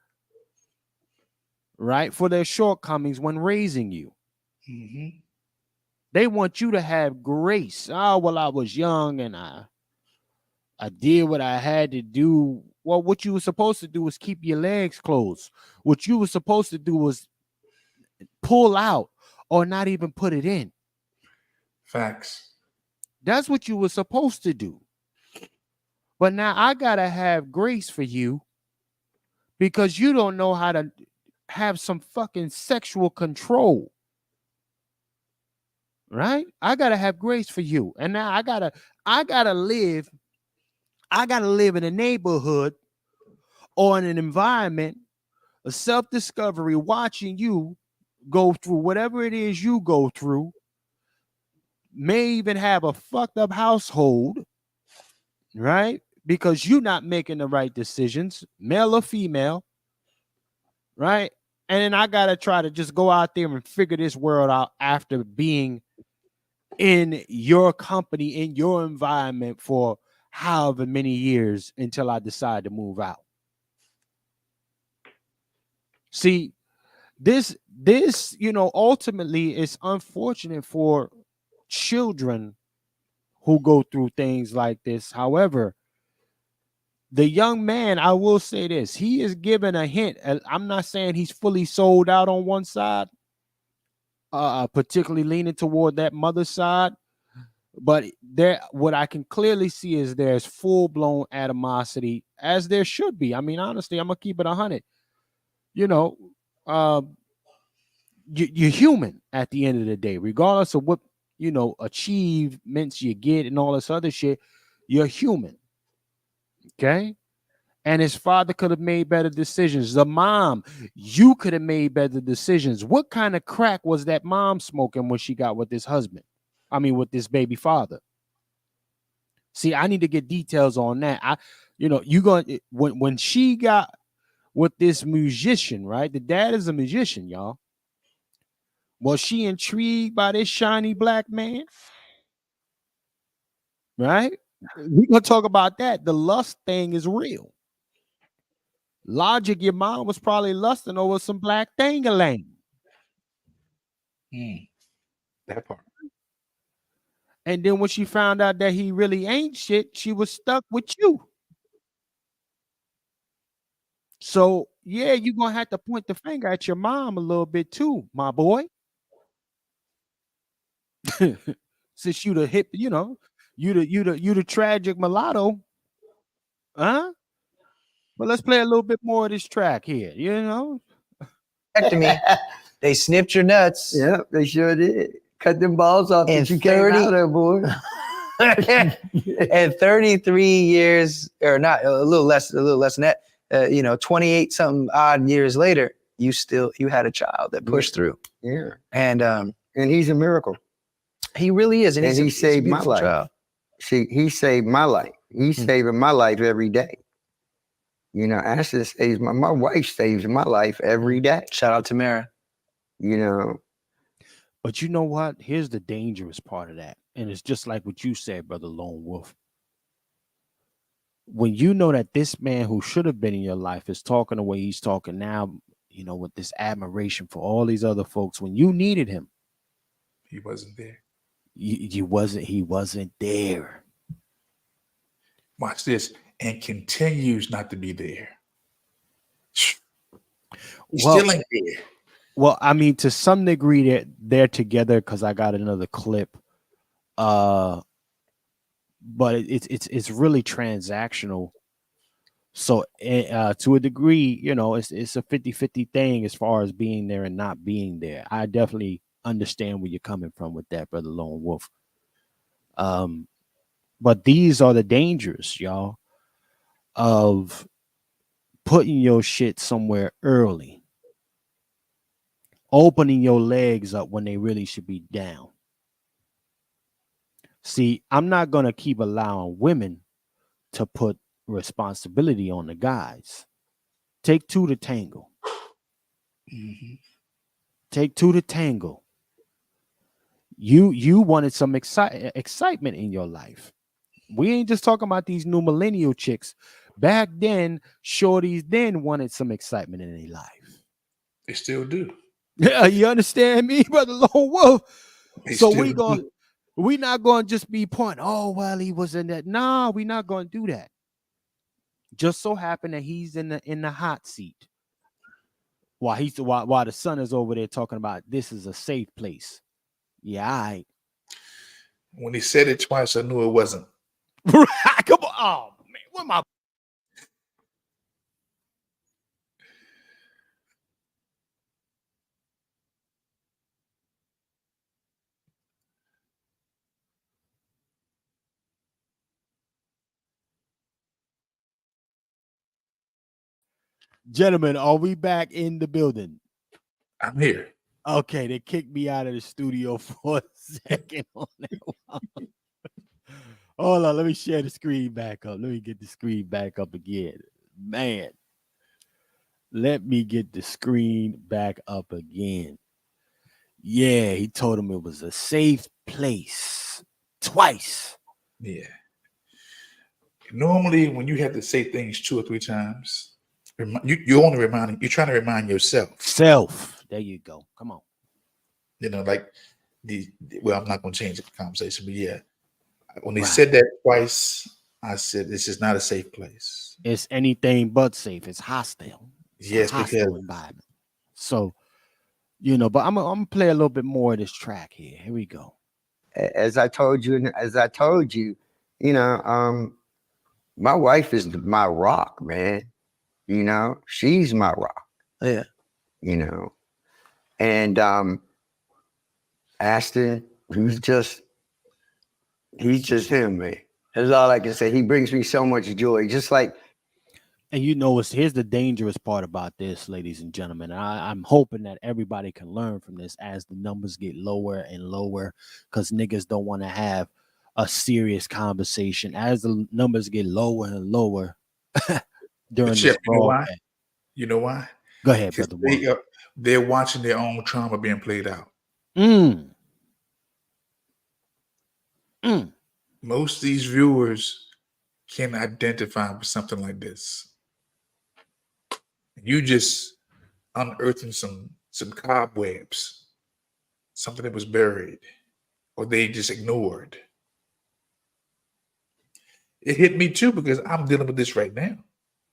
Speaker 3: right? For their shortcomings when raising you.
Speaker 13: Mm-hmm.
Speaker 3: They want you to have grace. Oh, well, I was young and I did what I had to do. Well, what you were supposed to do was keep your legs closed. What you were supposed to do was pull out or not even put it in.
Speaker 13: Facts.
Speaker 3: That's what you were supposed to do. But now I gotta have grace for you because you don't know how to have some fucking sexual control. Right? I gotta have grace for you. And now I gotta live in a neighborhood or in an environment of self-discovery, watching you go through whatever it is you go through, may even have a fucked up household, right? Because you're not making the right decisions, male or female, right? And then I gotta try to just go out there and figure this world out after being in your company, in your environment for however many years until I decide to move out. See, this, ultimately it's unfortunate for children who go through things like this. However, the young man, I will say this, he is given a hint. I'm not saying he's fully sold out on one side, particularly leaning toward that mother side. But what I can clearly see is there's full-blown animosity, as there should be. I mean, honestly, I'm gonna keep it 100. Uh, you're human at the end of the day, regardless of what achievements you get and all this other shit. You're human, okay? And his father could have made better decisions. The mom, you could have made better decisions. What kind of crack was that mom smoking when she got with this husband? I mean, with this baby father. See, I need to get details on that. You going when she got with this musician, right? The dad is a musician, y'all. Was she intrigued by this shiny black man? Right? We're gonna talk about that. The lust thing is real. Logic, your mom was probably lusting over some black thing-a-lang.
Speaker 13: That part.
Speaker 3: And then when she found out that he really ain't shit, she was stuck with you. So yeah, you're gonna have to point the finger at your mom a little bit too, my boy. Since you the hip, you the tragic mulatto, huh? But let's play a little bit more of this track here.
Speaker 15: They snipped your nuts.
Speaker 16: Yeah, they sure did. Cut them balls off
Speaker 15: And
Speaker 16: that you came out of, boy.
Speaker 15: And 33 years, or not, a little less than that. 28 something odd years later, you had a child that pushed through.
Speaker 16: Yeah,
Speaker 15: and
Speaker 16: he's a miracle.
Speaker 15: He really is, and
Speaker 16: he saved my life.
Speaker 15: Child.
Speaker 16: See, he saved my life. He's saving my life every day. Ashley saves my wife saves my life every day.
Speaker 15: Shout out to Mara.
Speaker 3: But you know what? Here's the dangerous part of that. And it's just like what you said, Brother Lone Wolf. When you know that this man who should have been in your life is talking the way he's talking now, with this admiration for all these other folks, when you needed him,
Speaker 13: he wasn't there.
Speaker 3: He wasn't there.
Speaker 13: Watch this. And continues not to be there. Still ain't there.
Speaker 3: Well, I mean, to some degree, they're together because I got another clip. But it's really transactional. So to a degree, it's a 50-50 thing as far as being there and not being there. I definitely understand where you're coming from with that, Brother Lone Wolf. But these are the dangers, y'all, of putting your shit somewhere early. Opening your legs up when they really should be down. See, I'm not going to keep allowing women to put responsibility on the guys. Take two to tango. Take two to tango. You wanted some excitement in your life. We ain't just talking about these new millennial chicks. Back then, shorties then wanted some excitement in their life.
Speaker 13: They still do.
Speaker 3: You understand me, Brother Lone Wolf? So we not going to just be pointing, oh, well, he was in that. Nah, we not going to do that. Just so happen that he's in the hot seat. While the son is over there talking about this is a safe place. Yeah, all right.
Speaker 13: When he said it twice, I knew it wasn't.
Speaker 3: Come on. Oh, man. What my... Gentlemen, are we back in the building?
Speaker 13: I'm here.
Speaker 3: Okay, they kicked me out of the studio for a second on that one. Hold on, let me share the screen back up. Let me get the screen back up again. Man, let me get the screen back up again. Yeah, he told him it was a safe place twice.
Speaker 13: Yeah. Normally, when you have to say things 2 or 3 times, you're only reminding. You're trying to remind yourself.
Speaker 3: Self. There you go. Come on.
Speaker 13: You know, like well, I'm not going to change the conversation, but yeah, when they
Speaker 3: Right.
Speaker 13: said that twice, I said this is not a safe place.
Speaker 3: It's anything but safe. It's hostile. It's
Speaker 13: Yes,
Speaker 3: a hostile
Speaker 13: because
Speaker 3: environment. So, you know, but I'm gonna play a little bit more of this track here. Here we go.
Speaker 16: As I told you, you know, my wife is my rock, man. You know, she's my rock.
Speaker 15: Yeah.
Speaker 16: You know, and Aston, he's just him, man. That's all I can say. He brings me so much joy. Just like,
Speaker 3: And you know, here's the dangerous part about this, ladies and gentlemen. I'm hoping that everybody can learn from this as the numbers get lower and lower, because niggas don't want to have a serious conversation. As the numbers get lower and lower during
Speaker 13: but
Speaker 3: this
Speaker 13: Chef, you know why?
Speaker 3: broadcast.
Speaker 13: You know why?
Speaker 3: Go ahead,
Speaker 13: Because
Speaker 3: brother.
Speaker 13: they're watching their own trauma being played out. Most of these viewers can identify with something like this. You just unearthing some cobwebs, something that was buried, or they just ignored. It hit me too because I'm dealing with this right now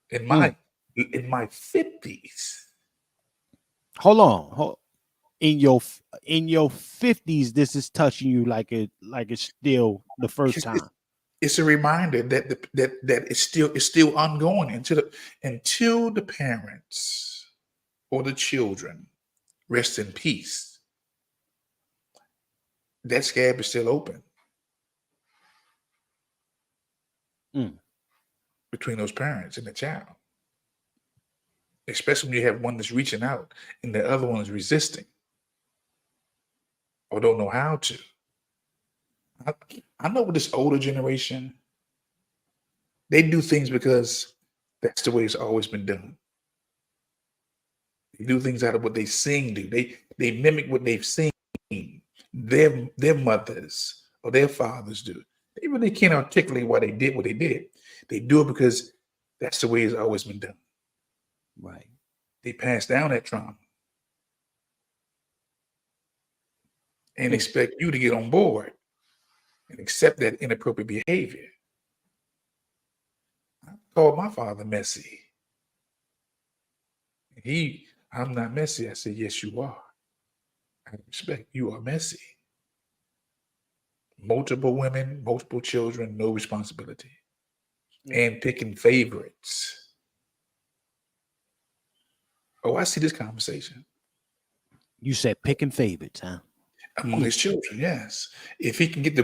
Speaker 13: in my 50s.
Speaker 3: Hold on. In your 50s, this is touching you like it's still the first time.
Speaker 13: It's a reminder that that it's still ongoing until the parents or the children rest in peace. That scab is still open between those parents and the child, especially when you have one that's reaching out and the other one is resisting or don't know how to. I know with this older generation, they do things because that's the way it's always been done. They do things out of what they've seen do. They mimic what they've seen their mothers or their fathers do. They really can't articulate why they did what they did. They do it because that's the way it's always been done.
Speaker 3: Right.
Speaker 13: They pass down that trauma and expect you to get on board and accept that inappropriate behavior. I called my father messy. I'm not messy. I said, yes, you are. I respect you are messy. Multiple women, multiple children, no responsibility. And picking favorites. Oh, I see this conversation.
Speaker 3: You said picking favorites, huh?
Speaker 13: Among his children, yes. If he can get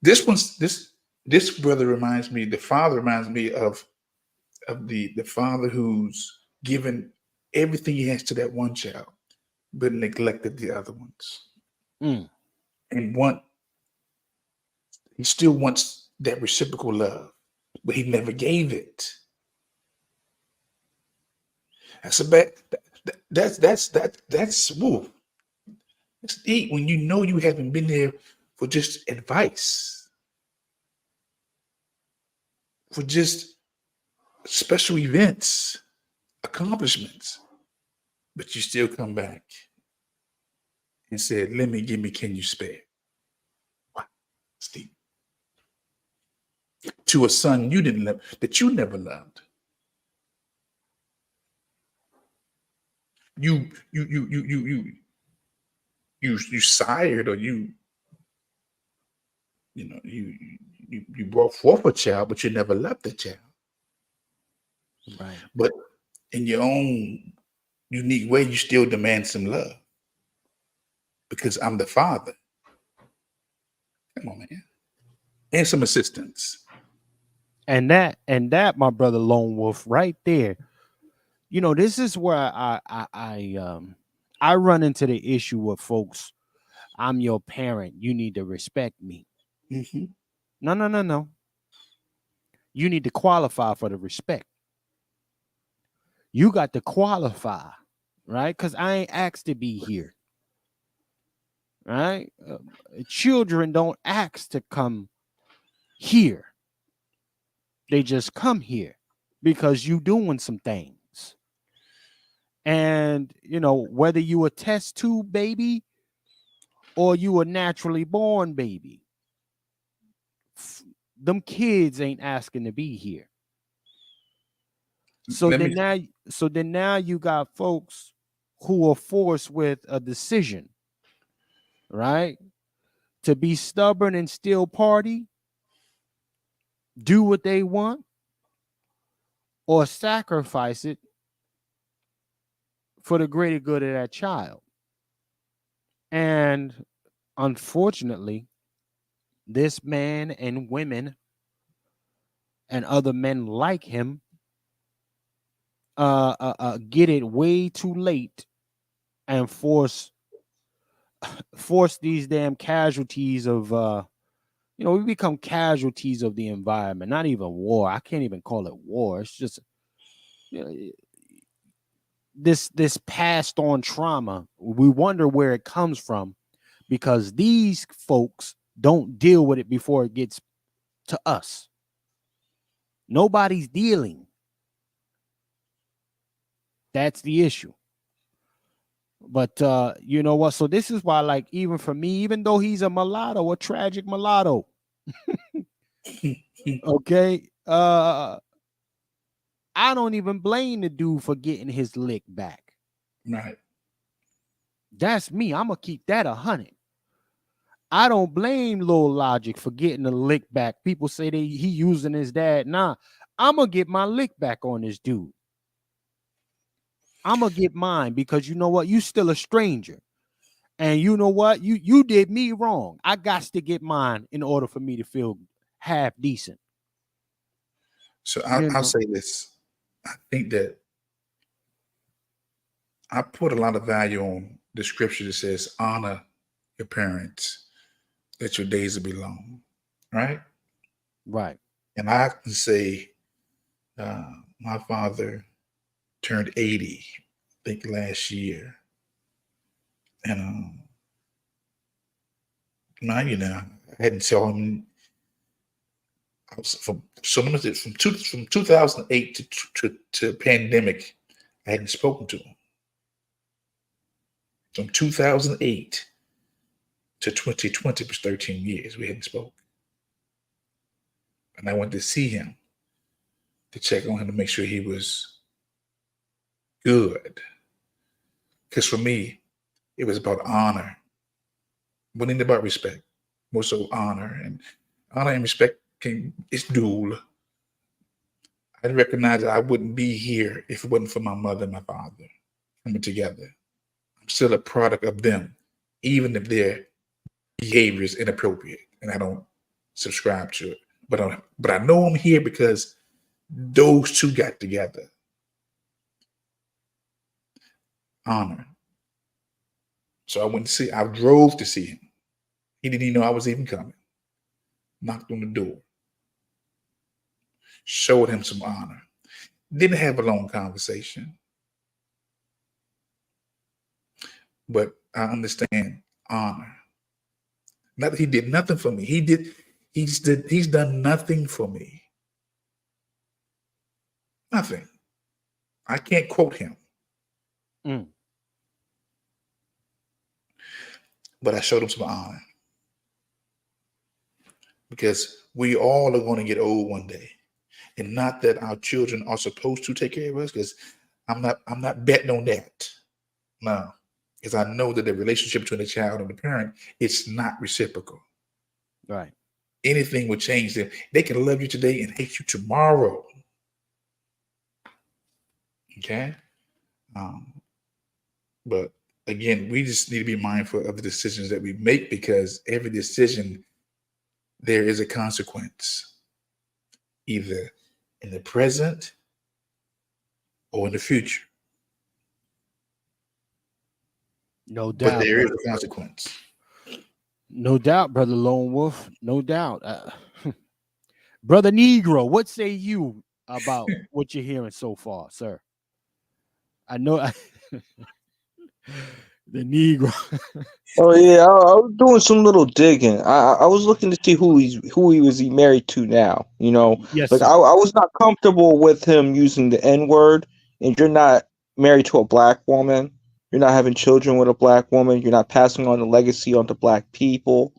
Speaker 13: this brother reminds me, the father reminds me of the father who's given everything he has to that one child, but neglected the other ones. And he still wants that reciprocal love, but he never gave it. That's a bad. That's woo. It's deep when you know you haven't been there for just advice, for just special events, accomplishments, but you still come back and said, give me, can you spare? Wow, Steve. To a son you didn't love, that you never loved. You sired, or you brought forth a child, but you never loved the child.
Speaker 3: Right.
Speaker 13: But in your own unique way, you still demand some love because I'm the father. Come on, man. And some assistance.
Speaker 3: And that, my brother Lone Wolf, right there. You know, this is where I run into the issue with folks. I'm your parent. You need to respect me. No. You need to qualify for the respect. You got to qualify, right? Because I ain't asked to be here. right? Children don't ask to come here. They just come here because you doing some things. And, whether you a test tube baby or you a naturally born baby, them kids ain't asking to be here. So then now you got folks who are forced with a decision, right? To be stubborn and still party, do what they want, or sacrifice it for the greater good of that child. And unfortunately, this man and women and other men like him get it way too late and force these damn casualties of we become casualties of the environment, not even war. I can't even call it war. It's just this passed on trauma. We wonder where it comes from because these folks don't deal with it before it gets to us. Nobody's dealing. That's the issue. But you know what? So this is why, like, even for me, even though he's a mulatto, a tragic mulatto, okay, I don't even blame the dude for getting his lick back.
Speaker 13: Right.
Speaker 3: That's me. I'm gonna keep that 100. I don't blame Lil Logic for getting the lick back. People say he using his dad. Nah, I'm gonna get my lick back on this dude. I'm gonna get mine because you know what? You still a stranger. And you know what? You did me wrong. I got to get mine in order for me to feel half decent.
Speaker 13: So I'll say this. I think that I put a lot of value on the scripture that says, honor your parents, that your days will be long. Right?
Speaker 3: Right.
Speaker 13: And I can say my father turned 80, I think last year. And now, I hadn't saw him from 2008 to pandemic. I hadn't spoken to him. From 2008 to 2020 was 13 years. We hadn't spoken. And I went to see him to check on him to make sure he was good. Because for me, it was about honor. It wasn't about respect. More so honor. And honor and respect it's dual. I recognize that I wouldn't be here if it wasn't for my mother and my father coming together. I'm still a product of them, even if their behavior is inappropriate and I don't subscribe to it. But I know I'm here because those two got together. Honor. So I drove to see him. He didn't even know I was even coming. Knocked on the door. Showed him some honor. Didn't have a long conversation. But I understand honor. Not that he did nothing for me. He's done nothing for me. Nothing. I can't quote him. But I showed him some honor. Because we all are going to get old one day. And not that our children are supposed to take care of us, because I'm not betting on that. No. Because I know that the relationship between the child and the parent, it's not reciprocal.
Speaker 3: Right.
Speaker 13: Anything will change them. They can love you today and hate you tomorrow. Okay? But again, we just need to be mindful of the decisions that we make, because every decision, there is a consequence. Either in the present or in the future.
Speaker 3: No doubt.
Speaker 13: But there is a consequence.
Speaker 3: No doubt, Brother Lone Wolf. No doubt. Brother Negro, what say you about what you're hearing so far, sir? I know the Negro.
Speaker 11: Oh yeah, I was doing some little digging. I was looking to see who he married to now. You know,
Speaker 3: Yes,
Speaker 11: like
Speaker 3: sir.
Speaker 11: I was not comfortable with him using the N word, and you're not married to a black woman. You're not having children with a black woman. You're not passing on the legacy onto black people.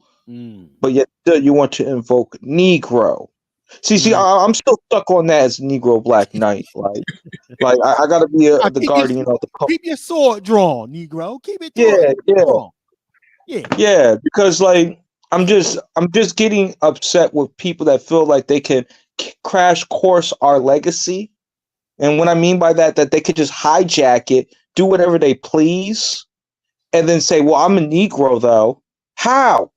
Speaker 11: But yet still you want to invoke Negro. See, I'm still stuck on that as Negro Black Knight. Like I got to be the guardian of the culture.
Speaker 3: Keep your sword drawn, Negro. Keep it
Speaker 11: Yeah, yeah.
Speaker 3: drawn. Yeah.
Speaker 11: Yeah, because like I'm just getting upset with people that feel like they can crash course our legacy. And what I mean by that they could just hijack it, do whatever they please, and then say, "Well, I'm a Negro though." How?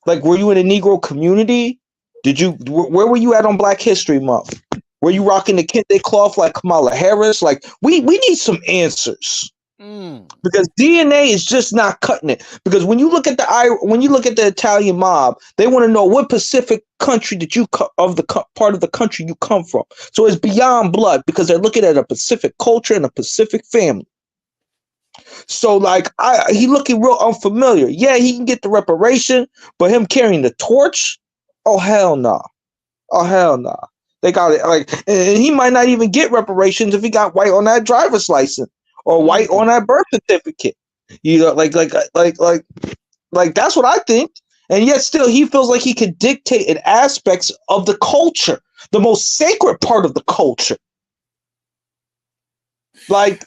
Speaker 11: Like, were you in a Negro community? Where were you at on Black History Month? Were you rocking the kente cloth like Kamala Harris? Like, we need some answers. Because DNA is just not cutting it. Because when you look at the Italian mob, they want to know what Pacific country did you part of the country you come from. So it's beyond blood because they're looking at a Pacific culture and a Pacific family. So like he looking real unfamiliar. Yeah, he can get the reparation, but him carrying the torch, oh hell no, oh hell no. They got it like, and he might not even get reparations if he got white on that driver's license or white on that birth certificate. You know, like that's what I think. And yet still he feels like he can dictate in aspects of the culture, the most sacred part of the culture. Like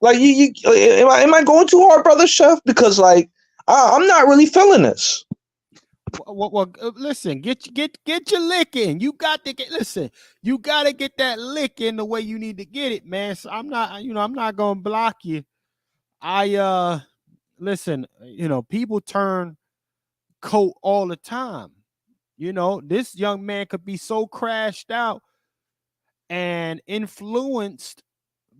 Speaker 11: you am I going too hard, brother Chef? Because like I'm not really feeling this.
Speaker 3: Well, listen, get your lick in. You got to listen. You got to get that lick in the way you need to get it, man. So I'm not gonna block you. Listen. People turn coat all the time. This young man could be so crashed out and influenced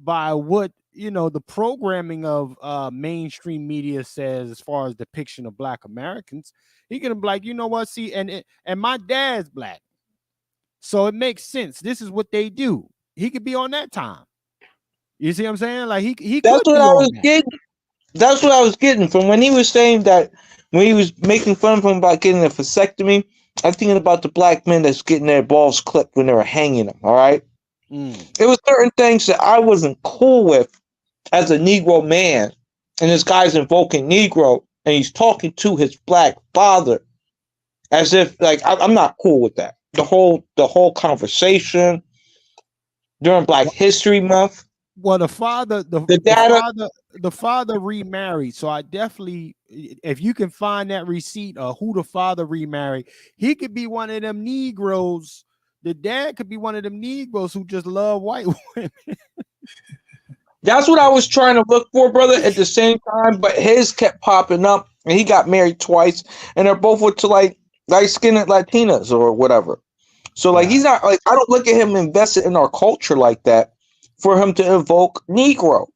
Speaker 3: by what the programming of mainstream media says as far as depiction of Black Americans. He gonna be like, you know what? See, and my dad's Black, so it makes sense. This is what they do. He could be on that time. You see what I'm saying? Like he
Speaker 11: That's
Speaker 3: could
Speaker 11: what
Speaker 3: be
Speaker 11: I
Speaker 3: on
Speaker 11: was
Speaker 3: that.
Speaker 11: getting. That's what I was getting from when he was saying that when he was making fun of him about getting a vasectomy. I'm thinking about the black men that's getting their balls clipped when they were hanging them. All right. It was certain things that I wasn't cool with as a Negro man, and this guy's invoking Negro, and he's talking to his black father as if like I'm not cool with that. The whole conversation during Black History Month.
Speaker 3: Well, the father remarried. So I definitely, if you can find that receipt of who the father remarried, he could be one of them Negroes. The dad could be one of them Negroes who just love white women.
Speaker 11: That's what I was trying to look for, brother, at the same time, but his kept popping up, and he got married twice, and they're both with to like light-skinned Latinas or whatever. So like he's not like, I don't look at him invested in our culture like that for him to invoke Negro.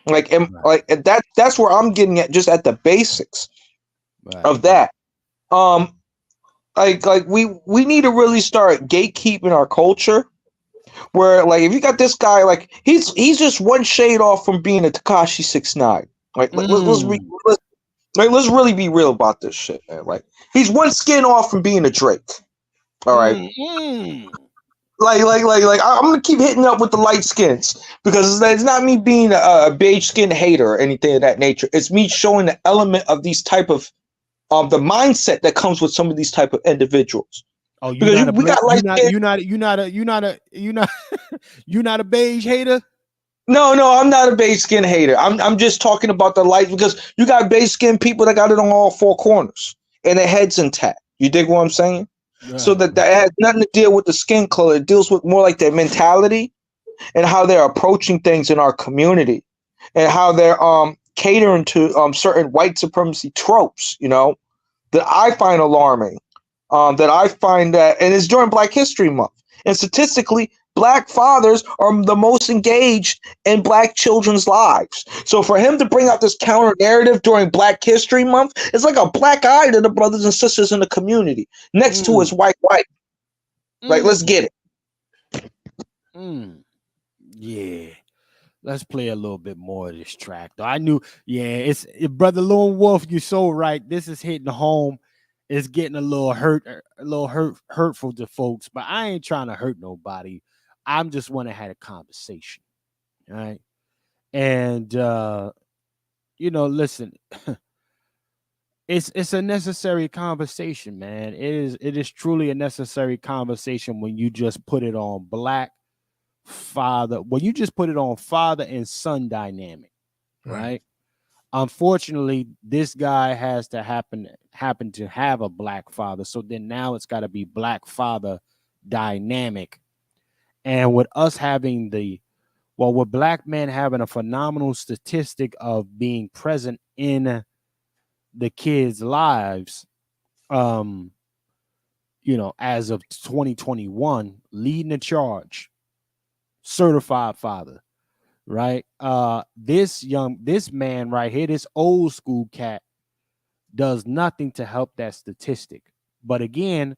Speaker 11: Like and like that's where I'm getting at, just at the basics of that. Like we need to really start gatekeeping our culture. Where like if you got this guy, like he's just one shade off from being a Tekashi 6ix9ine. Like let's really be real about this shit, man. Like he's one skin off from being a Drake. All right. Like I'm gonna keep hitting up with the light skins because it's not me being a beige skin hater or anything of that nature. It's me showing the element of these type of the mindset that comes with some of these type of individuals.
Speaker 3: Oh, you're not a beige hater.
Speaker 11: No, I'm not a beige skin hater. I'm just talking about the light because you got beige skin people that got it on all four corners and their heads intact. You dig what I'm saying? Right. So that has nothing to deal with the skin color. It deals with more like their mentality and how they're approaching things in our community and how they're catering to certain white supremacy tropes, that I find alarming. That I find that, and it's during Black History Month. And statistically, Black fathers are the most engaged in Black children's lives. So for him to bring out this counter narrative during Black History Month, it's like a black eye to the brothers and sisters in the community next to his white wife. Like, let's get it.
Speaker 3: Yeah. Let's play a little bit more of this track. Though I knew, brother Lone Wolf, you're so right. This is hitting home. It's getting a little hurtful to folks, but I ain't trying to hurt nobody. I'm just want to have a conversation. All right. And listen, it's a necessary conversation, man. It is truly a necessary conversation when you just put it on black father, when you just put it on father and son dynamic, right? Unfortunately, this guy has to happen to have a black father, so then now it's got to be black father dynamic. And with us having with black men having a phenomenal statistic of being present in the kids' lives, as of 2021, leading the charge, certified father, right? This man right here, this old school cat, does nothing to help that statistic. But again,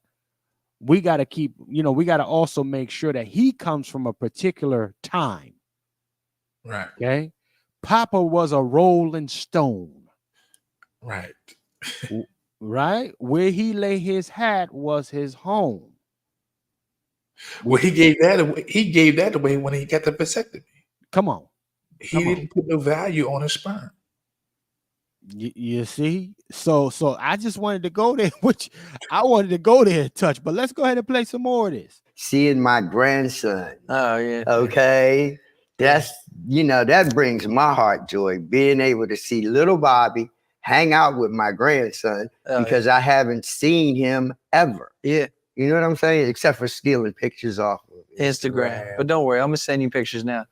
Speaker 3: we got to also make sure that he comes from a particular time.
Speaker 13: Right.
Speaker 3: Okay. Papa was a rolling stone.
Speaker 13: Right.
Speaker 3: Right. Where he lay his hat was his home.
Speaker 13: Well, he gave that away. He gave that away when he got the vasectomy.
Speaker 3: Come on.
Speaker 13: He didn't put no value on his sperm.
Speaker 3: You see, so I just wanted to go there, which I wanted to go there and touch. But let's go ahead and play some more of this.
Speaker 16: Seeing my grandson.
Speaker 15: Oh yeah.
Speaker 16: Okay. That's that brings my heart joy, being able to see little Bobby hang out with my grandson because I haven't seen him ever.
Speaker 15: Yeah.
Speaker 16: You know what I'm saying? Except for stealing pictures off of
Speaker 15: Instagram. But don't worry, I'm gonna send you pictures now.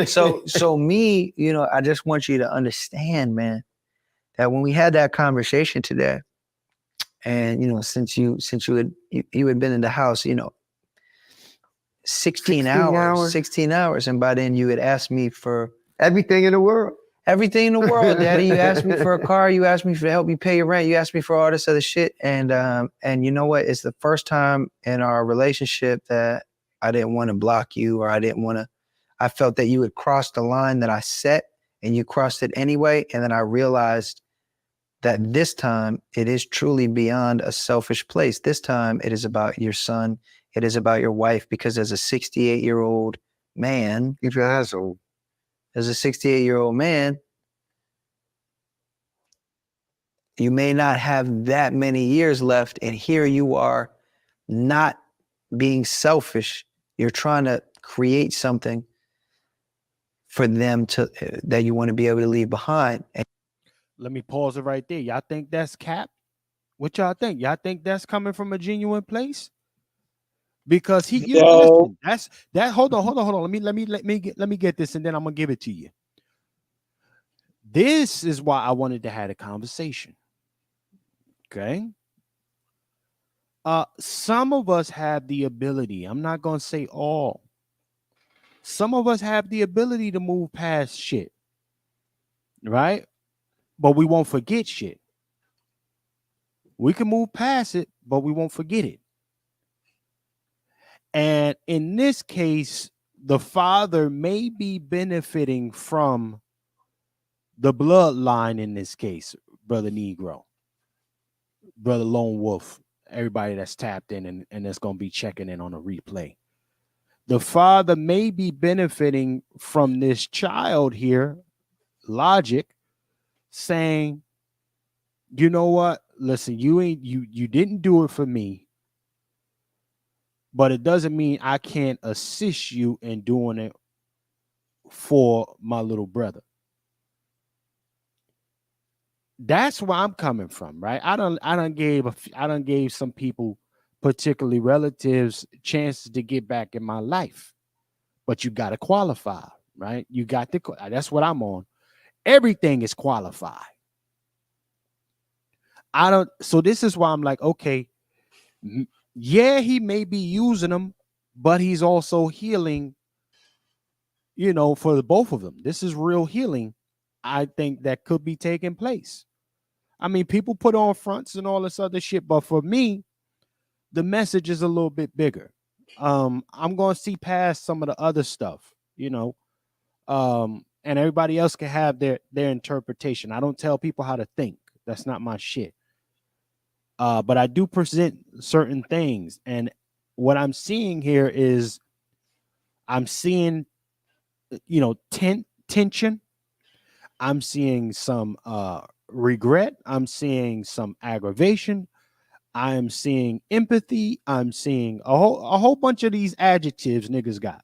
Speaker 15: So me, I just want you to understand, man, that when we had that conversation today, and since you had been in the house, 16 hours, and by then you had asked me for
Speaker 16: everything in the world.
Speaker 15: Everything in the world, Daddy. You asked me for a car. You asked me to help me pay your rent. You asked me for all this other shit. And you know what? It's the first time in our relationship that I didn't want to block you, or I felt that you had crossed the line that I set, and you crossed it anyway. And then I realized that this time it is truly beyond a selfish place. This time it is about your son. It is about your wife, because as a 68-year-old man,
Speaker 16: if you're an asshole.
Speaker 15: As a 68-year-old man, you may not have that many years left, and here you are not being selfish. You're trying to create something for them that you want to be able to leave behind.
Speaker 3: Let me pause it right there. Y'all think that's cap? What y'all think? Y'all think that's coming from a genuine place? Because listen, that's that. Hold on. Let me get this, and then I'm gonna give it to you. This is why I wanted to have a conversation. Okay. Some of us have the ability. I'm not gonna say all. Some of us have the ability to move past shit, right? But we won't forget shit. We can move past it, but we won't forget it. And in this case, the father may be benefiting from the bloodline in this case, Brother Negro, Brother Lone Wolf, everybody that's tapped in and that's going to be checking in on a replay. The father may be benefiting from this child here, Logic, saying, you know what? Listen, you didn't do it for me. But it doesn't mean I can't assist you in doing it for my little brother. That's where I'm coming from, right? I done gave some people, particularly relatives, chances to get back in my life. But you got to qualify, right? You got to. That's what I'm on. Everything is qualified. So this is why I'm like, okay. Yeah, he may be using them, but he's also healing, for the both of them. This is real healing, I think, that could be taking place. I mean, people put on fronts and all this other shit, but for me, the message is a little bit bigger. I'm going to see past some of the other stuff, And everybody else can have their interpretation. I don't tell people how to think. That's not my shit. But I do present certain things, and what I'm seeing here is I'm seeing, tension. I'm seeing some regret. I'm seeing some aggravation. I'm seeing empathy. I'm seeing a whole bunch of these adjectives niggas got.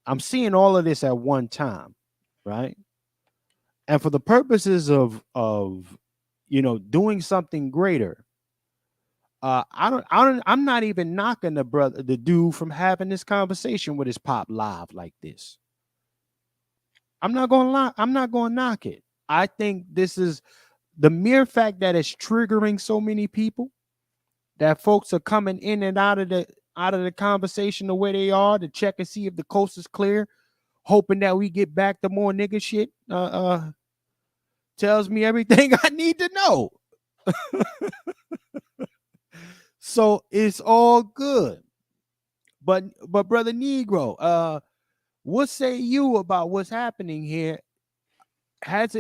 Speaker 3: I'm seeing all of this at one time, right? And for the purposes of doing something greater, I'm not even knocking the dude from having this conversation with his pop live like this. I'm not going to lie. I'm not going to knock it. I think this is the mere fact that it's triggering so many people, that folks are coming in and out of the conversation the way they are to check and see if the coast is clear, hoping that we get back to more nigga shit. Tells me everything I need to know. So it's all good. But brother Negro, what say you about what's happening here? Is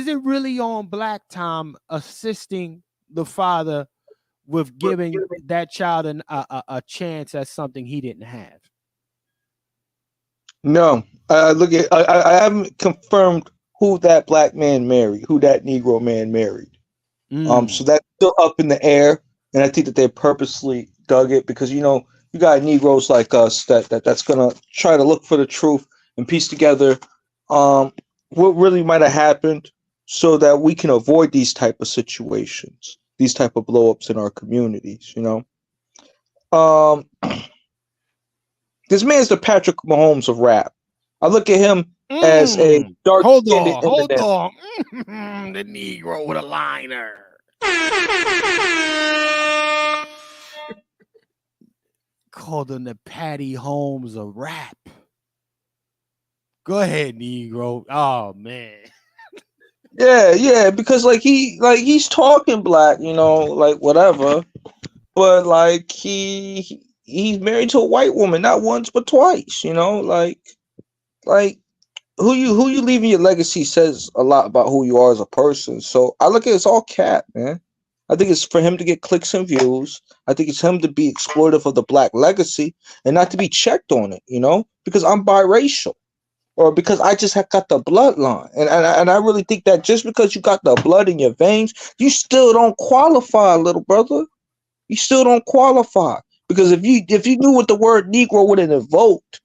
Speaker 3: it really on Black time assisting the father with giving that child a chance at something he didn't have?
Speaker 11: No, I haven't confirmed who that black man married, who that Negro man married. So that's still up in the air, and I think that they purposely dug it because you got Negroes like us that's gonna try to look for the truth and piece together what really might have happened, so that we can avoid these type of situations, these type of blow-ups in our communities. This man's the Patrick Mahomes of rap. I look at him as a dark-skinned
Speaker 3: Hold
Speaker 11: Eminem.
Speaker 3: on. The Negro with a liner. Called him the Patty Holmes of rap. Go ahead, Negro. Oh man.
Speaker 11: Yeah, because he's talking black, like whatever, but like he's married to a white woman, not once but twice, like who you leaving your legacy says a lot about who you are as a person. So I look at it's all cap, man. I think it's for him to get clicks and views. I think it's him to be exploitive of the black legacy and not to be checked on it, because I'm biracial. Or because I just have got the bloodline. And I really think that just because you got the blood in your veins, you still don't qualify, little brother. You still don't qualify. Because if you knew what the word Negro would have evoked,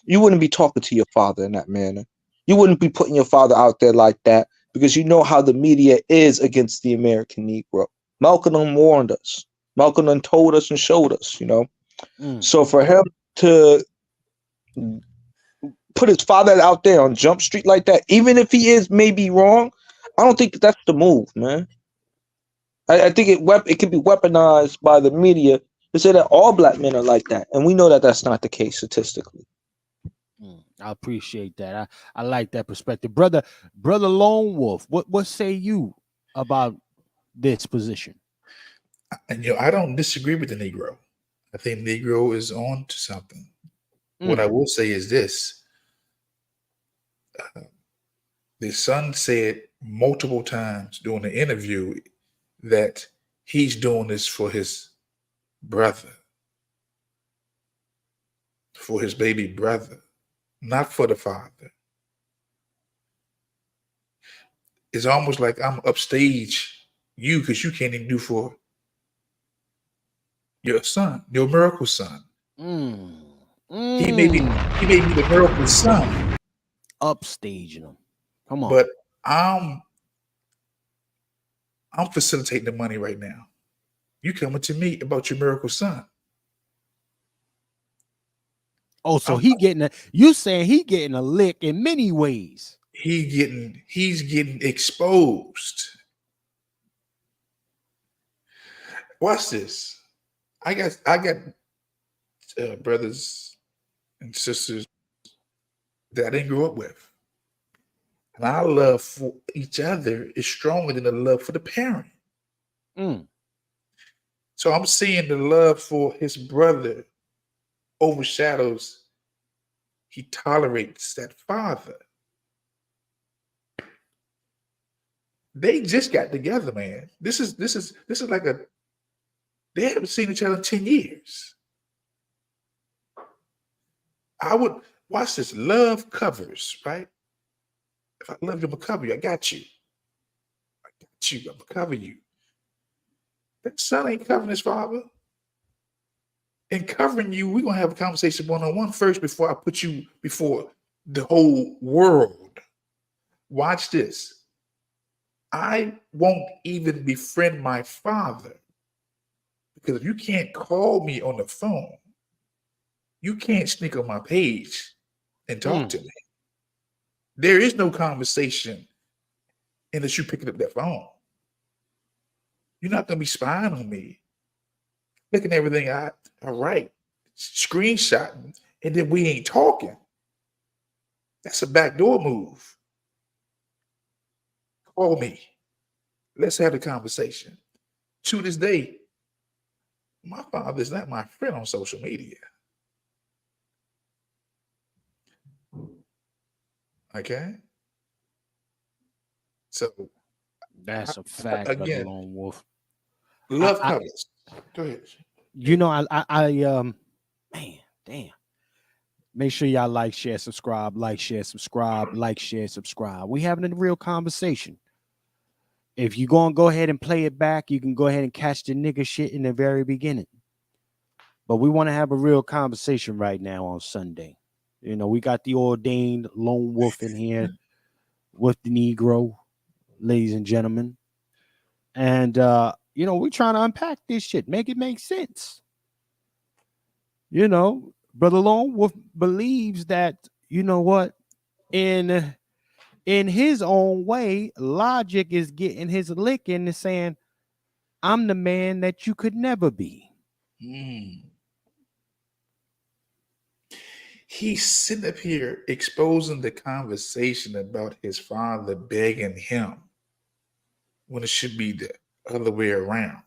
Speaker 11: you wouldn't be talking to your father in that manner. You wouldn't be putting your father out there like that, because you know how the media is against the American Negro. Malcolm warned us. Malcolm told us and showed us, So for him to put his father out there on Jump Street like that, even if he is maybe wrong, I don't think that's the move, man. I think it can be weaponized by the media to say that all black men are like that, and we know that that's not the case statistically.
Speaker 3: I appreciate that. I like that perspective, brother Lone Wolf. What say you about this position?
Speaker 13: And I don't disagree with the Negro. I think Negro is on to something. What I will say is this. The son said multiple times during the interview that he's doing this for his brother, for his baby brother, not for the father. It's almost like I'm upstage you because you can't even do for your son, your miracle son. He made me the miracle son.
Speaker 3: Upstaging him. Come on.
Speaker 13: But I'm facilitating the money right now. You coming to me about your miracle son.
Speaker 3: Oh, so you saying he getting a lick in many ways.
Speaker 13: He's getting exposed. Watch this. I got brothers and sisters that I didn't grow up with. And our love for each other is stronger than the love for the parent. So I'm seeing the love for his brother overshadows he tolerates that father. They just got together, man. This is like they haven't seen each other in 10 years. I would watch this. Love covers, right? If I love you, I'm gonna cover you. I got you. I got you. I'm gonna cover you. That son ain't covering his father. And covering you, we're gonna have a conversation one-on-one first before I put you before the whole world. Watch this. I won't even befriend my father because if you can't call me on the phone, you can't sneak on my page and talk to me. There is no conversation unless you picking up that phone. You're not gonna be spying on me, looking everything I write, screenshotting, and then we ain't talking. That's a backdoor move. Call me. Let's have a conversation. To this day, my father is not my friend on social media. Okay? So
Speaker 3: That's a fact,
Speaker 13: again,
Speaker 3: Brother Lone Wolf.
Speaker 13: love covers. Go ahead.
Speaker 3: You know, man, damn. Make sure y'all like, share, subscribe, like, share, subscribe, like, share, subscribe. We having a real conversation. If you gonna go ahead and play it back, you can go ahead and catch the nigga shit in the very beginning. But we want to have a real conversation right now on Sunday. You know, we got the ordained lone wolf in here with the Negro, ladies and gentlemen. And you know, we're trying to unpack this shit, make it make sense. You know, Brother Lone Wolf believes that, you know what, in his own way, Logic is getting his lick in and saying, I'm the man that you could never be.
Speaker 13: He's sitting up here exposing the conversation about his father begging him when it should be the other way around.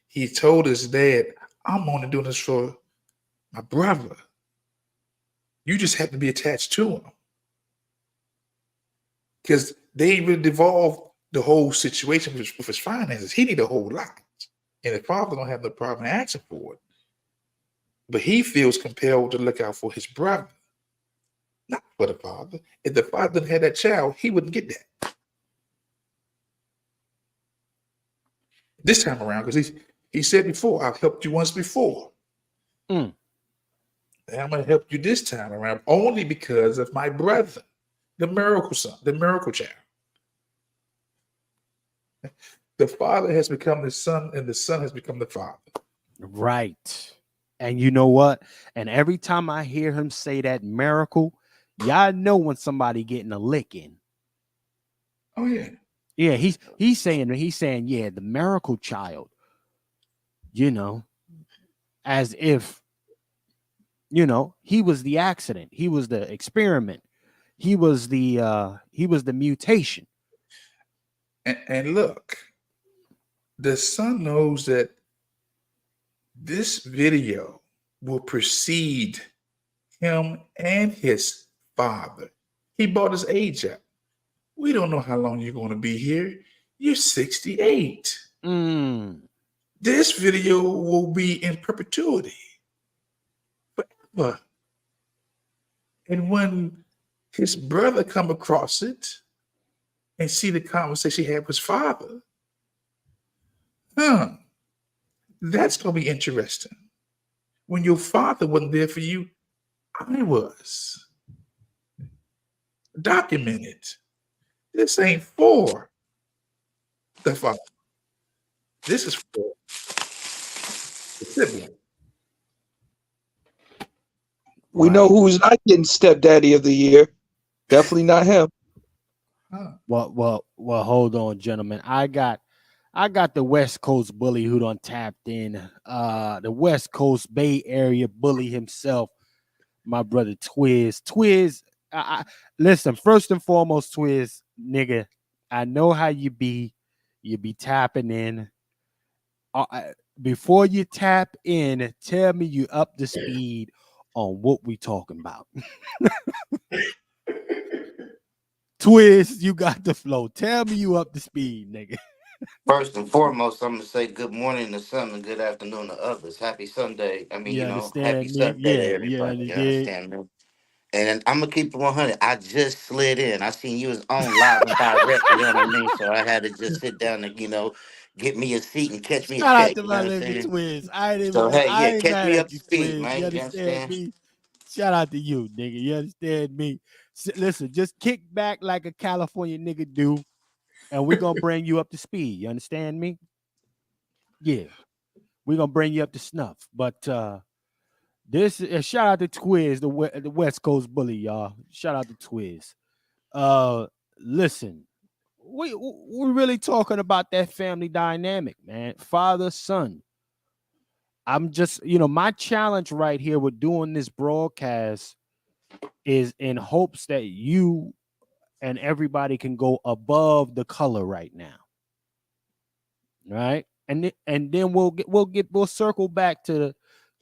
Speaker 13: He told his dad, I'm only doing this for my brother. You just happen to be attached to him. Because they even devolved the whole situation with his finances. He need a whole lot. And the father don't have no problem asking for it. But he feels compelled to look out for his brother, not for the father. If the father didn't have that child, he wouldn't get that. This time around, because he said before, I've helped you once before. And I'm going to help you this time around only because of my brother, the miracle son, the miracle child. The father has become the son, and the son has become the father.
Speaker 3: Right. And you know what? And every time I hear him say that miracle, y'all know when somebody getting a licking.
Speaker 13: Oh yeah.
Speaker 3: Yeah, he's saying, yeah, the miracle child. You know, as if, you know, he was the accident, he was the experiment, he was the mutation.
Speaker 13: And look, the son knows that this video will precede him and his father. He brought his age up. We don't know how long you're going to be here. You're 68. This video will be in perpetuity forever. And when his brother come across it and see the conversation he had with his father, that's going to be interesting. When your father wasn't there for you, I was. Document it. This ain't for the father. This is for the sibling.
Speaker 11: We know who's not getting stepdaddy of the year. Definitely not him.
Speaker 3: Well, hold on, gentlemen. I got the West Coast bully who done tapped in. The West Coast Bay Area bully himself, my brother Twiz. Twiz, listen, first and foremost, Twiz, nigga, I know how you be. You be tapping in. Before you tap in, tell me you up to speed on what we talking about. Twist, you got the flow. Tell me you up to speed, nigga.
Speaker 17: First and foremost, I'm gonna say good morning to some and good afternoon to others. Happy Sunday.
Speaker 3: You
Speaker 17: Happy
Speaker 3: understand me?
Speaker 17: Sunday
Speaker 3: Yeah,
Speaker 17: to
Speaker 3: yeah,
Speaker 17: everybody.
Speaker 3: you
Speaker 17: You
Speaker 3: did.
Speaker 17: understand me? And I'm gonna keep it 100. I just slid in. I seen you was on live and direct. You know what I mean? So I had to just sit down and get me a seat and catch me a
Speaker 3: Shout out
Speaker 17: check.
Speaker 3: to
Speaker 17: You know
Speaker 3: my
Speaker 17: what I'm
Speaker 3: living
Speaker 17: saying?
Speaker 3: twins.
Speaker 17: So hey, yeah,
Speaker 3: I ain't
Speaker 17: catch
Speaker 3: mad
Speaker 17: me up
Speaker 3: at
Speaker 17: to
Speaker 3: you,
Speaker 17: speed,
Speaker 3: twins. You
Speaker 17: man. You
Speaker 3: understand
Speaker 17: understand?
Speaker 3: me? Shout out to you, nigga. You understand me? Listen, just kick back like a California nigga do, and we gonna bring you up to speed. You understand me? Yeah, we gonna bring you up to snuff. But this shout out to Twiz, the West Coast bully, y'all. Shout out to Twiz. Uh, Listen, we're really talking about that family dynamic, man. Father, son. I'm just, my challenge right here with doing this broadcast is in hopes that you and everybody can go above the color right now, right? And then we'll circle back to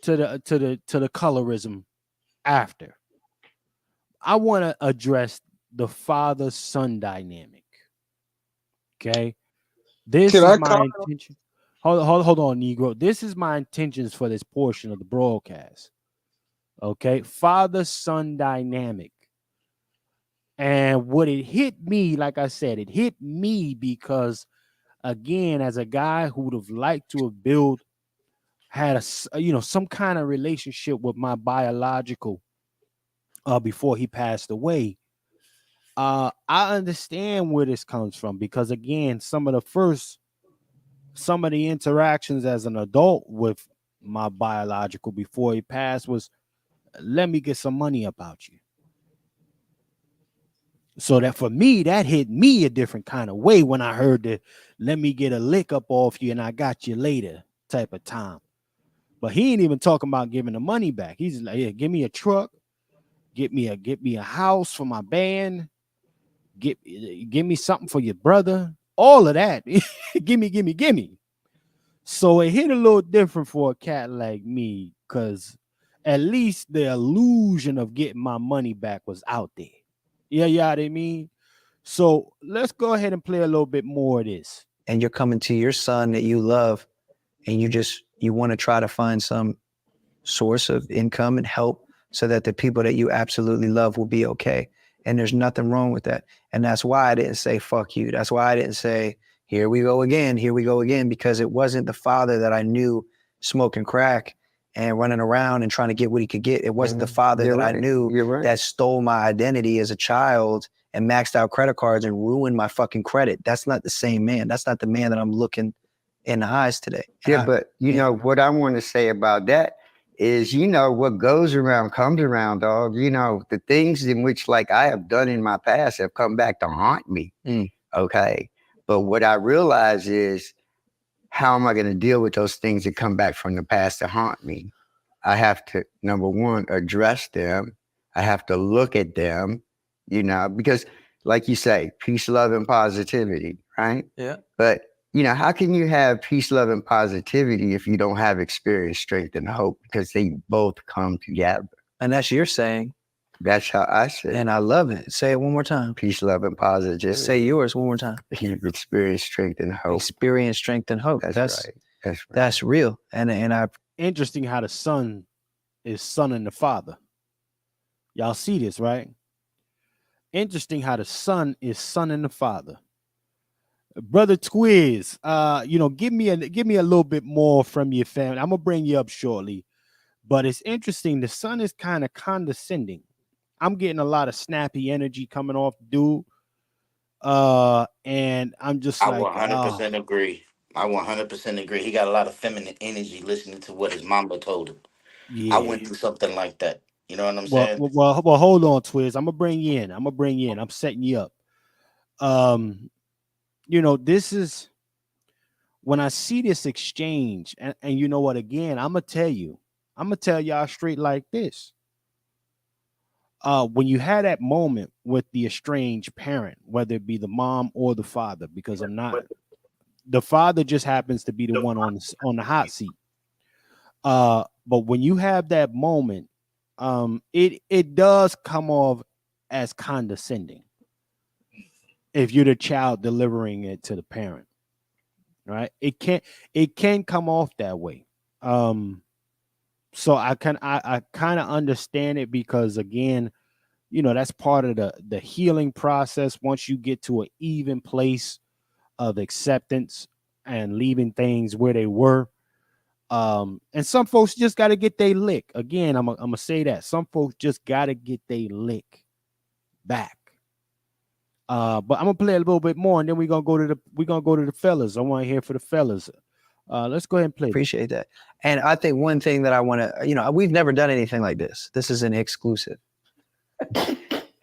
Speaker 3: the colorism after. I want to address the father son dynamic. Okay, this
Speaker 16: Can
Speaker 3: is
Speaker 16: I
Speaker 3: my
Speaker 16: call?
Speaker 3: intention. Hold on, Negro. This is my intentions for this portion of the broadcast. Okay, father son dynamic. And what it hit me, like I said, it hit me because, again, as a guy who would have liked to have had some kind of relationship with my biological before he passed away. I understand where this comes from because, again, some of the interactions as an adult with my biological before he passed was, let me get some money about you. So that for me, that hit me a different kind of way when I heard the let me get a lick up off you and I got you later type of time. But he ain't even talking about giving the money back. He's like, yeah, give me a truck, get me a house for my band, give me something for your brother, all of that. Gimme. So it hit a little different for a cat like me, because at least the illusion of getting my money back was out there. Yeah, what I mean? So let's go ahead and play a little bit more of this.
Speaker 15: And you're coming to your son that you love, and you want to try to find some source of income and help so that the people that you absolutely love will be okay. And there's nothing wrong with that. And that's why I didn't say fuck you. That's why I didn't say here we go again, because it wasn't the father that I knew smoking crack and running around and trying to get what he could get. It wasn't the father that I knew that stole my identity as a child and maxed out credit cards and ruined my fucking credit. That's not the same man. That's not the man that I'm looking in the eyes today.
Speaker 16: Yeah, but what I want to say about that is, what goes around comes around, dog. The things in which like I have done in my past have come back to haunt me. Okay. But what I realize is, how am I going to deal with those things that come back from the past to haunt me? I have to, number one, address them. I have to look at them, because like you say, peace, love, and positivity, right?
Speaker 15: Yeah.
Speaker 16: But, how can you have peace, love, and positivity if you don't have experience, strength, and hope? Because they both come together.
Speaker 15: And that's your saying.
Speaker 16: That's how I say it.
Speaker 15: And I love it. Say it one more time.
Speaker 16: Peace, love, and positivity.
Speaker 15: Say yours one more time.
Speaker 16: Experience, strength, and hope.
Speaker 15: Experience, strength, and hope.
Speaker 16: That's right. That's right.
Speaker 15: That's real. And I
Speaker 3: interesting how the son is son and the father. Y'all see this, right? Interesting how the son is son and the father. Brother Twiz, give me a little bit more from your family. I'm gonna bring you up shortly, but it's interesting. The son is kind of condescending. I'm getting a lot of snappy energy coming off dude. And I'm just
Speaker 17: I
Speaker 3: like,
Speaker 17: 100% agree. I 100% agree. He got a lot of feminine energy listening to what his mama told him. I
Speaker 3: yeah.
Speaker 17: went through something like that. You know what I'm
Speaker 3: Well,
Speaker 17: saying?
Speaker 3: hold on, Twiz. I'm gonna bring you in. I'm setting you up. This is when I see this exchange, and you know what? Again, I'm gonna tell y'all straight like this. When you had that moment with the estranged parent, whether it be the mom or the father, because the father just happens to be the one on the hot seat. But when you have that moment, it does come off as condescending if you're the child delivering it to the parent, right? It can come off that way. So I kind of understand it, because again, that's part of the healing process. Once you get to an even place of acceptance and leaving things where they were. And some folks just got to get their lick. Again, I'm gonna say that some folks just got to get their lick back. But I'm gonna play a little bit more, and then we're gonna go to the fellas. I want to hear for the fellas. Let's go ahead and play.
Speaker 15: Appreciate that. And I think one thing that I want to, we've never done anything like this. This is an exclusive.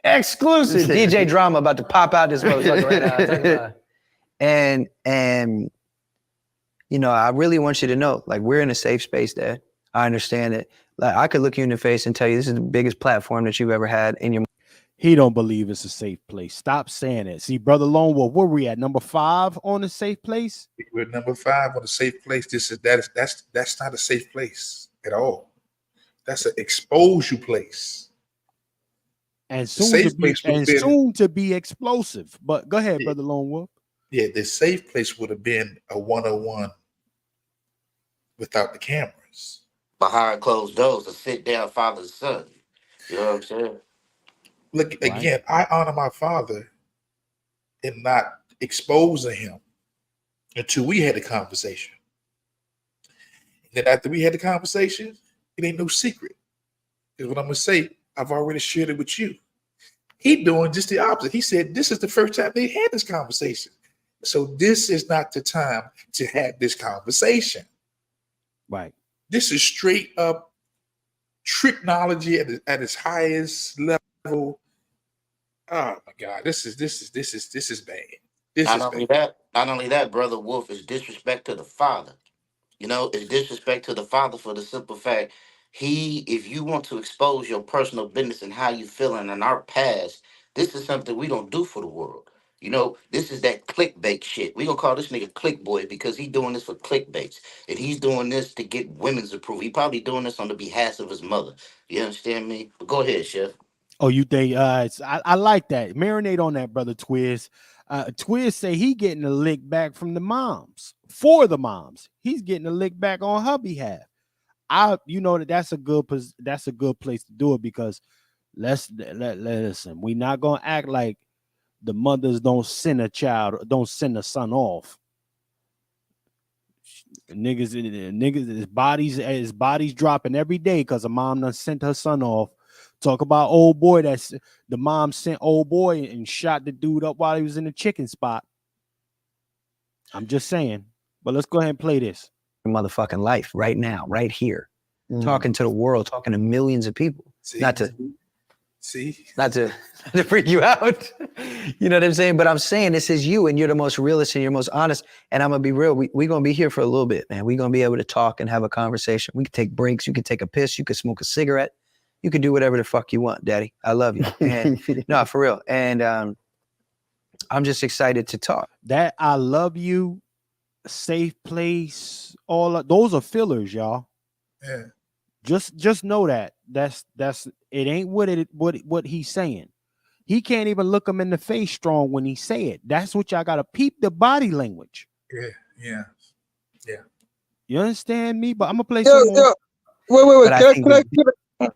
Speaker 15: Exclusive. DJ Drama about to pop out this motherfucker right now. And I really want you to know, like, we're in a safe space, Dad. I understand it. Like, I could look you in the face and tell you this is the biggest platform that you've ever had in your.
Speaker 3: He don't believe it's a safe place. Stop saying it. See, Brother Lone Wolf, where we at? Number 5 on the safe place?
Speaker 13: We're number 5 on the safe place. That's not a safe place at all. That's an expose you place.
Speaker 3: And soon to be explosive. But go ahead, Brother Lone Wolf.
Speaker 13: Yeah, the safe place would have been a 101 without the cameras.
Speaker 17: Behind closed doors, a sit down father and son. You know what I'm saying?
Speaker 13: Look, again, I honor my father in not exposing him until we had a conversation. And then after we had the conversation, it ain't no secret. Because what I'm going to say, I've already shared it with you. He doing just the opposite. He said, this is the first time they had this conversation. So this is not the time to have this conversation.
Speaker 3: Right. This
Speaker 13: is straight up technology at its highest level. Oh my God, this is bad.
Speaker 17: Not only that, Brother Wolf, is disrespect to the father. It's disrespect to the father for the simple fact if you want to expose your personal business and how you feeling in our past, this is something we don't do for the world. This is that clickbait shit. We gonna call this nigga clickboy because he doing this for clickbaits. And he's doing this to get women's approval. He probably doing this on the behalf of his mother. You understand me? But go ahead, Chef.
Speaker 3: Oh, you think I like that. Marinate on that, Brother Twiz. Twiz say he getting a lick back from the moms. For the moms. He's getting a lick back on her behalf. That's a good place to do it, because listen, we're not gonna act like the mothers don't send a son off. Niggas, his body's dropping every day because a mom done sent her son off. Talk about old boy, that's the mom sent old boy and shot the dude up while he was in the chicken spot. I'm just saying. But let's go ahead and play this.
Speaker 15: Motherfucking life right now, right here. Talking to the world, talking to millions of people. Not to freak you out. You know what I'm saying? But I'm saying this is you, and you're the most realist and you're most honest. And I'm gonna be real. We're gonna be here for a little bit, man. We're gonna be able to talk and have a conversation. We can take breaks, you can take a piss, you can smoke a cigarette, you can do whatever the fuck you want, Daddy. I love you. And no, for real. And I'm just excited to talk.
Speaker 3: That I love you, safe place, those are fillers, y'all.
Speaker 13: Yeah.
Speaker 3: Just know that's it ain't what he's saying. He can't even look him in the face strong when he say it. That's what y'all gotta peep the body language.
Speaker 13: Yeah.
Speaker 3: You understand me? But I'm gonna play some more.
Speaker 18: Wait. Can I?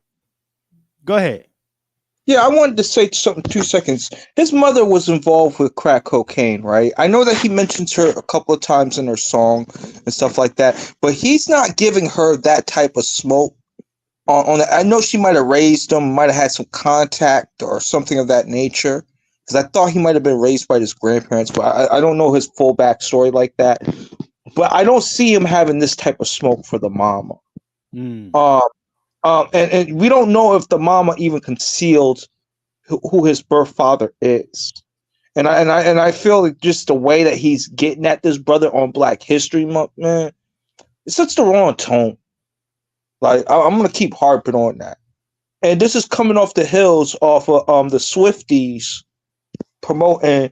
Speaker 3: Go ahead.
Speaker 18: Yeah, I wanted to say something. 2 seconds. His mother was involved with crack cocaine, right? I know that he mentions her a couple of times in her song and stuff like that, but he's not giving her that type of smoke on that. I know she might have raised him, might have had some contact or something of that nature, because I thought he might have been raised by his grandparents, but I don't know his full backstory like that. But I don't see him having this type of smoke for the mama. And we don't know if the mama even concealed who his birth father is, and I feel like just the way that he's getting at this brother on Black History Month, man, it's such the wrong tone. Like I'm gonna keep harping on that, and this is coming off the hills off of the Swifties promoting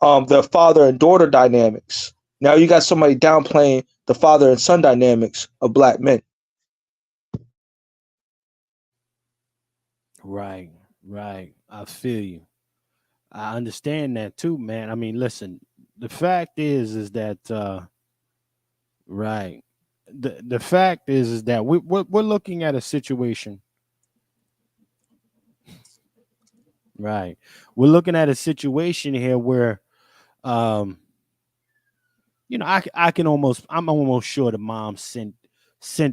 Speaker 18: the father and daughter dynamics. Now you got somebody downplaying the father and son dynamics of Black men.
Speaker 3: Right, right. I feel you. I understand that too, man. I mean, listen, the fact is that right. The fact is that we're looking at a situation, right? We're looking at a situation here where um I can almost I'm almost sure the mom sent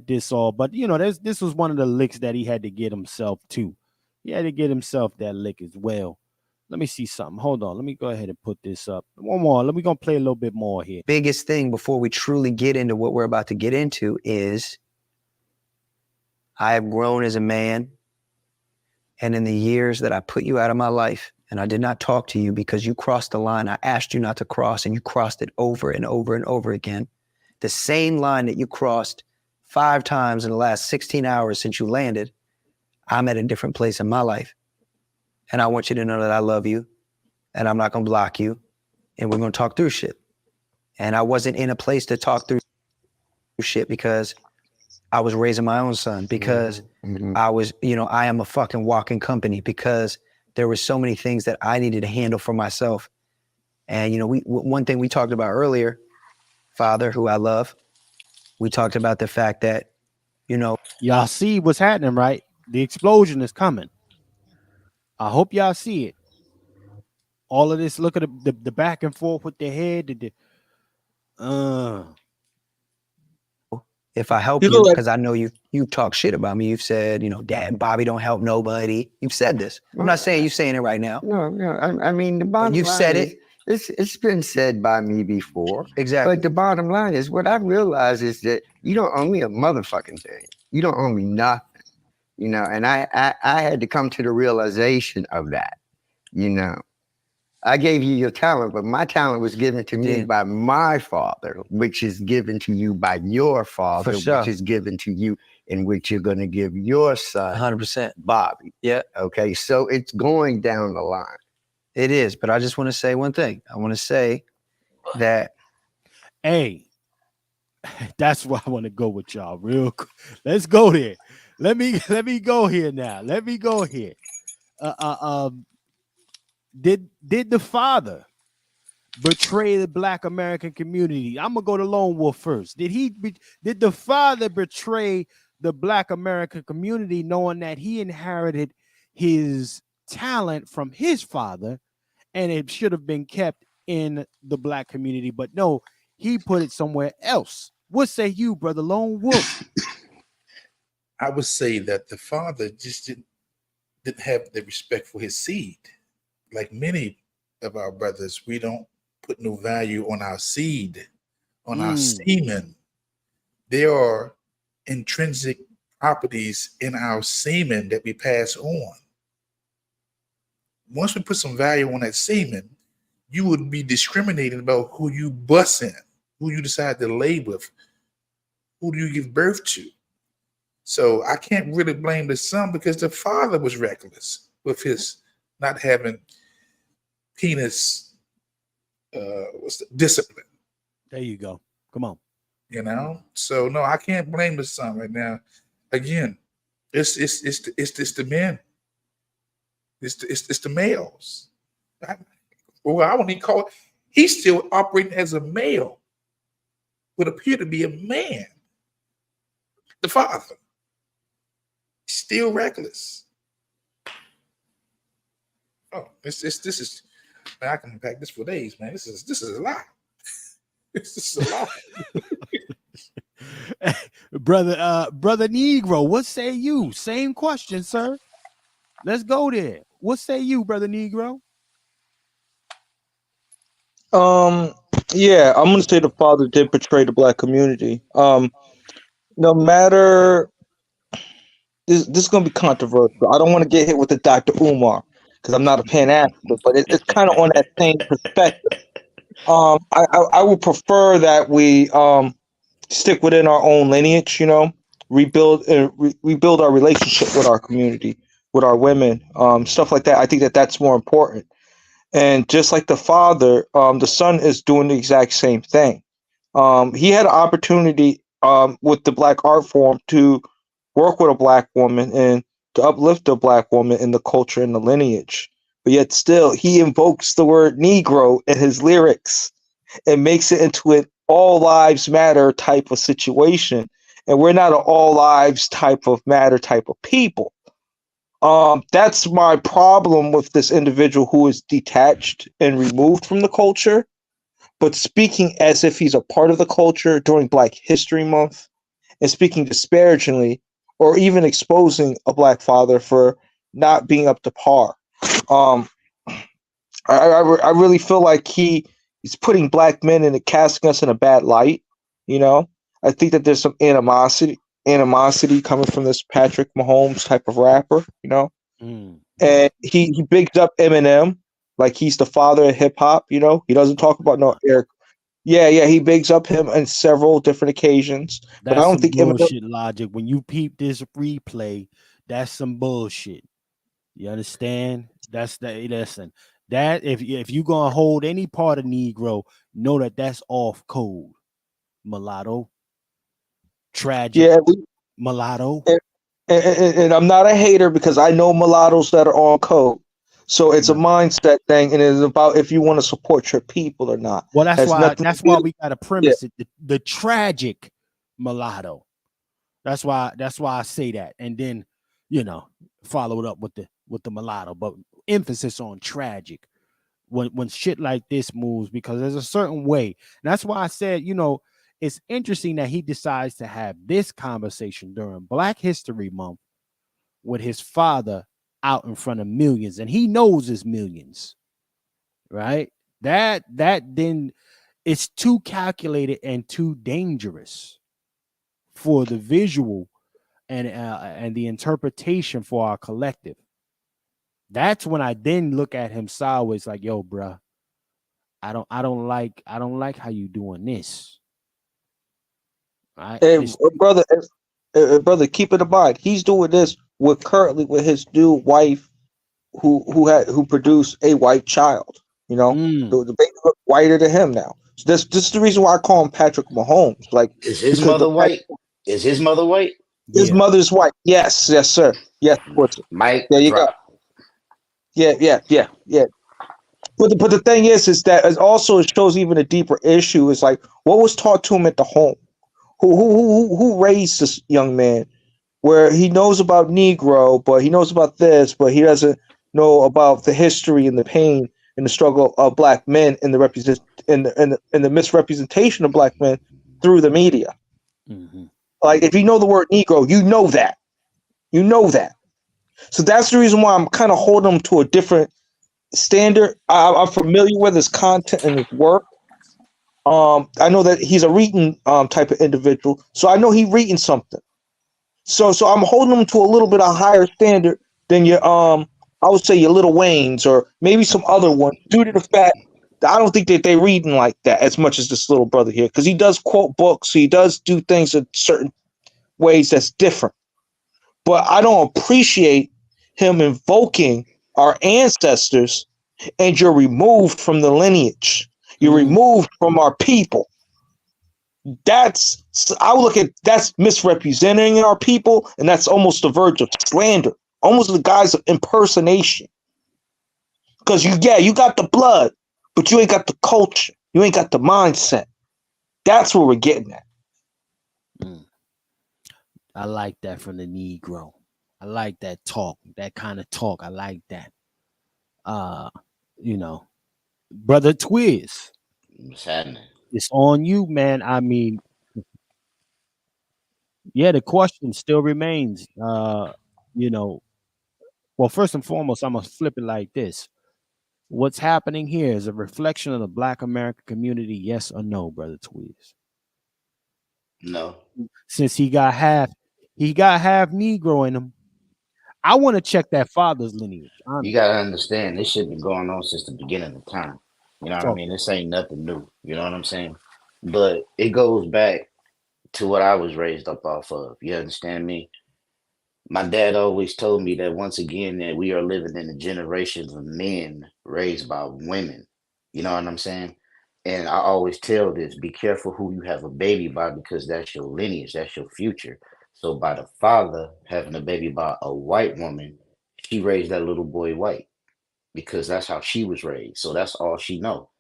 Speaker 3: this all, but this was one of the licks that he had to get himself too. He had to get himself that lick as well. Let me see something. Hold on. Let me go ahead and put this up. One more. Let me go play a little bit more here.
Speaker 15: Biggest thing before we truly get into what we're about to get into is I have grown as a man. And in the years that I put you out of my life and I did not talk to you because you crossed the line I asked you not to cross, and you crossed it over and over and over again. The same line that you crossed 5 times in the last 16 hours since you landed, I'm at a different place in my life. And I want you to know that I love you and I'm not going to block you and we're going to talk through shit. And I wasn't in a place to talk through shit because I was raising my own son, because I was, I am a fucking walking company, because there were so many things that I needed to handle for myself. And, one thing we talked about earlier, Father, who I love, we talked about the fact that,
Speaker 3: y'all see what's happening, right? The explosion is coming. I hope y'all see it. All of this, look at the back and forth with the head.
Speaker 15: If I help you, because I know you talk shit about me. You've said, Dad and Bobby don't help nobody. You've said this. I'm not saying you're saying it right now.
Speaker 16: No. I mean, the bottom
Speaker 15: you've
Speaker 16: line
Speaker 15: said
Speaker 16: is,
Speaker 15: it.
Speaker 16: It's been said by me before.
Speaker 15: Exactly.
Speaker 16: But the bottom line is, what I realize is that you don't owe me a motherfucking thing. You don't owe me nothing. And I had to come to the realization of that. I gave you your talent, but my talent was given to me by my father, which is given to you by your father,
Speaker 15: sure.
Speaker 16: which is given to you, in which you're going to give your son,
Speaker 15: 100%.
Speaker 16: Bobby.
Speaker 15: Yeah.
Speaker 16: Okay. So it's going down the line.
Speaker 15: It is. But I just want to say one thing. I want to say that.
Speaker 3: Hey, that's why I want to go with y'all real quick. Let's go there. Let me go here now. Let me go here. Did the father betray the Black American community? I'm gonna go to Lone Wolf first. Did the father betray the Black American community, knowing that he inherited his talent from his father and it should have been kept in the Black community, but no, he put it somewhere else? What say you, brother Lone Wolf?
Speaker 13: I would say that the father just didn't have the respect for his seed. Like many of our brothers, we don't put no value on our seed, on our semen. There are intrinsic properties in our semen that we pass on. Once we put some value on that semen, you would be discriminating about who you bust in, who you decide to lay with, who do you give birth to. So I can't really blame the son, because the father was reckless with his not having penis discipline.
Speaker 3: There you go. Come on.
Speaker 13: So no, I can't blame the son right now. Again, it's the men. It's the males. I wouldn't even call it. He's still operating as a male, would appear to be a man. The father, still reckless. Oh, this is. Man, I can unpack this for days, man. This is a lot. This is a lot.
Speaker 3: brother Negro, what say you? Same question, sir. Let's go there. What say you, brother Negro?
Speaker 18: Yeah, I'm gonna say the father did betray the Black community. No matter, this is gonna be controversial. I don't want to get hit with the Dr. Umar because I'm not a Pan African, but it's kind of on that same perspective. I would prefer that we stick within our own lineage, rebuild rebuild our relationship with our community, with our women, stuff like that. I think that that's more important. And just like the father, the son is doing the exact same thing. He had an opportunity with the Black art form to work with a Black woman and to uplift the black woman in the culture and the lineage. But yet still he invokes the word Negro in his lyrics and makes it into an all lives matter type of situation. And we're not an all lives type of matter type of people. That's my problem with this individual who is detached and removed from the culture, but speaking as if he's a part of the culture during Black History Month and speaking disparagingly or even exposing a black father for not being up to par. Um, I really feel like he's putting black men and casting us in a bad light. You know, I think that there's some animosity coming from this Patrick Mahomes type of rapper. You know, and he bigs up Eminem like he's the father of hip hop. You know, he doesn't talk about no Eric. Yeah, he bigs up him on several different occasions, but I
Speaker 3: That's
Speaker 18: don't
Speaker 3: some
Speaker 18: think Eminem.
Speaker 3: bullshit logic. When you peep this replay, that's some bullshit. You understand? That's the listen. That if you gonna hold any part of Negro, know that that's off code. Mulatto, tragic,
Speaker 18: Yeah,
Speaker 3: mulatto.
Speaker 18: and I'm not a hater because I know mulattoes that are on code. So it's a mindset thing, and it's about if you want to support your people or not.
Speaker 3: Well, that's
Speaker 18: Has
Speaker 3: why
Speaker 18: nothing to do.
Speaker 3: we got to
Speaker 18: Yeah.
Speaker 3: premise it. The tragic mulatto. That's why I say that, and then follow it up with the mulatto, but emphasis on tragic when shit like this moves, because there's a certain way. And that's why I said, it's interesting that he decides to have this conversation during Black History Month with his father out in front of millions, and he knows it's millions, right? That then it's too calculated and too dangerous for the visual and the interpretation for our collective. That's when I then look at him sideways like, yo, bruh, I don't like how you doing this. Right?
Speaker 18: And brother, keep it in mind. He's doing this with his new wife, who produced a white child. You know, the baby look whiter to him now. So this is the reason why I call him Patrick Mahomes. Like,
Speaker 17: Is his
Speaker 18: because
Speaker 17: mother white? Is his mother white?
Speaker 18: his mother's white. Yes, sir. Yes, Porter.
Speaker 17: Mike,
Speaker 18: There you go.
Speaker 17: drop.
Speaker 18: Yeah. But the thing is that it also shows even a deeper issue. Is like what was taught to him at the home. Who raised this young man? Where he knows about Negro, but he knows about this, but he doesn't know about the history and the pain and the struggle of black men and the misrepresentation of black men through the media. Like if you know the word Negro, you know that. You know that. So that's the reason why I'm kind of holding him to a different standard. I'm familiar with his content and his work. I know that he's a reading type of individual, so I know he's reading something. So I'm holding him to a little bit of higher standard than your I would say your Little Waynes or maybe some other one, due to the fact that I don't think that they reading like that as much as this little brother here, because he does quote books, he does do things in certain ways that's different. But I don't appreciate him invoking our ancestors, and you're removed from the lineage. You're removed from our people. I would look at that's misrepresenting our people, and that's almost the verge of slander, almost the guise of impersonation. Because you got the blood, but you ain't got the culture, you ain't got the mindset. That's what we're getting at.
Speaker 3: I like that from the Negro. I like that talk, that kind of talk. I like that. Brother Twiz.
Speaker 17: What's happening?
Speaker 3: It's on you, man. I mean, yeah, the question still remains. Well, first and foremost, I'm gonna flip it like this. What's happening here is a reflection of the Black American community, yes or no, Brother Twiz?
Speaker 17: No.
Speaker 3: Since he got half Negro in him. I want to check that father's lineage.
Speaker 17: You gotta understand, this shit been going on since the beginning of time. You know what I mean? This ain't nothing new. You know what I'm saying? But it goes back to what I was raised up off of. You understand me? My dad always told me that once again that we are living in a generation of men raised by women. You know what I'm saying? And I always tell this: be careful who you have a baby by, because that's your lineage, that's your future. So by the father having a baby by a white woman, she raised that little boy white because that's how she was raised. So that's all she know.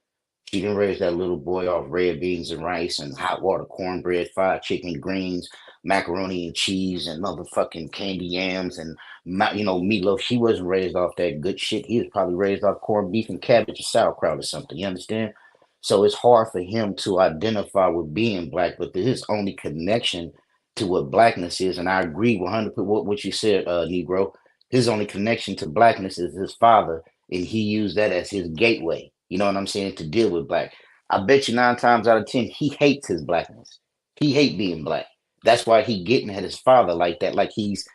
Speaker 17: She didn't raise that little boy off red beans and rice and hot water cornbread, fried chicken, greens, macaroni and cheese, and motherfucking candy yams and meatloaf. She wasn't raised off that good shit. He was probably raised off corned beef and cabbage or sauerkraut or something. You understand? So it's hard for him to identify with being black, but his only connection to what blackness is, and I agree 100% with what you said, Negro. His only connection to blackness is his father, and he used that as his gateway. You know what I'm saying? To deal with black. I bet you 9 times out of 10 he hates his blackness. He hate being black. That's why he getting at his father like that, like he's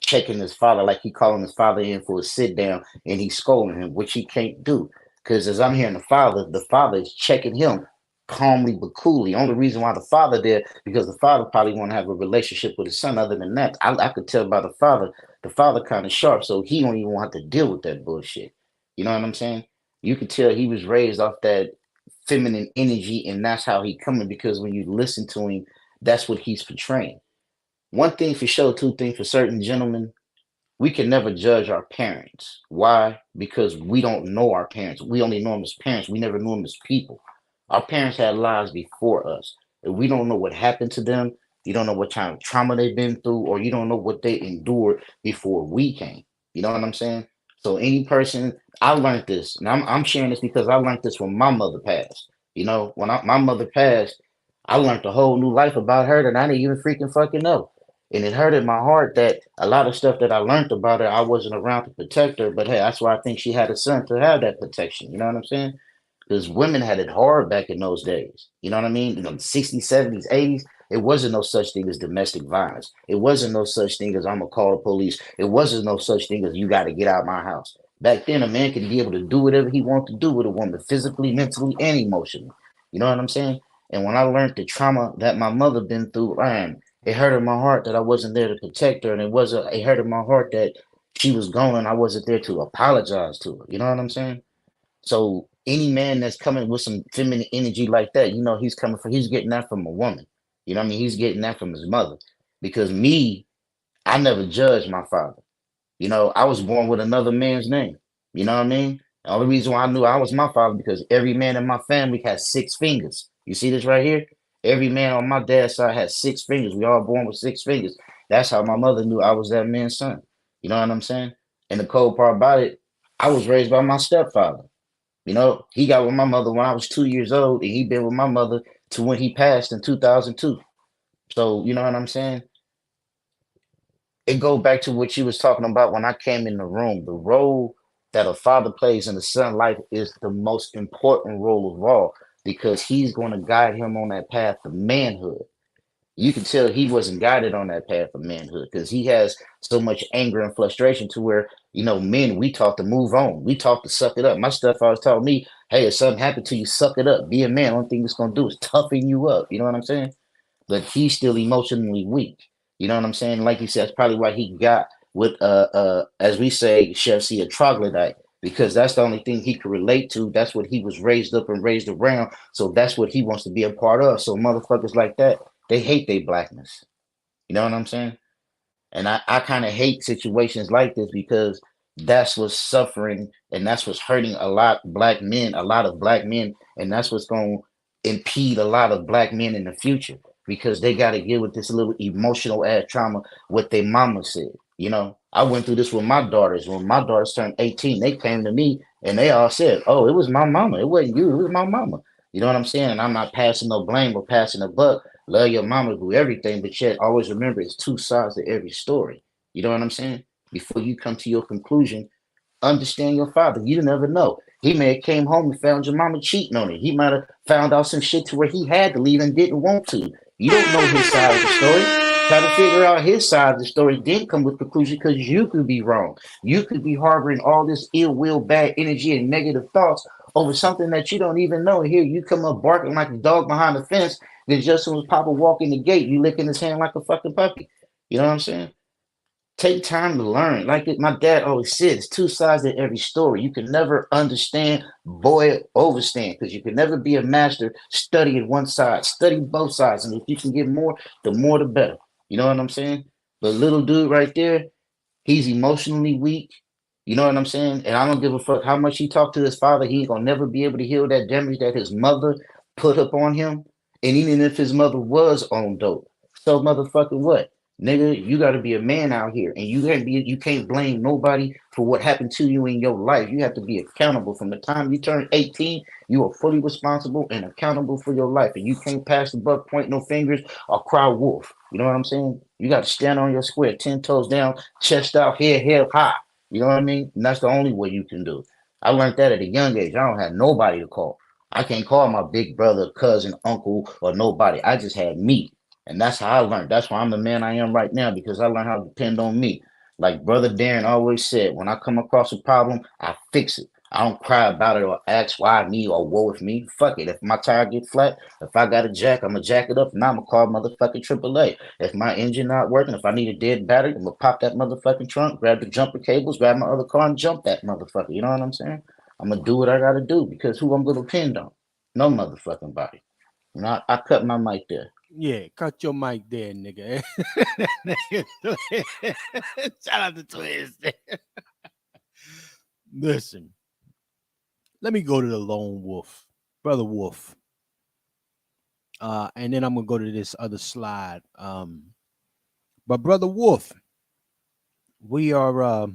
Speaker 17: checking his father, like he calling his father in for a sit down, and he's scolding him, which he can't do. Because as I'm hearing the father is checking him calmly but coolly. Only reason why the father there, because the father probably want to have a relationship with his son. Other than that, I could tell by the father kind of sharp, so he don't even want to deal with that bullshit. You know what I'm saying? You could tell he was raised off that feminine energy, and that's how he coming. Because when you listen to him, that's what he's portraying. One thing for sure, two things for certain, gentlemen, we can never judge our parents. Why? Because we don't know our parents. We only know them as parents. We never knew them as people. Our parents had lives before us. And we don't know what happened to them. You don't know what kind of trauma they've been through, or you don't know what they endured before we came. You know what I'm saying? So any person, I learned this, and I'm sharing this because I learned this when my mother passed. When my mother passed, I learned a whole new life about her that I didn't even freaking fucking know. And it hurted my heart that a lot of stuff that I learned about her, I wasn't around to protect her. But hey, that's why I think she had a son to have that protection. You know what I'm saying? Because women had it hard back in those days. You know what I mean? In the 60s, 70s, 80s, it wasn't no such thing as domestic violence. It wasn't no such thing as I'm going to call the police. It wasn't no such thing as you got to get out of my house. Back then, a man could be able to do whatever he wanted to do with a woman, physically, mentally, and emotionally. You know what I'm saying? And when I learned the trauma that my mother been through, man, it hurted my heart that I wasn't there to protect her, and it hurted my heart that she was gone and I wasn't there to apologize to her. You know what I'm saying? So any man that's coming with some feminine energy like that, he's getting that from a woman. You know what I mean? He's getting that from his mother. Because me, I never judged my father. I was born with another man's name. You know what I mean? The only reason why I knew I was my father because every man in my family has 6 fingers. You see this right here? Every man on my dad's side has 6 fingers. We all born with 6 fingers. That's how my mother knew I was that man's son. You know what I'm saying? And the cold part about it, I was raised by my stepfather. He got with my mother when I was 2 years old, and he been with my mother to when he passed in 2002. So you know what I'm saying? It go back to what you was talking about when I came in the room. The role that a father plays in the son life is the most important role of all because he's going to guide him on that path of manhood. You can tell he wasn't guided on that path of manhood because he has so much anger and frustration to where, men, we taught to move on. We taught to suck it up. My stuff always taught me, hey, if something happened to you, suck it up. Be a man. Only thing it's going to do is toughen you up. You know what I'm saying? But he's still emotionally weak. You know what I'm saying? Like you said, that's probably why he got with as we say, Chef C, a troglodyte, because that's the only thing he could relate to. That's what he was raised up and raised around. So that's what he wants to be a part of. So motherfuckers like that, they hate their blackness. You know what I'm saying? And I kind of hate situations like this because that's what's suffering and that's what's hurting a lot of black men, and that's what's going to impede a lot of black men in the future because they got to deal with this little emotional ass trauma, what their mama said. I went through this with my daughters. When my daughters turned 18, they came to me and they all said, oh, it was my mama. It wasn't you. It was my mama. You know what I'm saying? And I'm not passing no blame or passing a buck. Love your mama, do everything, but yet always remember it's two sides to every story. You know what I'm saying? Before you come to your conclusion, understand your father. You never know. He may have came home and found your mama cheating on it. He might have found out some shit to where he had to leave and didn't want to. You don't know his side of the story. Try to figure out his side of the story, then come with conclusion because you could be wrong. You could be harboring all this ill will, bad energy, and negative thoughts over something that you don't even know. Here you come up barking like a dog behind the fence. Then just as soon as Papa walk in the gate, you licking his hand like a fucking puppy. You know what I'm saying? Take time to learn. My dad always said, it's two sides to every story. You can never understand, boy, overstand, because you can never be a master studying one side. Study both sides, and if you can get more, the better. You know what I'm saying? But little dude right there, he's emotionally weak. You know what I'm saying? And I don't give a fuck how much he talked to his father. He ain't gonna never be able to heal that damage that his mother put up on him. And even if his mother was on dope, so motherfucking what? Nigga, you gotta be a man out here. And you can't blame nobody for what happened to you in your life. You have to be accountable from the time you turn 18. You are fully responsible and accountable for your life. And you can't pass the buck, point no fingers, or cry wolf. You know what I'm saying? You got to stand on your square, 10 toes down, chest out, head held high. You know what I mean? And that's the only way you can do it. I learned that at a young age. I don't have nobody to call. I can't call my big brother, cousin, uncle, or nobody. I just had me. And that's how I learned. That's why I'm the man I am right now, because I learned how to depend on me. Like Brother Darren always said, when I come across a problem, I fix it. I don't cry about it or ask why me or woe with me. Fuck it. If my tire get flat, if I got a jack, I'm gonna jack it up and I'm gonna call motherfucking AAA. If my engine not working, if I need a dead battery, I'm gonna pop that motherfucking trunk, grab the jumper cables, grab my other car and jump that motherfucker. You know what I'm saying? I'm gonna do what I gotta do because who I'm gonna depend on? No motherfucking body. You know, I cut my mic there.
Speaker 3: Yeah, cut your mic there, nigga. Shout out to Twiz. Listen, let me go to the lone wolf, Brother Wolf. And then I'm gonna go to this other slide. But Brother Wolf, we are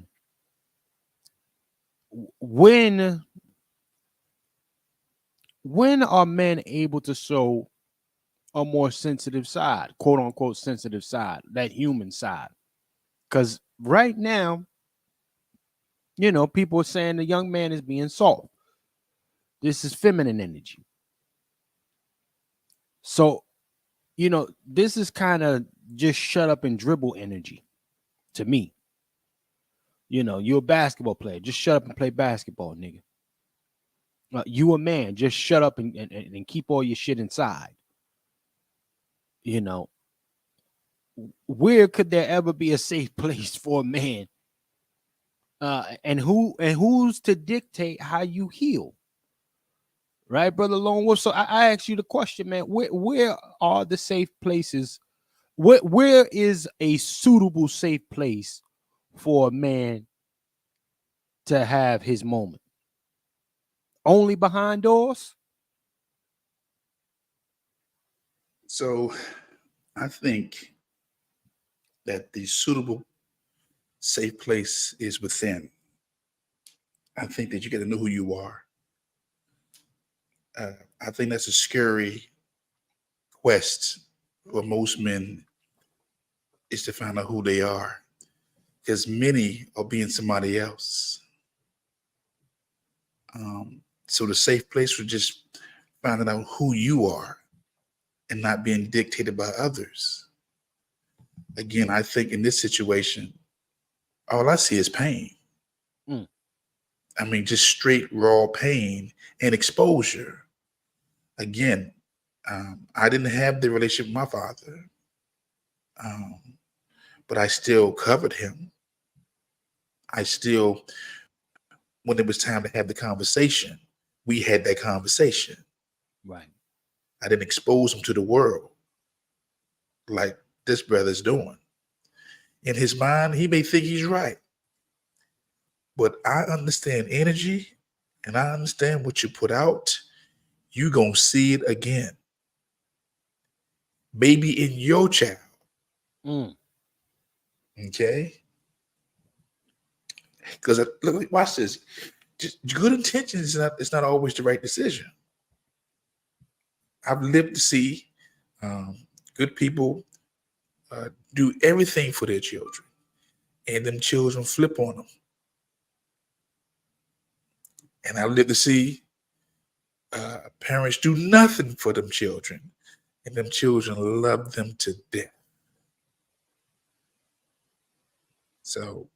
Speaker 3: when are men able to show a more sensitive side, quote unquote sensitive side, that human side? Because right now, people are saying the young man is being soft. This is feminine energy. So, this is kind of just shut up and dribble energy to me. You're a basketball player. Just shut up and play basketball, nigga. You a man. Just shut up and keep all your shit inside. Where could there ever be a safe place for a man? And who's to dictate how you heal? Right, Brother Lone Wolf? So I ask you the question, man. Where are the safe places? Where is a suitable safe place for a man to have his moment? Only behind doors?
Speaker 13: So I think that the suitable safe place is within. I think that you got to know who you are. I think that's a scary quest for most men, is to find out who they are, because many are being somebody else. So the safe place for just finding out who you are and not being dictated by others. Again, I think in this situation, all I see is pain. I mean, just straight raw pain and exposure. Again, I didn't have the relationship with my father, but I still covered him. I still, when it was time to have the conversation, we had that conversation.
Speaker 3: Right.
Speaker 13: I didn't expose him to the world like this brother's doing. In his mind, he may think he's right, but I understand energy and I understand what you put out. You gonna see it again. Maybe in your child. Okay? Because look, watch this. Just good intentions is not always the right decision. I've lived to see good people do everything for their children, and them children flip on them. And I lived to see parents do nothing for them children, and them children love them to death. So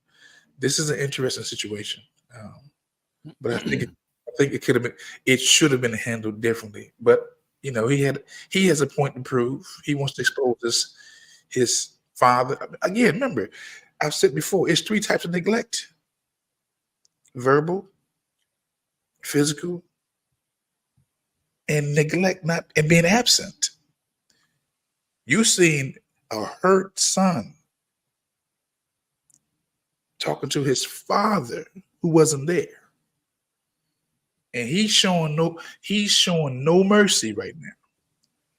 Speaker 13: this is an interesting situation, but I think it could have been, it should have been handled differently. But he has a point to prove. He wants to expose his father. Again, remember, I've said before, it's 3 types of neglect: verbal, physical, and neglect, not and being absent. You seen a hurt son talking to his father who wasn't there. And he's showing no mercy right now.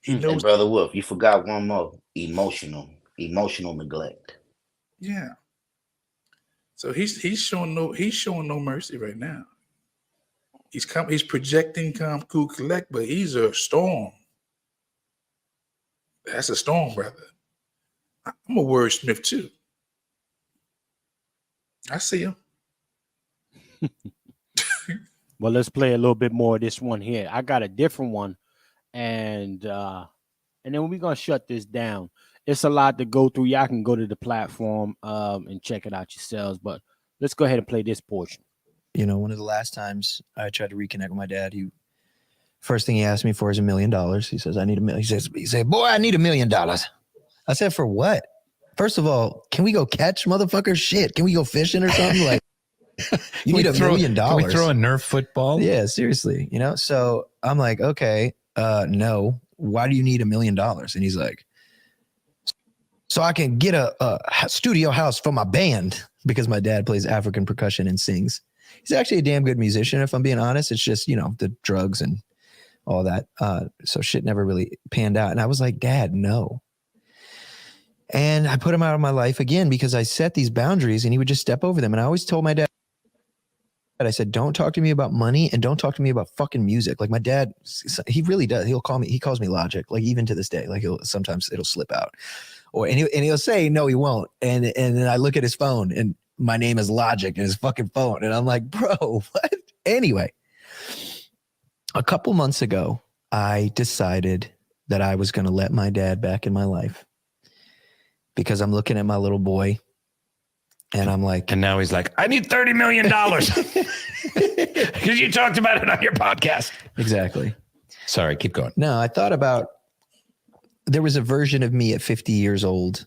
Speaker 13: He
Speaker 17: Hey,
Speaker 13: knows.
Speaker 17: Brother Wolf, you forgot one more. Emotional neglect.
Speaker 13: Yeah. So he's showing no mercy right now. He's projecting calm, cool, collect, but he's a storm. That's a storm, brother. I'm a wordsmith too. I see him.
Speaker 3: Well, let's play a little bit more of this one here. I got a different one, and then we're gonna shut this down. It's a lot to go through. Y'all can go to the platform and check it out yourselves. But let's go ahead and play this portion.
Speaker 19: You know, one of the last times I tried to reconnect with my dad, first thing he asked me for is $1 million. He says, I need $1 million. He said, boy, I need $1 million. I said, for what? First of all, can we go catch motherfuckers? Shit. Can we go fishing or something? Like, you need $1 million.
Speaker 20: Can we throw a Nerf football?
Speaker 19: Yeah, seriously. You know, so I'm like, okay, no. Why do you need $1 million? And he's like, so I can get a studio house for my band, because my dad plays African percussion and sings. He's actually a damn good musician, if I'm being honest. It's just, you know, the drugs and all that. So shit never really panned out. And I was like, Dad, no. And I put him out of my life again because I set these boundaries and he would just step over them. And I always told my dad, I said, don't talk to me about money and don't talk to me about fucking music. Like my dad, he really does. He calls me Logic, like even to this day. Like sometimes it'll slip out. And he'll say, no, he won't. And then I look at his phone and my name is Logic in his fucking phone. And I'm like, bro, what? Anyway, a couple months ago, I decided that I was going to let my dad back in my life because I'm looking at my little boy and I'm like,
Speaker 20: and now he's like, I need $30 million because you talked about it on your podcast.
Speaker 19: Exactly.
Speaker 20: Sorry, keep going.
Speaker 19: No, I thought about, there was a version of me at 50 years old,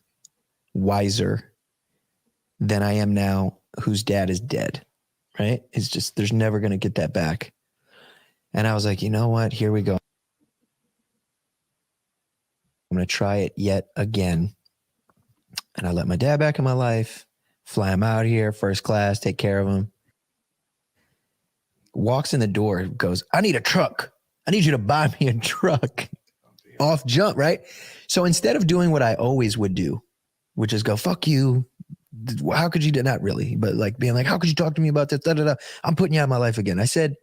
Speaker 19: wiser than I am now, whose dad is dead, right? It's just, there's never going to get that back. And I was like, you know what? Here we go. I'm going to try it yet again. And I let my dad back in my life, fly him out here, first class, take care of him. Walks in the door, goes, I need a truck. I need you to buy me a truck. Off jump, right? So instead of doing what I always would do, which is go, fuck you. How could you do, not really, but like being like, how could you talk to me about this? Da, da, da. I'm putting you out of my life again. I said,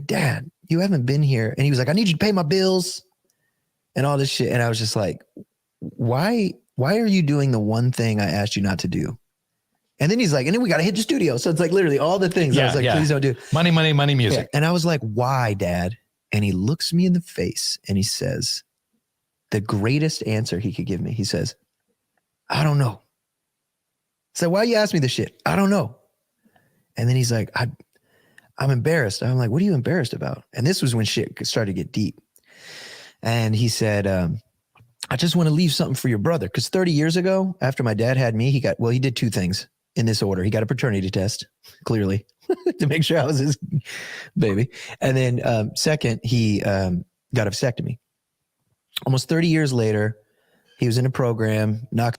Speaker 19: Dad, you haven't been here. And he was like, I need you to pay my bills and all this shit. And I was just like, why are you doing the one thing I asked you not to do? And then he's like, and then we got to hit the studio. So it's like literally all the things I was like, please don't do.
Speaker 20: Money, money, money, music.
Speaker 19: Yeah. And I was like, why, Dad? And he looks me in the face and he says, the greatest answer he could give me. He says, I don't know. So why you ask me this shit? I don't know. And then he's like, I'm embarrassed. I'm like, what are you embarrassed about? And this was when shit started to get deep. And he said, I just want to leave something for your brother. Because 30 years ago, after my dad had me, he did two things in this order. He got a paternity test, clearly, to make sure I was his baby. And then second, he got a vasectomy. Almost 30 years later, he was in a program, knocks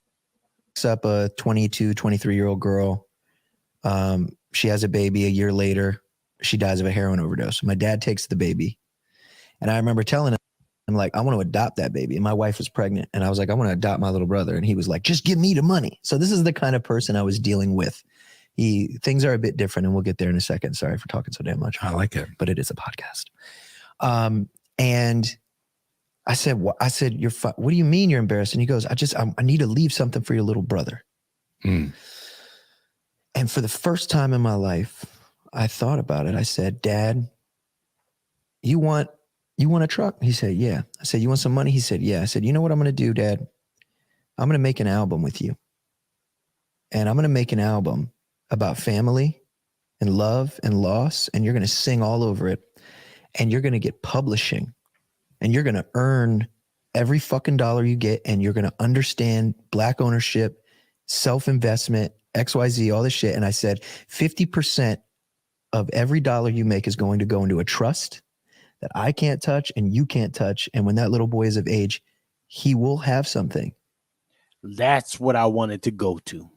Speaker 19: up a 22, 23-year-old girl. She has a baby. A year later, she dies of a heroin overdose. My dad takes the baby. And I remember telling him, I'm like, I want to adopt that baby. And my wife was pregnant. And I was like, I want to adopt my little brother. And he was like, just give me the money. So this is the kind of person I was dealing with. Things are a bit different, and we'll get there in a second. Sorry for talking so damn much.
Speaker 20: I like it.
Speaker 19: But it is a podcast. And I said, what do you mean you're embarrassed? And he goes, I need to leave something for your little brother.
Speaker 20: Mm.
Speaker 19: And for the first time in my life, I thought about it. I said, Dad, you want a truck? He said, yeah. I said, you want some money? He said, yeah. I said, you know what I'm going to do, Dad? I'm going to make an album with you. And I'm going to make an album about family and love and loss. And you're going to sing all over it. And you're going to get publishing. And you're going to earn every fucking dollar you get. And you're going to understand Black ownership, self-investment, XYZ, all this shit. And I said, 50% of every dollar you make is going to go into a trust that I can't touch and you can't touch. And when that little boy is of age, he will have something.
Speaker 3: That's what I wanted to go to.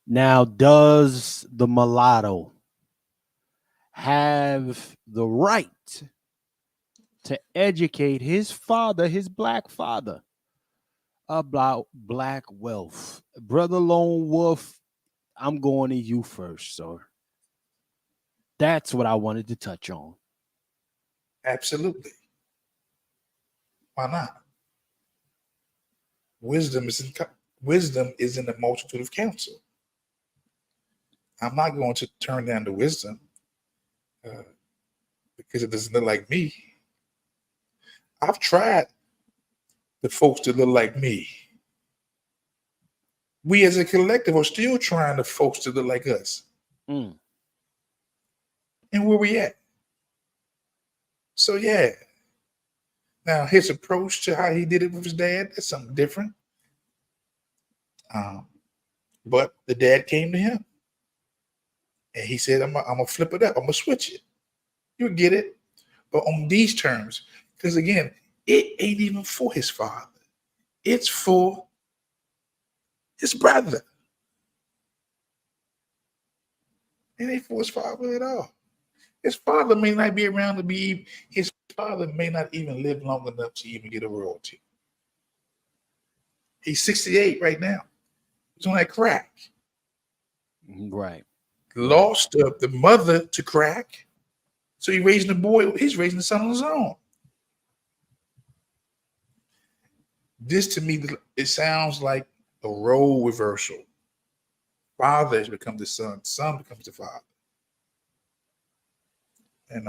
Speaker 3: Now, does the mulatto have the right to educate his father, his black father, about black wealth? Brother Lone Wolf, I'm going to you first, sir. That's what I wanted to touch on.
Speaker 13: Absolutely. Why not? Wisdom is in the multitude of counsel. I'm not going to turn down the wisdom because it doesn't look like me. I've tried the folks that look like me. We as a collective are still trying the folks to look like us.
Speaker 3: Mm.
Speaker 13: And where we at? So yeah. Now his approach to how he did it with his dad, that's something different. But the dad came to him and he said, I'm gonna flip it up. I'm gonna switch it. You'll get it. But on these terms, because again, it ain't even for his father. It's for his brother. It ain't for his father at all. His father may not be around to be, his father may not even live long enough to even get a royalty. He's 68 right now. He's on that crack.
Speaker 3: Right.
Speaker 13: Lost the mother to crack. So he's raising the boy, he's raising the son on his own. This to me, it sounds like a role reversal. Father has become the son becomes the father. And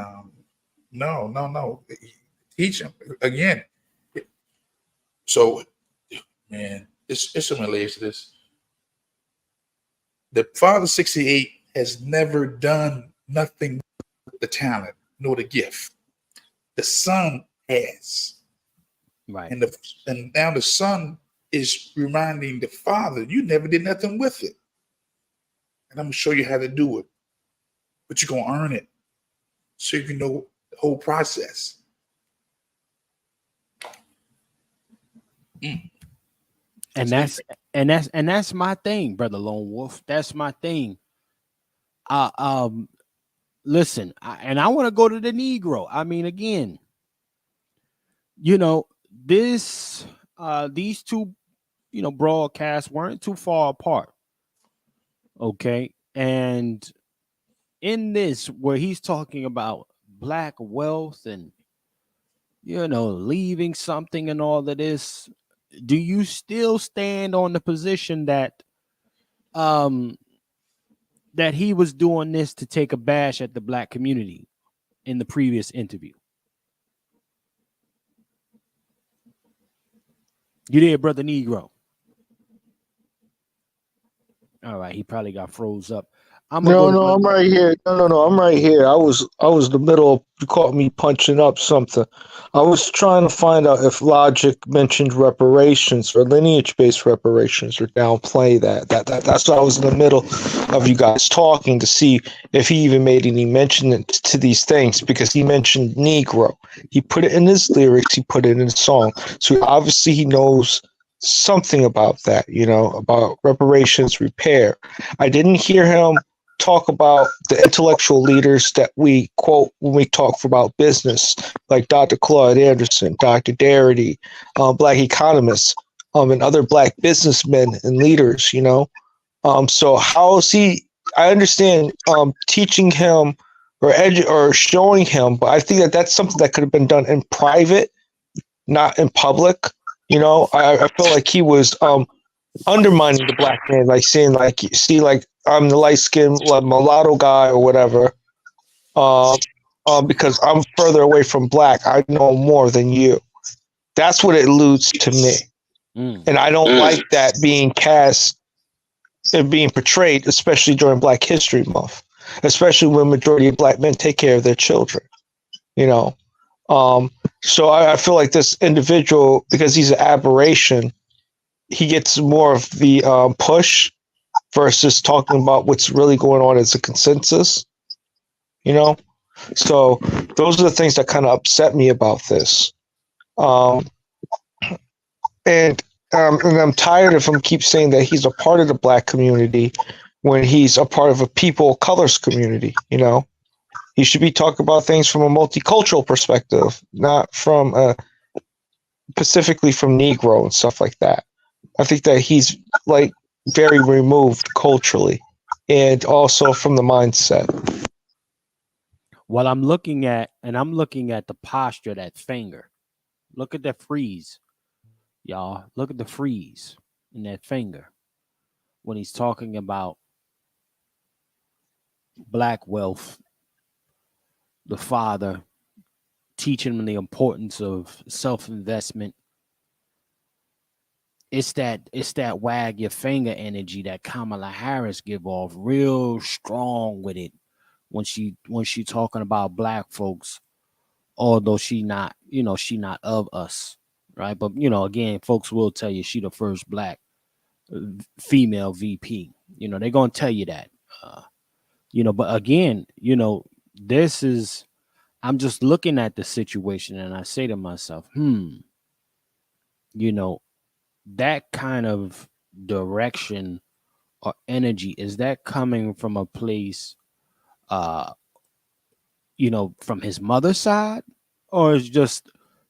Speaker 13: no. Teach him again. So, man, it's some layers to this. The father 68 has never done nothing with the talent nor the gift. The son has.
Speaker 3: Right.
Speaker 13: And now the son is reminding the father, you never did nothing with it. And I'm gonna show you how to do it. But you're gonna earn it. So you can know the whole process.
Speaker 3: And that's my thing, Brother Lone Wolf. That's my thing. Listen, I want to go to the Negro. I mean, again, these two, broadcasts weren't too far apart. Okay. And in this, where he's talking about black wealth and, leaving something and all of this, do you still stand on the position that that he was doing this to take a bash at the black community in the previous interview? You there, Brother Negro? All right, he probably got froze up.
Speaker 18: I'm right here. No, I'm right here. I was in the middle of, you caught me punching up something. I was trying to find out if Logic mentioned reparations or lineage-based reparations or downplay that. That's what I was in the middle of you guys talking to see if he even made any mention to these things, because he mentioned Negro. He put it in his lyrics. He put it in his song. So obviously he knows something about that, about reparations, repair. I didn't hear him talk about the intellectual leaders that we quote when we talk about business, like Dr. Claude Anderson, Dr. Darity, black economists, and other black businessmen and leaders, So how is he, I understand teaching him or showing him, but I think that's something that could have been done in private, not in public. I feel like he was undermining the black man, like saying, I'm the light-skinned mulatto guy or whatever, because I'm further away from black. I know more than you. That's what it alludes to me. And I don't like that being cast and being portrayed, especially during Black History Month, especially when majority of black men take care of their children, So I feel like this individual, because he's an aberration, he gets more of the push versus talking about what's really going on as a consensus, So those are the things that kind of upset me about this. And I'm tired of him keep saying that he's a part of the black community when he's a part of a people of colors community. You know, he should be talking about things from a multicultural perspective, not from specifically from Negro and stuff like that. I think that he's like very removed culturally and also from the mindset.
Speaker 3: Well, I'm looking at the posture of that finger. Look at that freeze, y'all. Look at the freeze in that finger when he's talking about black wealth, the father teaching him the importance of self-investment. It's that wag your finger energy that Kamala Harris give off real strong with it when she talking about black folks, although she not of us, right? But again, folks will tell you she the first black female VP. They're gonna tell you that. But again, this is, I'm just looking at the situation and I say to myself, that kind of direction or energy, is that coming from a place from his mother's side, or is just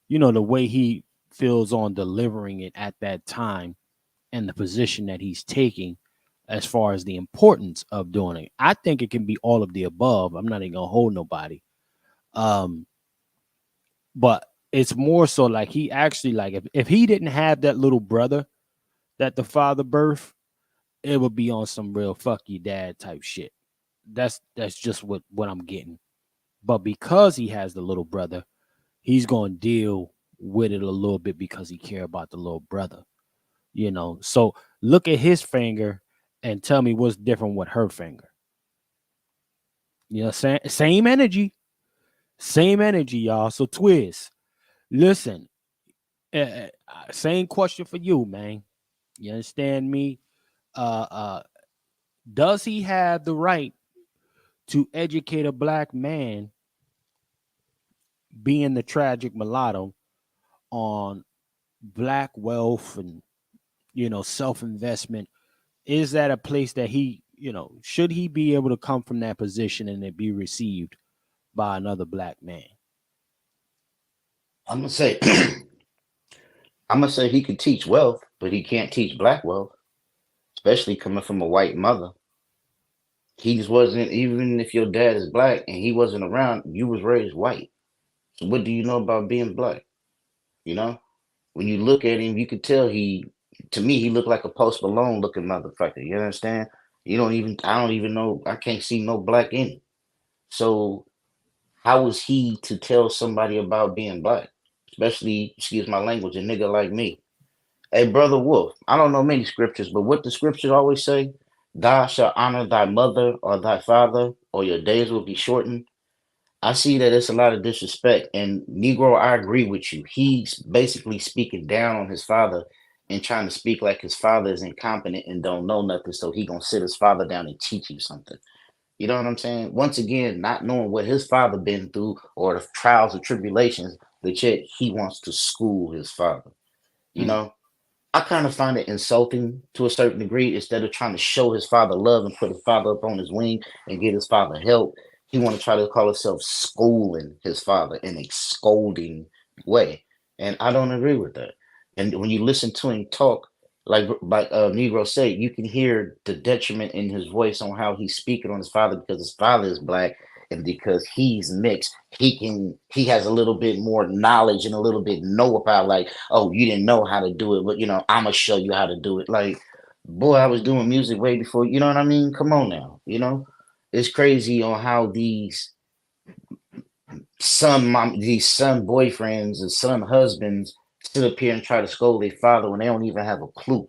Speaker 3: the way he feels on delivering it at that time and the position that he's taking as far as the importance of doing it? I think it can be all of the above. I'm not even gonna hold nobody, but it's more so like he actually, like, if he didn't have that little brother that the father birthed, it would be on some real fuck you dad type shit. That's just what I'm getting. But because he has the little brother, he's going to deal with it a little bit because he care about the little brother. So look at his finger and tell me what's different with her finger. Same energy, y'all. So Twiz, listen, same question for you, man. You understand me? Does he have the right to educate a black man, being the tragic mulatto, on black wealth and self-investment? Is that a place that he, should he be able to come from that position and it be received by another black man?
Speaker 17: I'm gonna say he could teach wealth, but he can't teach black wealth, especially coming from a white mother. He just wasn't, even if your dad is black and he wasn't around, you was raised white. So what do you know about being black? When you look at him, you could tell to me, he looked like a Post Malone looking motherfucker. You understand? I don't even know, I can't see no black in it. So how was he to tell somebody about being black? Especially, excuse my language, a nigga like me. Hey, Brother Wolf, I don't know many scriptures, but what the scriptures always say, thou shalt honor thy mother or thy father, or your days will be shortened. I see that it's a lot of disrespect. And Negro, I agree with you. He's basically speaking down on his father and trying to speak like his father is incompetent and don't know nothing. So he gonna sit his father down and teach you something. You know what I'm saying? Once again, not knowing what his father been through or the trials and tribulations, but yet he wants to school his father. You know, I kind of find it insulting to a certain degree. Instead of trying to show his father love and put his father up on his wing and get his father help, he want to try to call himself schooling his father in a scolding way. And I don't agree with that. And when you listen to him talk, like Negro said, you can hear the detriment in his voice on how he's speaking on his father, because his father is black and because he's mixed, he has a little bit more knowledge and a little bit know about, like, oh, you didn't know how to do it, but I'm gonna show you how to do it. Like, boy, I was doing music way before, you know what I mean? Come on now, it's crazy on how these son boyfriends and son husbands sit up here and try to scold their father when they don't even have a clue.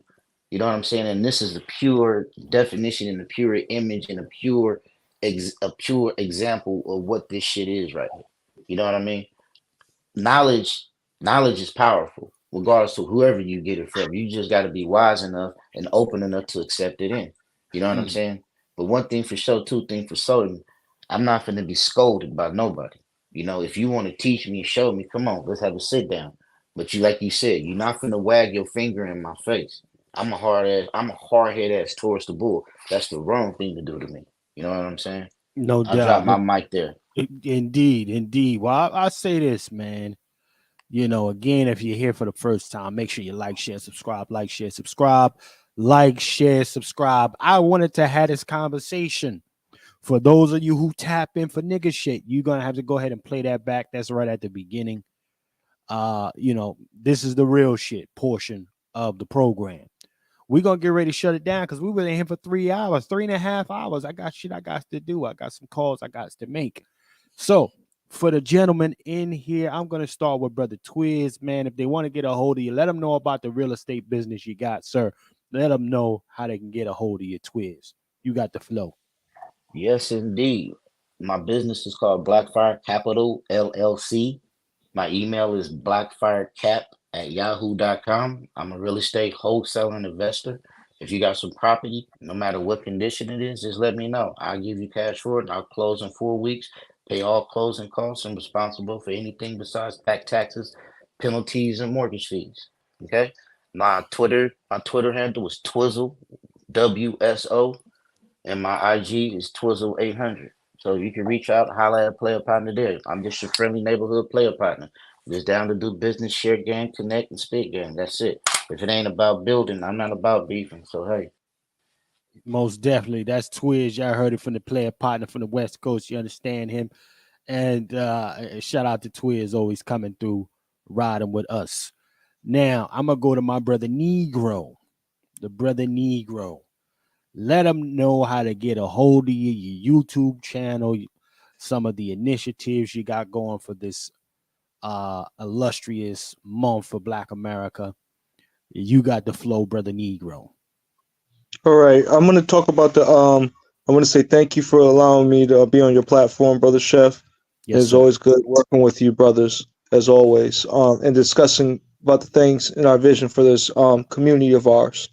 Speaker 17: You know what I'm saying? And this is the pure definition and the pure image and a pure example of what this shit is right here. You know what I mean? Knowledge is powerful, regardless of whoever you get it from. You just got to be wise enough and open enough to accept it in. You know what I'm saying? But one thing for sure, two things for certain, I'm not going to be scolded by nobody. If you want to teach me and show me, come on, let's have a sit down. But you, like you said, you're not gonna wag your finger in my face. I'm a hard head ass towards the bull. That's the wrong thing to do to me. You know what I'm saying?
Speaker 3: No
Speaker 17: I'll drop
Speaker 3: doubt.
Speaker 17: my mic there.
Speaker 3: Indeed, indeed. Well, I say this, man. You know, again, if you're here for the first time, make sure you like, share, subscribe, like, share, subscribe, like, share, subscribe. I wanted to have this conversation. For those of you who tap in for nigga shit, you're gonna have to go ahead and play that back. That's right at the beginning. You know, this is the real shit portion of the program. We're gonna get ready to shut it down because we were in here for 3 hours, 3.5 hours. I got shit I got to do. I got some calls I got to make. So for the gentlemen in here, I'm gonna start with Brother Twiz, man. If they want to get a hold of you, let them know about the real estate business you got, sir. Let them know how they can get a hold of you, Twiz. You got the flow.
Speaker 17: Yes, indeed. My business is called Blackfire Capital LLC. My email is blackfirecap@yahoo.com. I'm a real estate wholesale and investor. If you got some property, no matter what condition it is, just let me know. I'll give you cash for it. I'll close in 4 weeks, pay all closing costs. I'm responsible for anything besides back taxes, penalties, and mortgage fees. Okay. My Twitter handle is Twizzle, WSO, and my IG is Twizzle800. So you can reach out, holler at player partner there. I'm just your friendly neighborhood player partner. Just down to do business, share game, connect, and spit game. That's it. If it ain't about building, I'm not about beefing. So hey.
Speaker 3: Most definitely. That's Twiz. Y'all heard it from the player partner from the West Coast. You understand him. And shout out to Twiz always coming through, riding with us. Now, I'm going to go to my brother Negro, the brother Negro. Let them know how to get a hold of you, your YouTube channel, some of the initiatives you got going for this illustrious month for Black America. You got the flow, brother Negro.
Speaker 18: All right, I'm going to talk about the I want to say thank you for allowing me to be on your platform, brother Chef.
Speaker 3: Yes,
Speaker 18: It's
Speaker 3: sir.
Speaker 18: always good working with you, brothers, as always, and discussing about the things in our vision for this community of ours.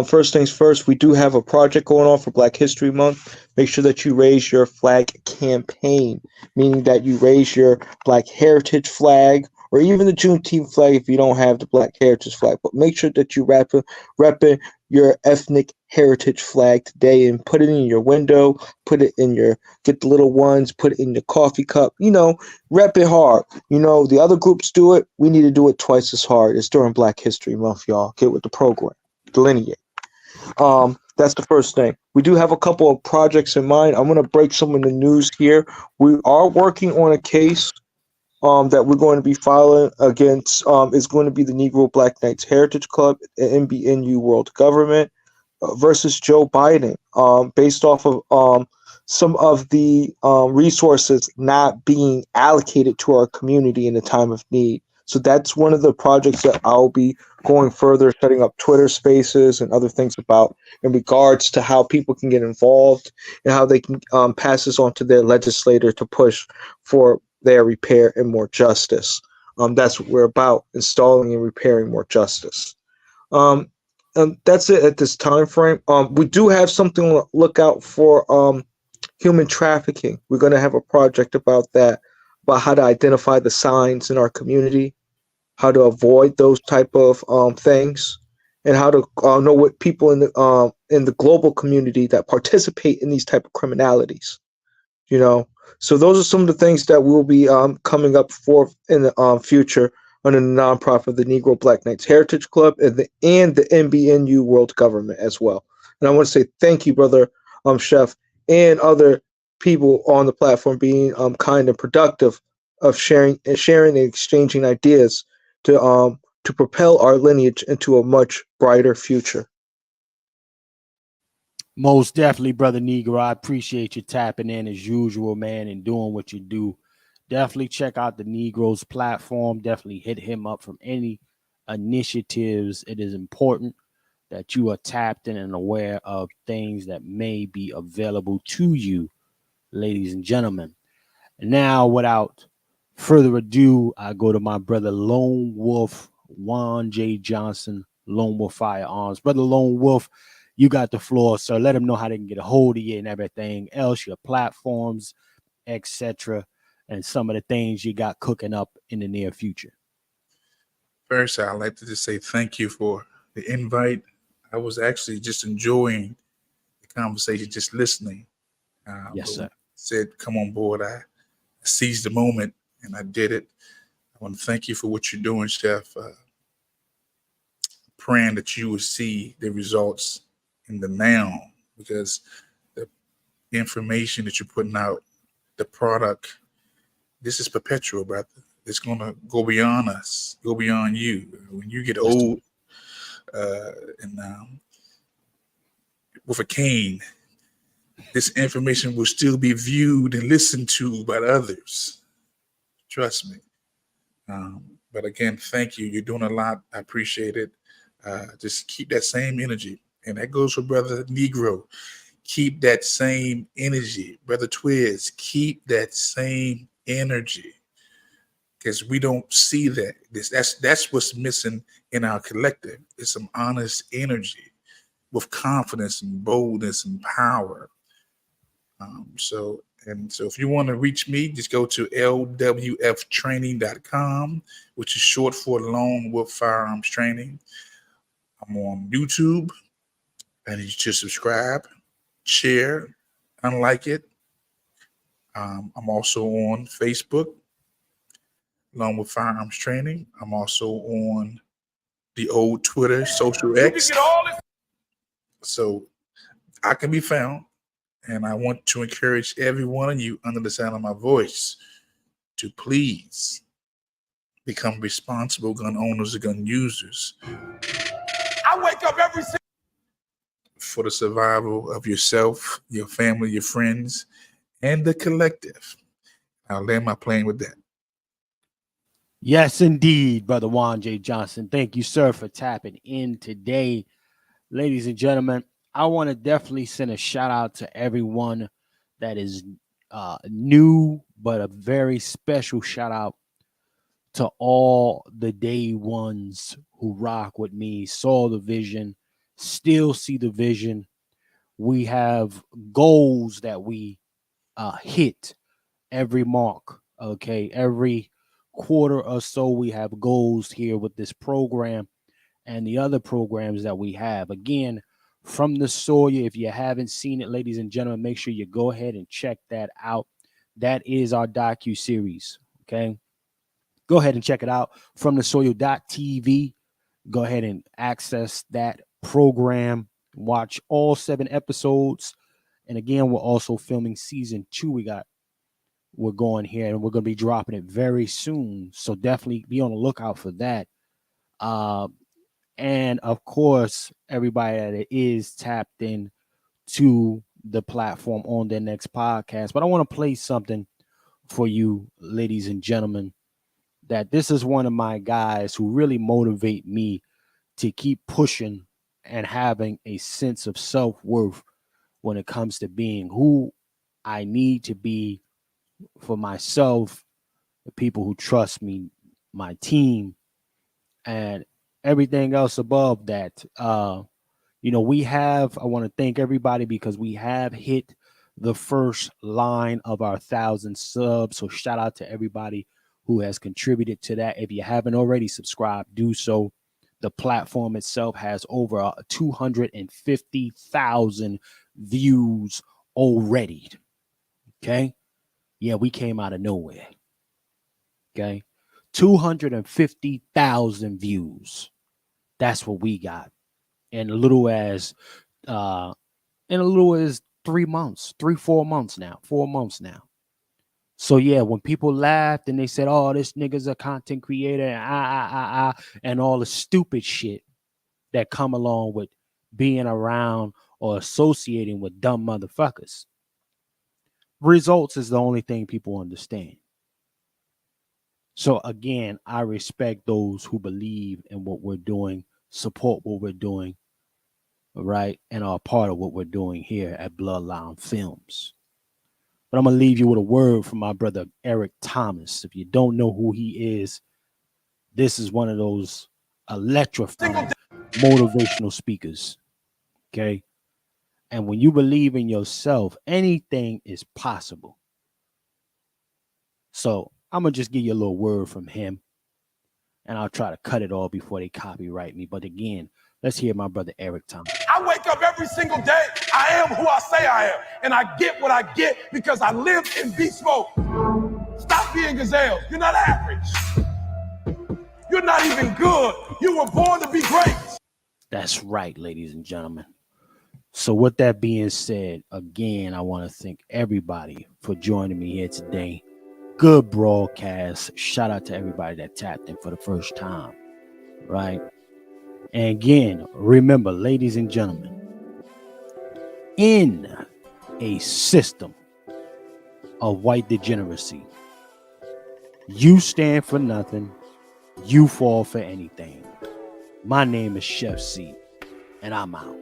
Speaker 18: First things first, we do have a project going on for Black History Month. Make sure that you raise your flag campaign, meaning that you raise your Black Heritage flag or even the Juneteenth flag if you don't have the Black Heritage flag. But make sure that you repping your ethnic heritage flag today and put it in your window, put it in your, get the little ones, put it in your coffee cup, rep it hard. The other groups do it. We need to do it twice as hard. It's during Black History Month, y'all. Get with the program. Delineate. That's the first thing. We do have a couple of projects in mind. I'm going to break some of the news here. We are working on a case that we're going to be filing against. Is going to be the Negro Black Knights Heritage Club, NBNU World Government versus Joe Biden, based off of some of the resources not being allocated to our community in a time of need. So that's one of the projects that I'll be going further, setting up Twitter spaces and other things about in regards to how people can get involved and how they can pass this on to their legislator to push for their repair and more justice. That's what we're about, installing and repairing more justice. And that's it at this time frame. We do have something to look out for human trafficking. We're going to have a project about that, about how to identify the signs in our community, how to avoid those type of things, and how to know what people in the global community that participate in these type of criminalities. So those are some of the things that will be coming up for in the future under the nonprofit of the Negro Black Knights Heritage Club and the NBNU World Government as well. And I want to say thank you, brother Chef, and other people on the platform being kind and productive of sharing and exchanging ideas to propel our lineage into a much brighter future.
Speaker 3: Most definitely, brother Negro. I appreciate you tapping in as usual, man, and doing what you do. Definitely check out the Negro's platform. Definitely hit him up from any initiatives. It is important that you are tapped in and aware of things that may be available to you, ladies and gentlemen. And now, without further ado, I go to my brother Lone Wolf, Juan J. Johnson, Lone Wolf Firearms. Brother Lone Wolf, you got the floor, sir. Let them know how they can get a hold of you and everything else, your platforms, etc., and some of the things you got cooking up in the near future.
Speaker 13: First, I'd like to just say thank you for the invite. I was actually just enjoying the conversation, just listening.
Speaker 3: Yes,
Speaker 13: But when
Speaker 3: sir.
Speaker 13: you said come on board, I seized the moment and I did it. I want to thank you for what you're doing, Chef. Praying that you will see the results in the now, because the information that you're putting out, the product, this is perpetual, brother. It's gonna go beyond us, go beyond you. When you get old, and with a cane, this information will still be viewed and listened to by others. Trust me. But again, thank you. You're doing a lot. I appreciate it. Just keep that same energy. And that goes for Brother Negro. Keep that same energy. Brother Twiz, keep that same energy. Because we don't see that. That's what's missing in our collective. It's some honest energy with confidence and boldness and power. So if you want to reach me, just go to lwftraining.com, which is short for Lone Wolf Firearms Training. I'm on YouTube. I need you to subscribe, share, unlike it. I'm also on Facebook, Lone Wolf Firearms Training. I'm also on the old Twitter, Social X. So I can be found. And I want to encourage every one of you under the sound of my voice to please become responsible gun owners and gun users.
Speaker 4: I wake up every
Speaker 13: For the survival of yourself, your family, your friends, and the collective. I'll land my plane with that.
Speaker 3: Yes, indeed, Brother Juan J. Johnson. Thank you, sir, for tapping in today. Ladies and gentlemen, I want to definitely send a shout out to everyone that is new, but a very special shout out to all the day ones who rock with me, saw the vision, still see the vision. We have goals that we hit every mark. Okay, every quarter or so, we have goals here with this program and the other programs that we have. Again, From the Sawyer, if you haven't seen it, ladies and gentlemen, make sure you go ahead and check that out. That is our docu-series, okay? Go ahead and check it out. From the Sawyer.tv. Go ahead and access that program. Watch all 7 episodes. And again, we're also filming season 2. We're going here and we're going to be dropping it very soon. So definitely be on the lookout for that. And of course, everybody that is tapped in to the platform on their next podcast. But I want to play something for you, ladies and gentlemen, that this is one of my guys who really motivate me to keep pushing and having a sense of self-worth when it comes to being who I need to be for myself, the people who trust me, my team, and everything else above that. I want to thank everybody because we have hit the first line of our 1,000 subs. So shout out to everybody who has contributed to that. If you haven't already subscribed, do so. The platform itself has over 250,000 views already. Okay. Yeah, we came out of nowhere. Okay. 250,000 views. That's what we got. In a little as 3 months, 4 months now. So yeah, when people laughed and they said, "Oh, this nigga's a content creator," and all the stupid shit that come along with being around or associating with dumb motherfuckers. Results is the only thing people understand. So again, I respect those who believe in what we're doing, support what we're doing, right, and are a part of what we're doing here at Bloodline Films. But I'm going to leave you with a word from my brother Eric Thomas. If you don't know who he is, this is one of those electrifying motivational speakers, okay? And when you believe in yourself, anything is possible. So I'm going to just give you a little word from him. and I'll try to cut it all before they copyright me. But again, let's hear my brother Eric Thomas.
Speaker 4: I wake up every single day. I am who I say I am. And I get what I get because I live in beast mode. Stop being gazelles. You're not average. You're not even good. You were born to be great.
Speaker 3: That's right, ladies and gentlemen. So with that being said, again, I want to thank everybody for joining me here today. Good broadcast. Shout out to everybody that tapped in for the first time, right? And again, remember, ladies and gentlemen, in a system of white degeneracy, you stand for nothing, you fall for anything. My name is Chef C, and I'm out.